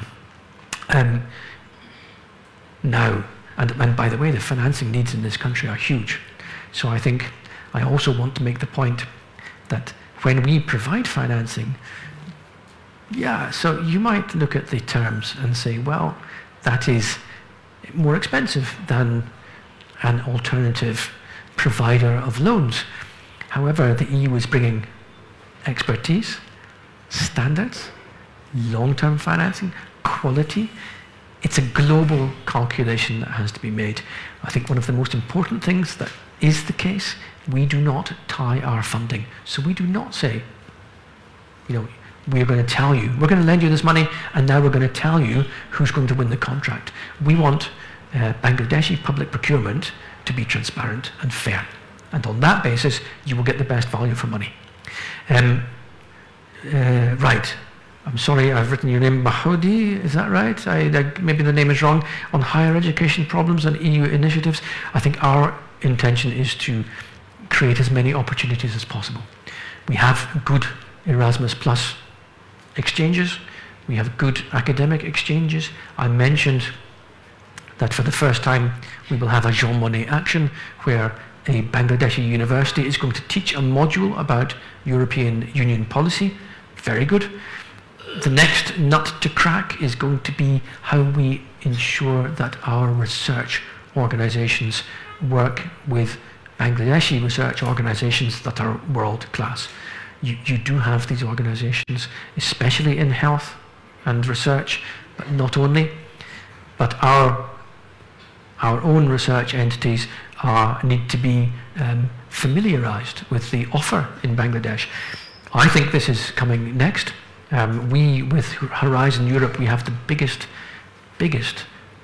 Now, and by the way, the financing needs in this country are huge. So I think I also want to make the point that when we provide financing, so you might look at the terms and say, well, that is more expensive than an alternative provider of loans. However, the EU is bringing expertise, standards, long-term financing, quality. It's a global calculation that has to be made. I think one of the most important things that is the case, we do not tie our funding. So we do not say, we're going to tell you, we're going to lend you this money, and now we're going to tell you who's going to win the contract. We want Bangladeshi public procurement to be transparent and fair. And on that basis, you will get the best value for money. Right. I'm sorry, I've written your name, Mahoudi, is that right? Maybe the name is wrong. On higher education problems and EU initiatives, I think our intention is to create as many opportunities as possible. We have good Erasmus Plus exchanges. We have good academic exchanges. I mentioned that for the first time we will have a Jean Monnet action where a Bangladeshi university is going to teach a module about European Union policy. Very good. The next nut to crack is going to be how we ensure that our research organizations work with Bangladeshi research organizations that are world class. You do have these organizations, especially in health and research, but not only. But our own research entities need to be familiarized with the offer in Bangladesh. I think this is coming next. We, with Horizon Europe, we have the biggest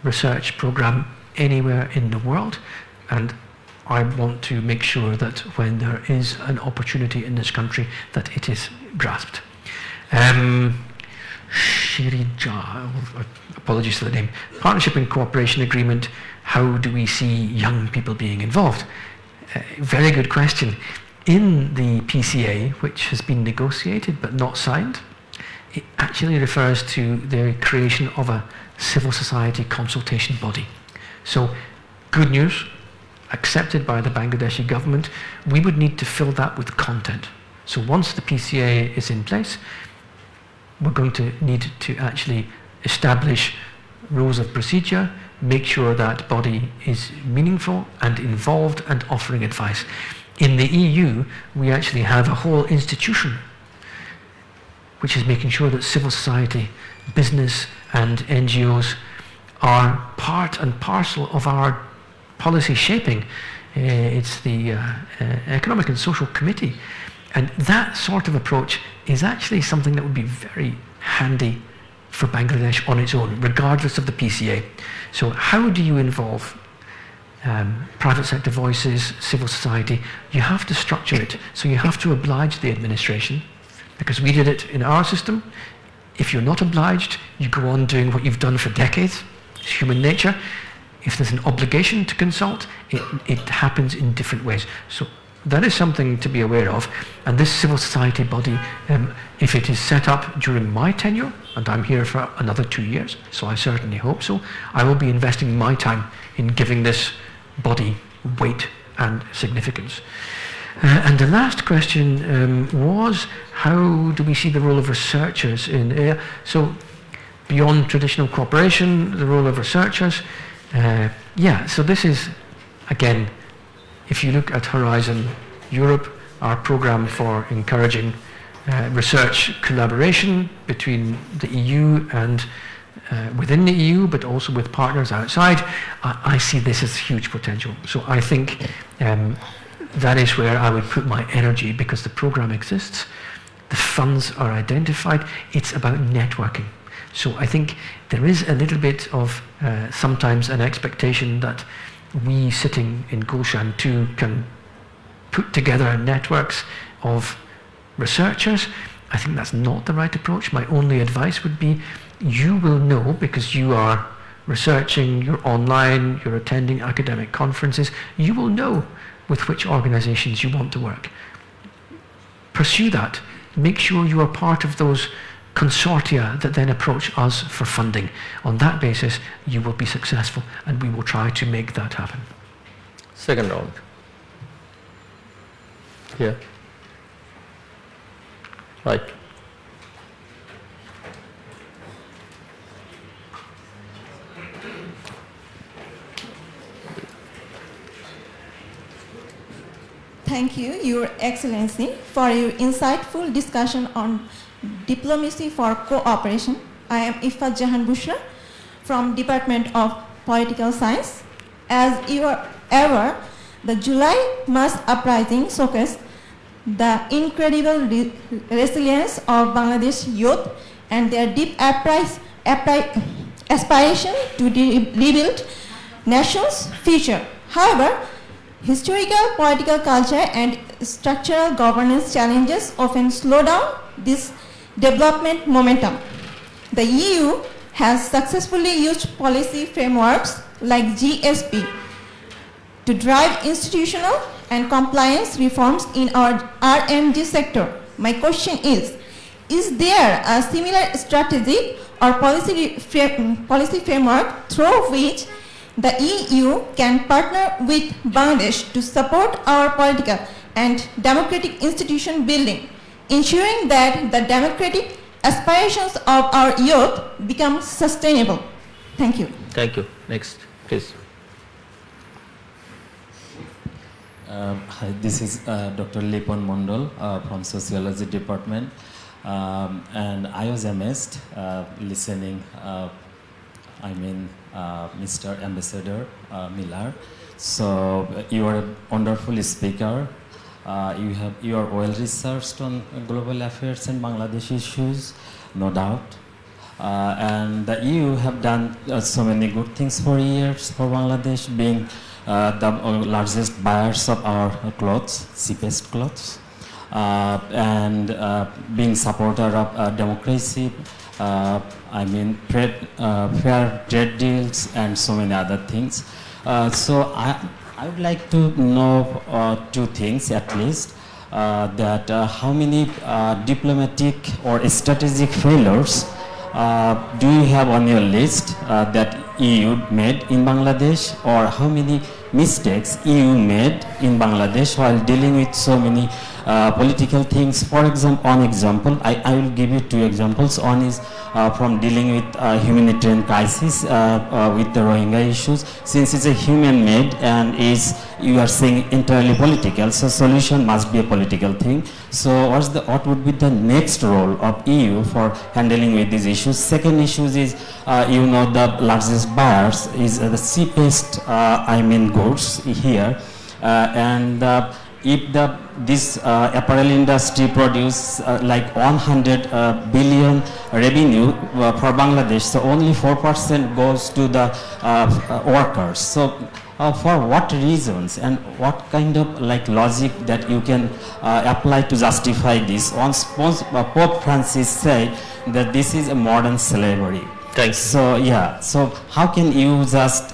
research program anywhere in the world, and I want to make sure that when there is an opportunity in this country, that it is grasped. Shirija, apologies for the name. Partnership and cooperation agreement, how do we see young people being involved? Very good question. In the PCA, which has been negotiated but not signed, it actually refers to the creation of a civil society consultation body. So, good news, accepted by the Bangladeshi government. We would need to fill that with content. So once the PCA is in place, we're going to need to actually establish rules of procedure, make sure that body is meaningful and involved and offering advice. In the EU, we actually have a whole institution which is making sure that civil society, business and NGOs are part and parcel of our policy shaping. It's the Economic and Social Committee. And that sort of approach is actually something that would be very handy for Bangladesh on its own, regardless of the PCA. So how do you involve private sector voices, civil society? You have to structure it. So you have to oblige the administration, because we did it in our system. If you're not obliged, you go on doing what you've done for decades. It's human nature. If there's an obligation to consult, it happens in different ways. So that is something to be aware of. And this civil society body, if it is set up during my tenure, and I'm here for another 2 years, so I certainly hope so, I will be investing my time in giving this body weight and significance. And the last question was, how do we see the role of researchers in, so beyond traditional cooperation, the role of researchers, so this is, again, if you look at Horizon Europe, our program for encouraging research collaboration between the EU and within the EU, but also with partners outside, I see this as huge potential. So I think that is where I would put my energy, because the program exists, the funds are identified, it's about networking. So I think there is a little bit of sometimes an expectation that we sitting in Gulshan 2 can put together networks of researchers. I think that's not the right approach. My only advice would be, you will know, because you are researching, you're online, you're attending academic conferences, you will know with which organizations you want to work. Pursue that. Make sure you are part of those consortia that then approach us for funding. On that basis, you will be successful, and we will try to make that happen. Second round. Here. Right. Thank you, Your Excellency, for your insightful discussion on diplomacy for cooperation. I am Ifat Jahan Bushra from Department of Political Science. As you are aware, the July mass uprising showcased the incredible resilience of Bangladesh youth and their deep aspiration to rebuild nation's future. However, historical, political culture and structural governance challenges often slow down this development momentum. The EU has successfully used policy frameworks like GSP to drive institutional and compliance reforms in our RMG sector. My question is there a similar strategic or policy framework through which the EU can partner with Bangladesh to support our political and democratic institution building, ensuring that the democratic aspirations of our youth become sustainable? Thank you. Thank you. Next, please. Hi, this is Dr. Lipon Mondol from Sociology Department, and I was amazed listening. Mr. Ambassador Miller. So you are a wonderful speaker. You are well researched on global affairs and Bangladesh issues, no doubt. And the EU have done so many good things for years for Bangladesh, being the largest buyers of our clothes, cheapest clothes, and being supporter of democracy, fair trade deals and so many other things. So I would like to know two things at least, that how many diplomatic or strategic failures do you have on your list that EU made in Bangladesh, or how many mistakes EU made in Bangladesh while dealing with so many political things? For example, I will give you two examples. One is from dealing with humanitarian crisis with the Rohingya issues. Since it's a human-made and you are saying entirely political, so solution must be a political thing. So what would be the next role of EU for handling with these issues? Second issue is, the largest buyers is the cheapest, goods here, and if this apparel industry produce like 100 billion revenue for Bangladesh, so only 4% goes to the workers. So for what reasons and what kind of logic that you can apply to justify this? Once Pope Francis said that this is a modern slavery. Thanks. So yeah, so how can you just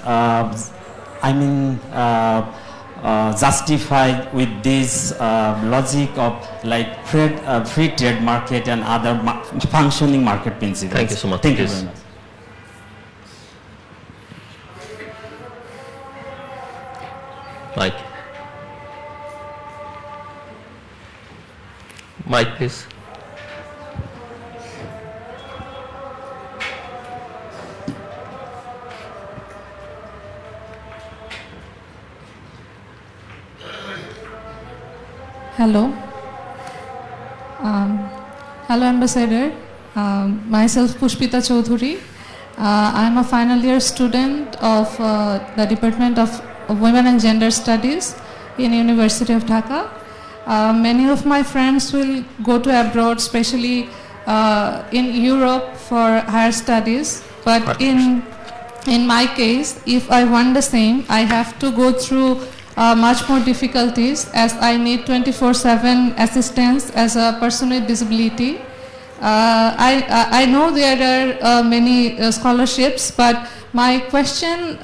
justify with this logic of like free trade market and other functioning market principles. Thank you so much. Thank you Please. very much. Mike. Mike, please. Hello. Hello, Ambassador. Myself, Pushpita Chaudhuri. I'm a final year student of the Department of Women and Gender Studies in University of Dhaka. Many of my friends will go to abroad, especially in Europe for higher studies. But in my case, if I want the same, I have to go through much more difficulties as I need 24/7 assistance as a person with disability. I know there are many scholarships, but my question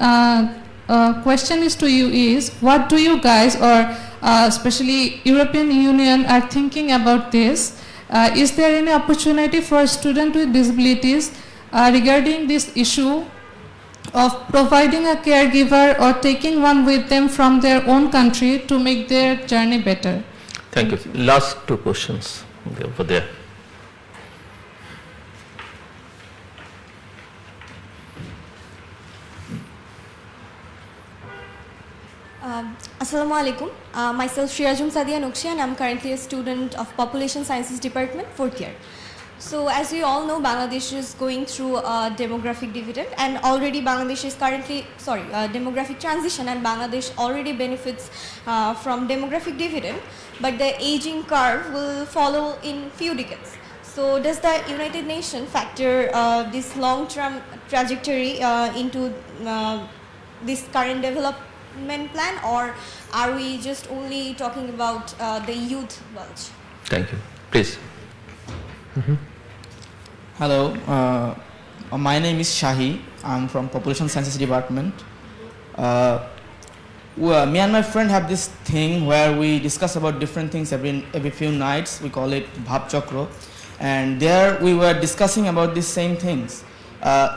is to you is, what do you guys, or especially European Union, are thinking about this? Is there any opportunity for students with disabilities regarding this issue of providing a caregiver or taking one with them from their own country to make their journey better? Thank you. Last two questions over there. Assalamu alaikum. Myself Shirajum Sadia Nukshi, and I'm currently a student of Population Sciences Department, 4th year. So as we all know, Bangladesh is going through a demographic dividend, and already Bangladesh is currently, demographic transition, and Bangladesh already benefits from demographic dividend, but the aging curve will follow in few decades. So does the United Nations factor this long-term trajectory into this current development plan, or are we just only talking about the youth bulge? Thank you. Please. Hello, my name is Shahi. I'm from Population Sciences Department. Me and my friend have this thing where we discuss about different things every few nights. We call it Bhab Chakra. And there we were discussing about these same things.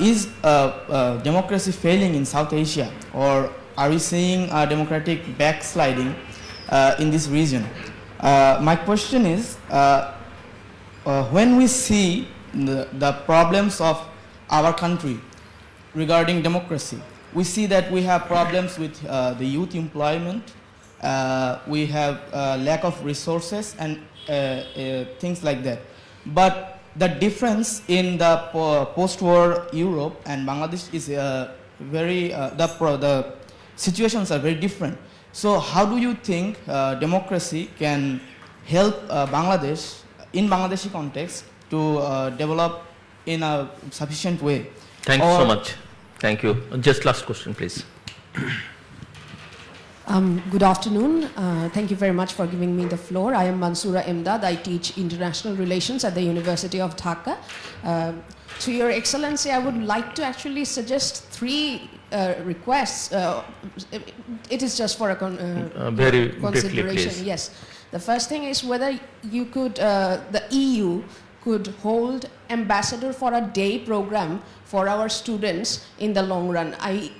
Is democracy failing in South Asia, or are we seeing a democratic backsliding in this region? My question is, when we see the problems of our country regarding democracy, we see that we have problems with the youth employment, we have lack of resources and things like that. But the difference in the post-war Europe and Bangladesh is the situations are very different. So how do you think democracy can help Bangladesh in Bangladeshi context to develop in a sufficient way? Thank you so much. Thank you. Just last question, please. Good afternoon. Thank you very much for giving me the floor. I am Mansoura Emdad. I teach international relations at the University of Dhaka. To Your Excellency, I would like to actually suggest three requests. It is just for a very consideration. briefly, please. Yes. The first thing is whether you could, the EU could hold ambassador for a day program for our students in the long run. I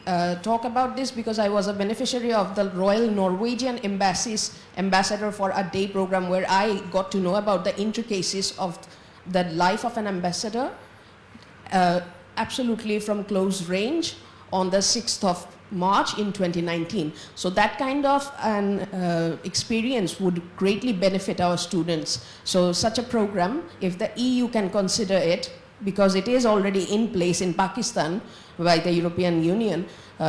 talk about this because I was a beneficiary of the Royal Norwegian Embassy's ambassador for a day program, where I got to know about the intricacies of the life of an ambassador absolutely from close range on the 6th of March in 2019. So that kind of an experience would greatly benefit our students. So such a program, if the EU can consider it, because it is already in place in Pakistan by the European Union,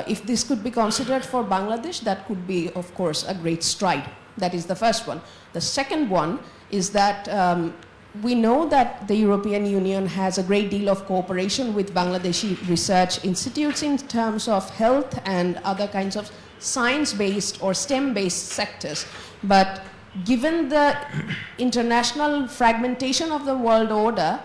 if this could be considered for Bangladesh, that could be, of course, a great stride. That is the first one. The second one is that we know that the European Union has a great deal of cooperation with Bangladeshi research institutes in terms of health and other kinds of science-based or STEM-based sectors. But given the international fragmentation of the world order,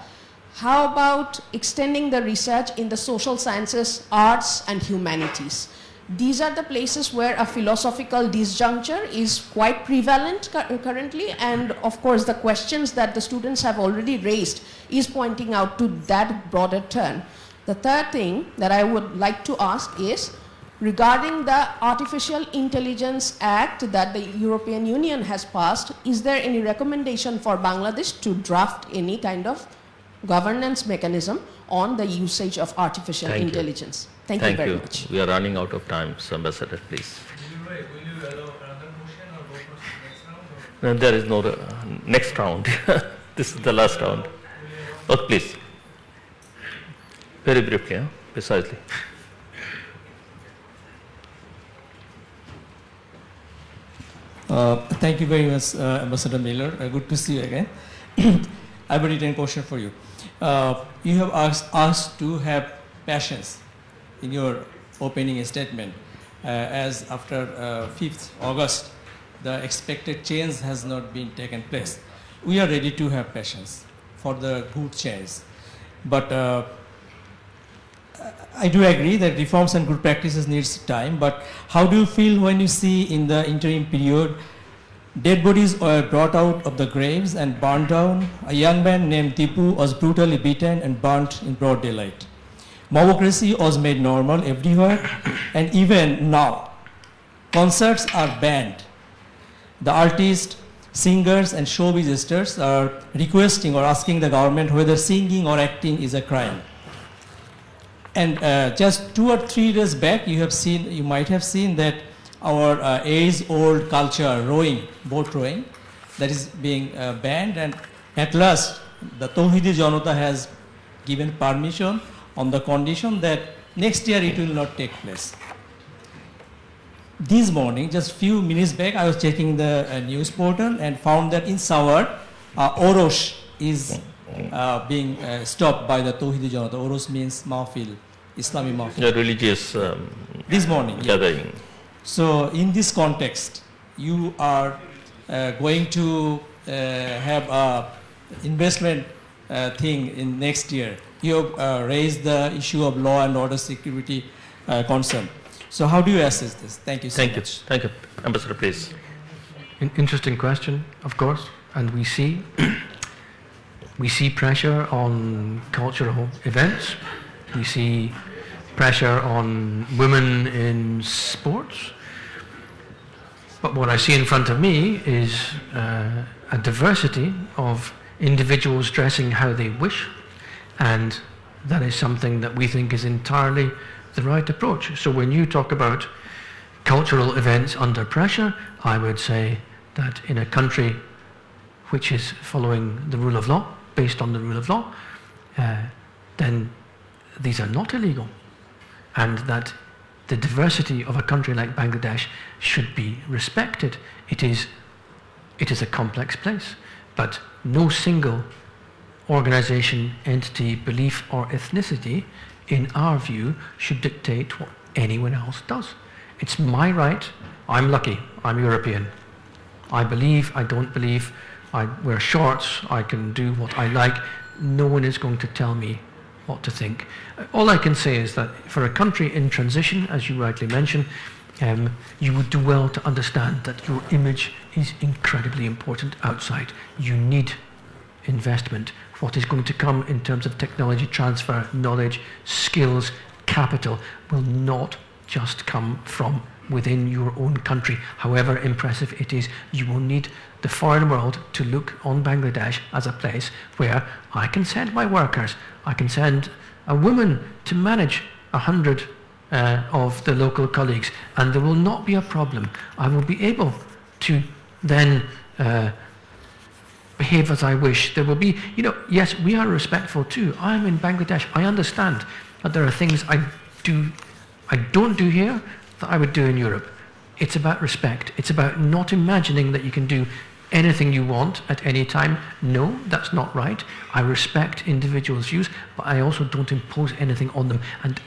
how about extending the research in the social sciences, arts, and humanities? these are the places where a philosophical disjuncture is quite prevalent currently, and of course the questions that the students have already raised is pointing out to that broader turn. The third thing that I would like to ask is, regarding the Artificial Intelligence Act that the European Union has passed, is there any recommendation for Bangladesh to draft any kind of governance mechanism on the usage of artificial intelligence? Thank you very much. We are running out of time, so Ambassador, please. Will you allow another question or go for the next round? No, there is no next round. This is the last round. Oh, please. Very briefly, precisely. Thank you very much, Ambassador Miller. Good to see you again. I have a written question for you. You have asked to have patience in your opening statement, as after 5th August, the expected change has not been taken place. We are ready to have patience for the good change. But I do agree that reforms and good practices needs time, but how do you feel when you see in the interim period dead bodies were brought out of the graves and burned down? A young man named Tipu was brutally beaten and burnt in broad daylight. Mobocracy was made normal everywhere, and even now, concerts are banned. The artists, singers, and showbiz stars are requesting or asking the government whether singing or acting is a crime. And just 2 or 3 days back, you might have seen that our age-old culture, rowing, boat rowing, that is being banned, and at last, the Tawhidi Janata has given permission on the condition that next year it will not take place. This morning, just few minutes back, I was checking the news portal and found that in Sawar, Orosh is being stopped by the Tawhidi Janata. Orosh means Mahfil, Islamic Mahfil. The religious this morning gathering. Yeah. So in this context, you are going to have a investment thing in next year. You have raised the issue of law and order security concern. So how do you assess this? Thank you so much. Thank you. Ambassador, please. Interesting question, of course, and we see pressure on cultural events. We see pressure on women in sports. But what I see in front of me is a diversity of individuals dressing how they wish, and that is something that we think is entirely the right approach. So when you talk about cultural events under pressure, I would say that in a country which is following the rule of law, based on the rule of law, then these are not illegal, and that the diversity of a country like Bangladesh should be respected. It is a complex place, but no single organization, entity, belief or ethnicity, in our view, should dictate what anyone else does. It's my right. I'm lucky. I'm European. I believe, I don't believe, I wear shorts, I can do what I like. No one is going to tell me what to think. All I can say is that for a country in transition, as you rightly mentioned, you would do well to understand that your image is incredibly important outside. You need investment. What is going to come in terms of technology transfer, knowledge, skills, capital will not just come from within your own country, however impressive it is. You will need the foreign world to look on Bangladesh as a place where I can send my workers, I can send a woman to manage 100 of the local colleagues, and there will not be a problem. I will be able to then behave as I wish. There will be, yes, we are respectful too. I'm in Bangladesh. I understand that there are things I don't do here that I would do in Europe. It's about respect. It's about not imagining that you can do anything you want at any time. No, that's not right. I respect individuals' views, but I also don't impose anything on them. And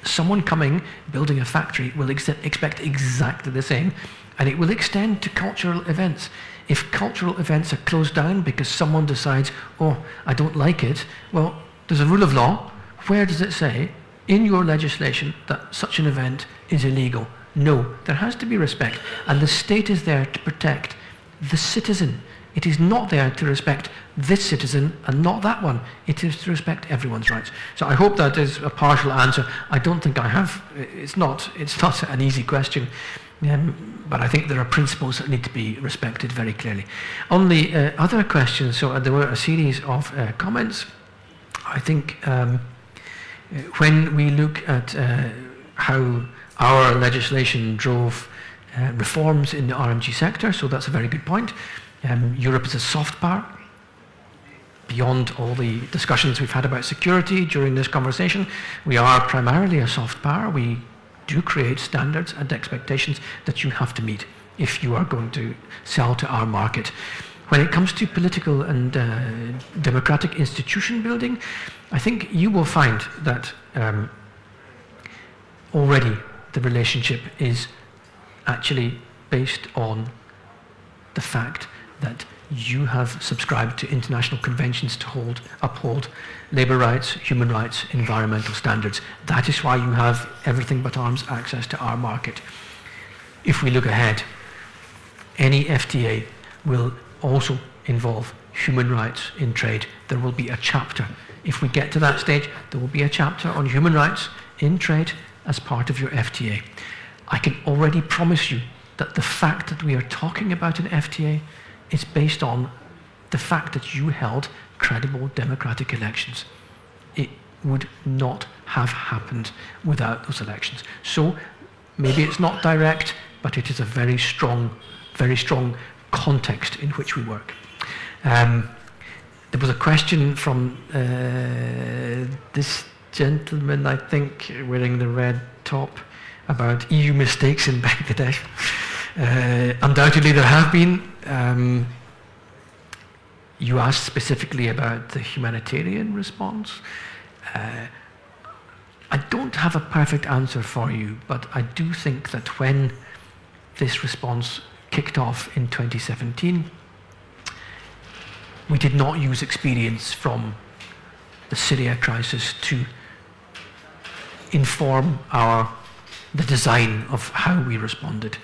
someone coming, building a factory, will expect exactly the same, and it will extend to cultural events. If cultural events are closed down because someone decides, oh, I don't like it, well, there's a rule of law. Where does it say in your legislation that such an event is illegal. No, there has to be respect, and the state is there to protect the citizen. It is not there to respect this citizen and not that one. It is to respect everyone's rights. So I hope that is a partial answer. I don't think I have. It's not an easy question, but I think there are principles that need to be respected very clearly. On the other questions, so there were a series of comments. I think when we look at how our legislation drove reforms in the RMG sector, so that's a very good point. Europe is a soft power. Beyond all the discussions we've had about security during this conversation, we are primarily a soft power. We do create standards and expectations that you have to meet if you are going to sell to our market. When it comes to political and democratic institution building, I think you will find that already the relationship is actually based on the fact that you have subscribed to international conventions to uphold labour rights, human rights, environmental standards. That is why you have everything but arms access to our market. If we look ahead, any FTA will also involve human rights in trade. There will be a chapter. If we get to that stage, there will be a chapter on human rights in trade as part of your FTA. I can already promise you that the fact that we are talking about an FTA is based on the fact that you held credible democratic elections. It would not have happened without those elections. So maybe it's not direct, but it is a very strong context in which we work. There was a question from this gentleman, I think, wearing the red top, about EU mistakes in Bangladesh. Undoubtedly there have been. You asked specifically about the humanitarian response. I don't have a perfect answer for you, but I do think that when this response kicked off in 2017, we did not use experience from the Syria crisis to inform the design of how we responded.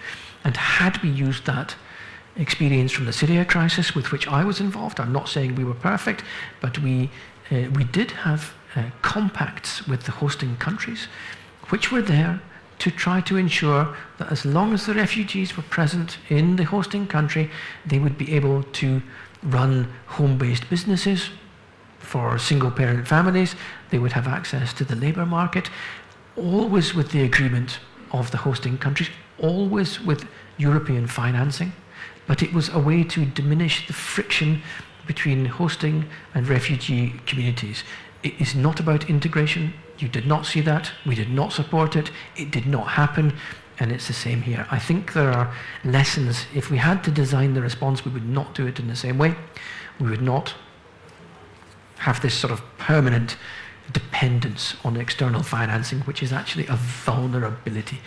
And had we used that experience from the Syria crisis, with which I was involved, I'm not saying we were perfect, but we did have compacts with the hosting countries, which were there to try to ensure that as long as the refugees were present in the hosting country, they would be able to run home-based businesses for single-parent families. They would have access to the labour market, always with the agreement of the hosting countries, always with European financing. But it was a way to diminish the friction between hosting and refugee communities. It is not about integration. You did not see that. We did not support it. It did not happen. And it's the same here. I think there are lessons. If we had to design the response, we would not do it in the same way. We would not have this sort of permanent dependence on external financing, which is actually a vulnerability.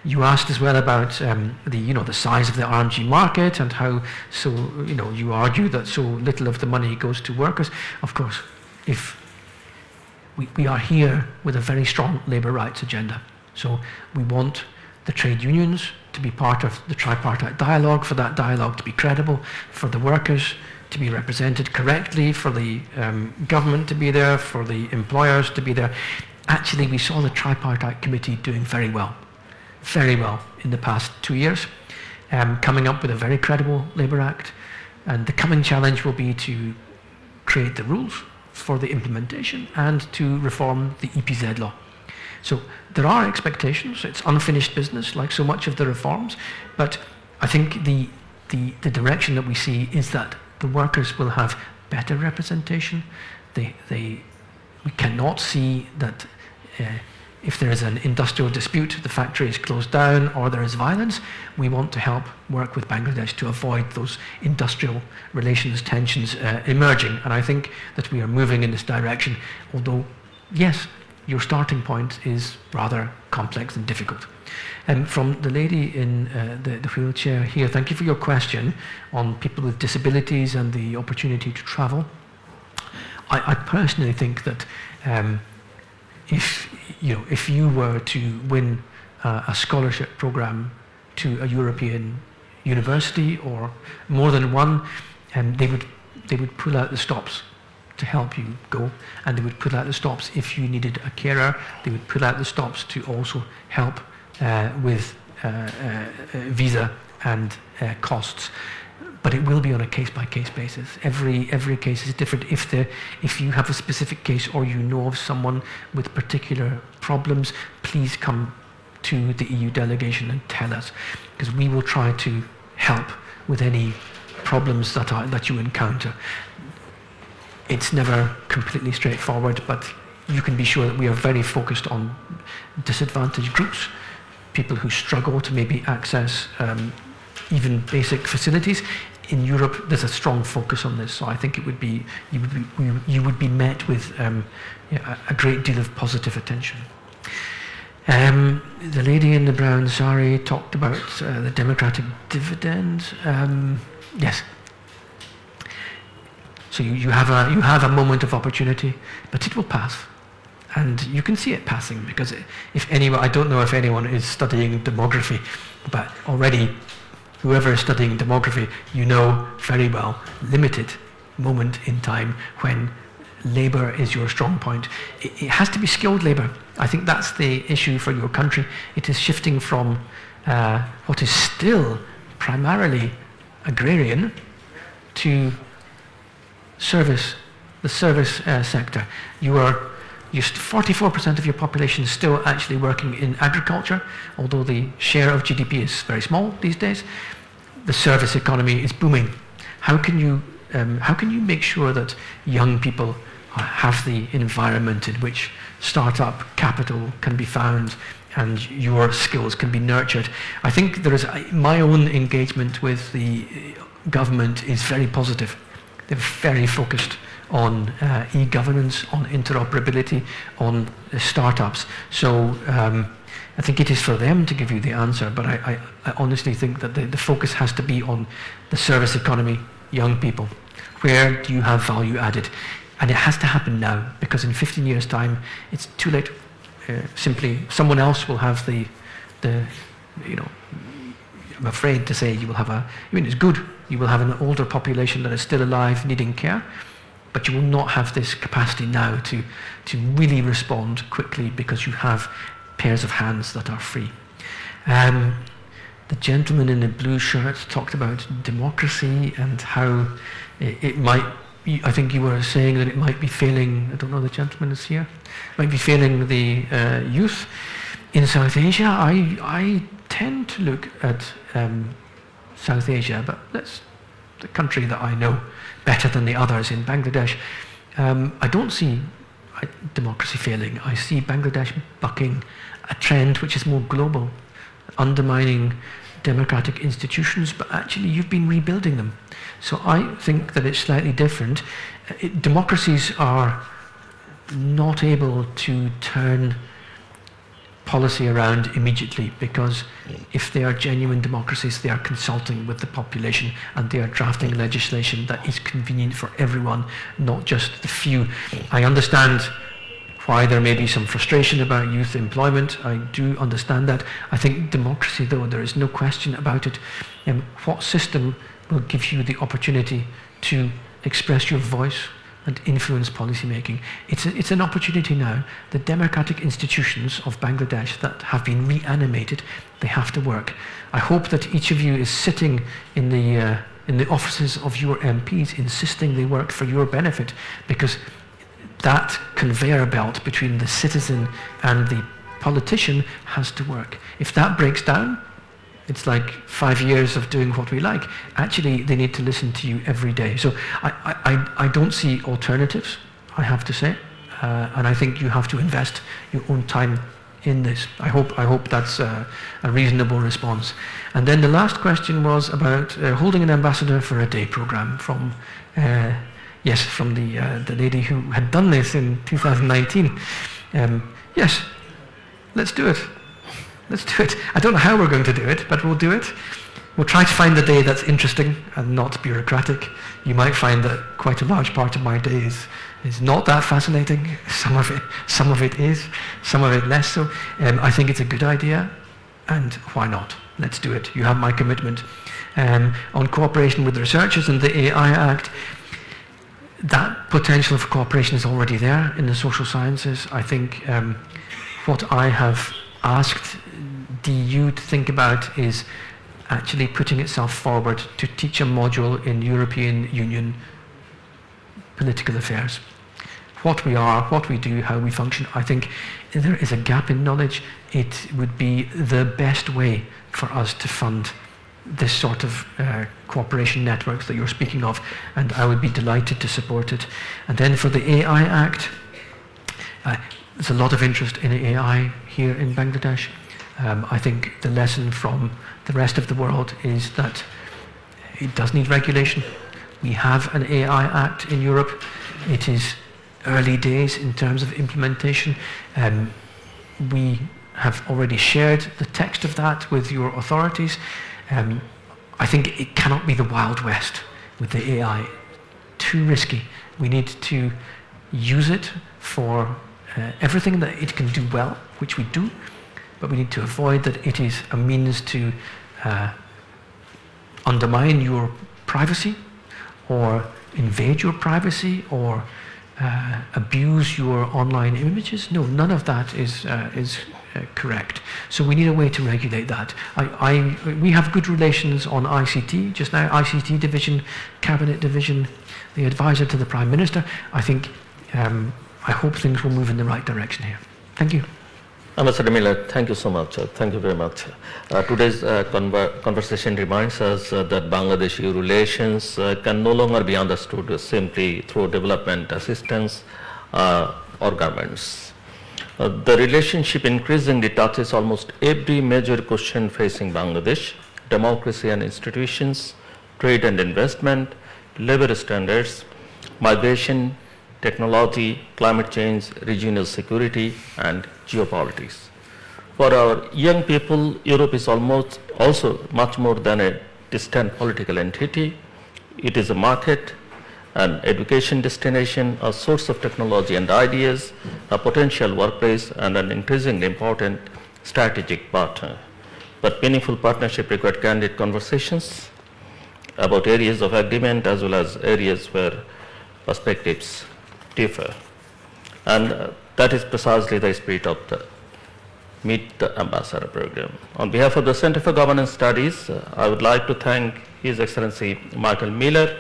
You asked as well about the size of the RMG market and how you argue that so little of the money goes to workers. Of course, if we are here with a very strong labour rights agenda, so we want the trade unions to be part of the tripartite dialogue, for that dialogue to be credible, for the workers to be represented correctly, for the government to be there, for the employers to be there. Actually, we saw the tripartite committee doing very well in the past 2 years, coming up with a very credible Labour Act. And the coming challenge will be to create the rules for the implementation and to reform the EPZ law. So there are expectations. It's unfinished business, like so much of the reforms. But I think the direction that we see is that the workers will have better representation. We cannot see that if there is an industrial dispute, the factory is closed down, or there is violence. We want to help work with Bangladesh to avoid those industrial relations tensions emerging. And I think that we are moving in this direction, although, yes, your starting point is rather complex and difficult. And from the lady in the wheelchair here, thank you for your question on people with disabilities and the opportunity to travel. I personally think that if you were to win a scholarship program to a European university or more than one, they would pull out the stops to help you go, and they would pull out the stops if you needed a carer. They would pull out the stops to also help with visa and costs. But it will be on a case-by-case basis. Every case is different. If you have a specific case or you know of someone with particular problems, please come to the EU delegation and tell us, because we will try to help with any problems that you encounter. It's never completely straightforward, but you can be sure that we are very focused on disadvantaged groups, people who struggle to maybe access even basic facilities. In Europe, there's a strong focus on this, so I think it would be you would be met with a great deal of positive attention. The lady in the brown sari talked about the democratic dividend. Yes. So you have a moment of opportunity, but it will pass, and you can see it passing, because if anyone, I don't know if anyone is studying demography, but already whoever is studying demography, you know very well, limited moment in time when labour is your strong point. It has to be skilled labour. I think that's the issue for your country. It is shifting from what is still primarily agrarian to the service sector. You are 44% of your population is still actually working in agriculture, although the share of GDP is very small these days. The service economy is booming. How can you make sure that young people have the environment in which startup capital can be found and your skills can be nurtured? I think there is my own engagement with the government is very positive. They're very focused on e-governance, on interoperability, on startups. So I think it is for them to give you the answer, but I honestly think that the focus has to be on the service economy, young people. Where do you have value added? And it has to happen now, because in 15 years' time, it's too late. Simply, someone else will have the I'm afraid to say you will have it's good, you will have an older population that is still alive needing care, but you will not have this capacity now to really respond quickly, because you have pairs of hands that are free. The gentleman in the blue shirt talked about democracy and how it might, I think you were saying that it might be failing, I don't know, the gentleman is here, might be failing the youth. In South Asia, I tend to look at South Asia, but that's the country that I know better than the others, in Bangladesh. I don't see democracy failing. I see Bangladesh bucking a trend which is more global, undermining democratic institutions, but actually you've been rebuilding them. So I think that it's slightly different. Democracies are not able to turn policy around immediately, because if they are genuine democracies, they are consulting with the population and they are drafting legislation that is convenient for everyone, not just the few. I understand why there may be some frustration about youth employment. I do understand that. I think democracy, though, there is no question about it. What system will give you the opportunity to express your voice and influence policy making? It's an opportunity now. The democratic institutions of Bangladesh that have been reanimated, they have to work. I hope that each of you is sitting in the offices of your MPs, insisting they work for your benefit, because that conveyor belt between the citizen and the politician has to work. If that breaks down, it's like 5 years of doing what we like. Actually, they need to listen to you every day. So I don't see alternatives, I have to say. And I think you have to invest your own time in this. I hope that's a reasonable response. And then the last question was about holding an ambassador for a day program from the lady who had done this in 2019. Yes, let's do it. Let's do it. I don't know how we're going to do it, but we'll do it. We'll try to find the day that's interesting and not bureaucratic. You might find that quite a large part of my day is not that fascinating. Some of it is, some of it less so. I think it's a good idea. and why not? Let's do it. You have my commitment. On cooperation with researchers and the AI Act, that potential for cooperation is already there in the social sciences. I think what I have asked the EU to think about is actually putting itself forward to teach a module in European Union political affairs. What we are, what we do, how we function. I think there is a gap in knowledge. It would be the best way for us to fund this sort of cooperation networks that you're speaking of, and I would be delighted to support it. And then for the AI Act, there's a lot of interest in AI here in Bangladesh. I think the lesson from the rest of the world is that it does need regulation. We have an AI Act in Europe. It is early days in terms of implementation. We have already shared the text of that with your authorities. I think it cannot be the Wild West with the AI. Too risky. We need to use it for everything that it can do well, which we do, but we need to avoid that it is a means to undermine your privacy or invade your privacy or abuse your online images. No, none of that is correct. So we need a way to regulate that. We have good relations on ICT just now, ICT division, cabinet division, the advisor to the Prime Minister. I think, I hope things will move in the right direction here. Thank you. Ambassador Miller, thank you so much. Thank you very much. Today's conversation reminds us that Bangladesh-EU relations can no longer be understood simply through development assistance or governments. The relationship increasingly touches almost every major question facing Bangladesh: democracy and institutions, trade and investment, labor standards, migration, technology, climate change, regional security, and geopolitics. For our young people, Europe is also much more than a distant political entity. It is a market, an education destination, a source of technology and ideas, a potential workplace, and an increasingly important strategic partner. But meaningful partnership required candid conversations about areas of agreement as well as areas where perspectives differ. And that is precisely the spirit of the Meet the Ambassador program. On behalf of the Center for Governance Studies, I would like to thank His Excellency Michael Miller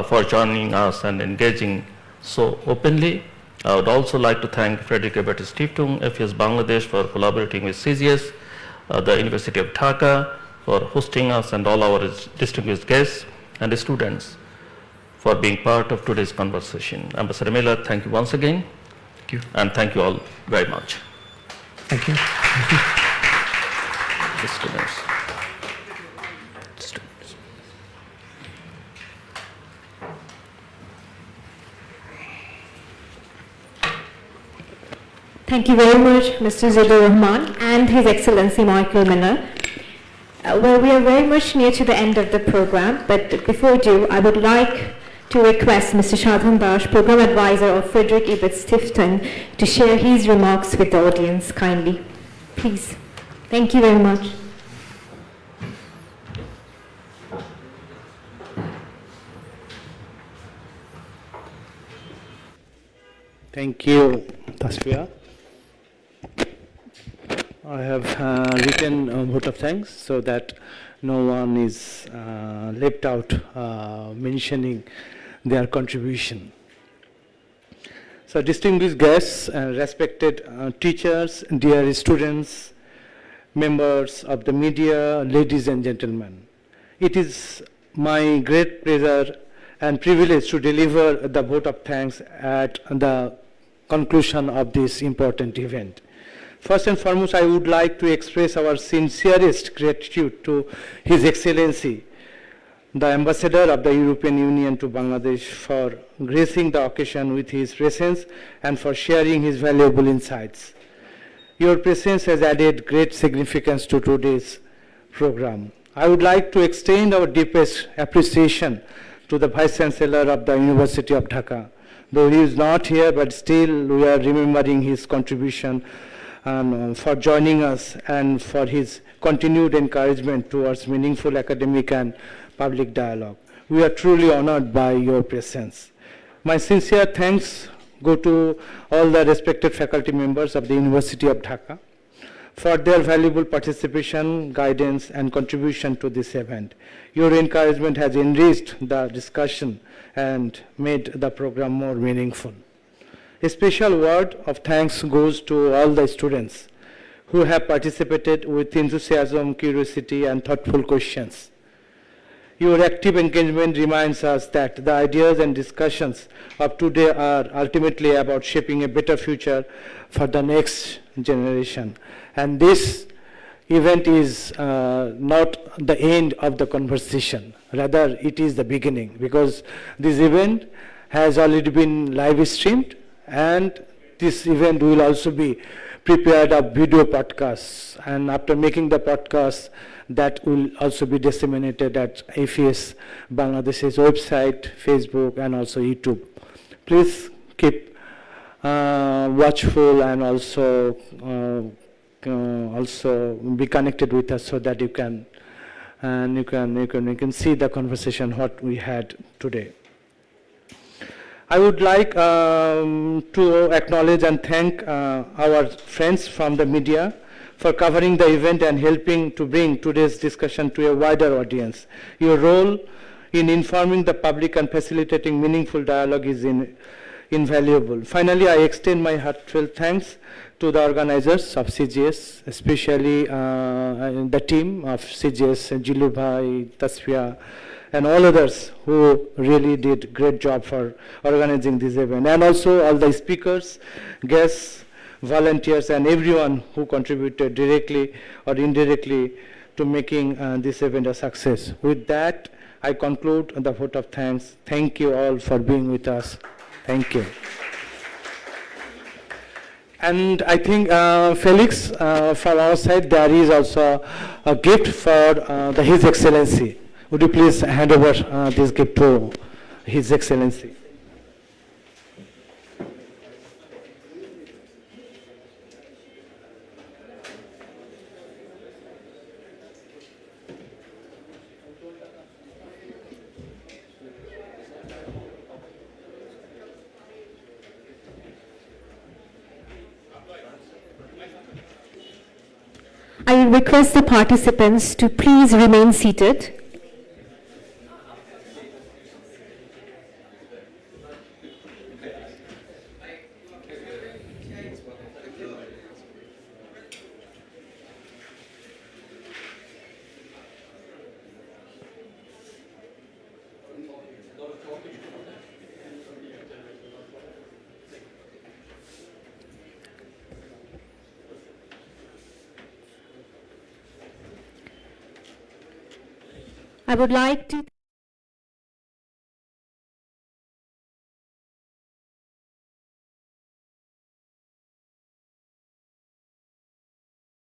for joining us and engaging so openly. I would also like to thank Frederick Ebert Stiftung, FES Bangladesh, for collaborating with CGS, the University of Dhaka for hosting us, and all our distinguished guests and the students for being part of today's conversation. Ambassador Miller, thank you once again. Thank you. And thank you all very much. Thank you. Thank you. The students. Thank you very much, Mr. Zidur Rahman and His Excellency Michael Miller. Well, we are very much near to the end of the program, but before we do, I would like to request Mr. Shadhan Dash, Program Advisor of Frederick Ebert Stiftung, to share his remarks with the audience kindly. Please. Thank you very much. Thank you, Tasfia. I have written a vote of thanks so that no one is left out mentioning their contribution. So distinguished guests, respected teachers, dear students, members of the media, ladies and gentlemen. It is my great pleasure and privilege to deliver the vote of thanks at the conclusion of this important event. First and foremost, I would like to express our sincerest gratitude to His Excellency, the Ambassador of the European Union to Bangladesh, for gracing the occasion with his presence and for sharing his valuable insights. Your presence has added great significance to today's program. I would like to extend our deepest appreciation to the Vice Chancellor of the University of Dhaka. Though he is not here, but still we are remembering his contribution for joining us and for his continued encouragement towards meaningful academic and public dialogue. We are truly honored by your presence. My sincere thanks go to all the respected faculty members of the University of Dhaka for their valuable participation, guidance, and contribution to this event. Your encouragement has enriched the discussion and made the program more meaningful. A special word of thanks goes to all the students who have participated with enthusiasm, curiosity, and thoughtful questions. Your active engagement reminds us that the ideas and discussions of today are ultimately about shaping a better future for the next generation. And this event is not the end of the conversation. Rather, it is the beginning, because this event has already been live streamed, and this event will also be prepared of video podcasts. And after making the podcast, that will also be disseminated at AFS Bangladesh's website, Facebook, and also YouTube. Please keep watchful and also be connected with us so that you can see the conversation what we had today. I would like to acknowledge and thank our friends from the media for covering the event and helping to bring today's discussion to a wider audience. Your role in informing the public and facilitating meaningful dialogue is invaluable. Finally, I extend my heartfelt thanks to the organizers of CGS, especially the team of CGS, Jilu Bhai, Tasfia, and all others who really did great job for organizing this event, and also all the speakers, guests, volunteers, and everyone who contributed directly or indirectly to making this event a success. With that, I conclude the vote of thanks. Thank you all for being with us. Thank you. And I think, Felix, from our side, there is also a gift for His Excellency. Would you please hand over this gift to His Excellency? I request the participants to please remain seated. I would like to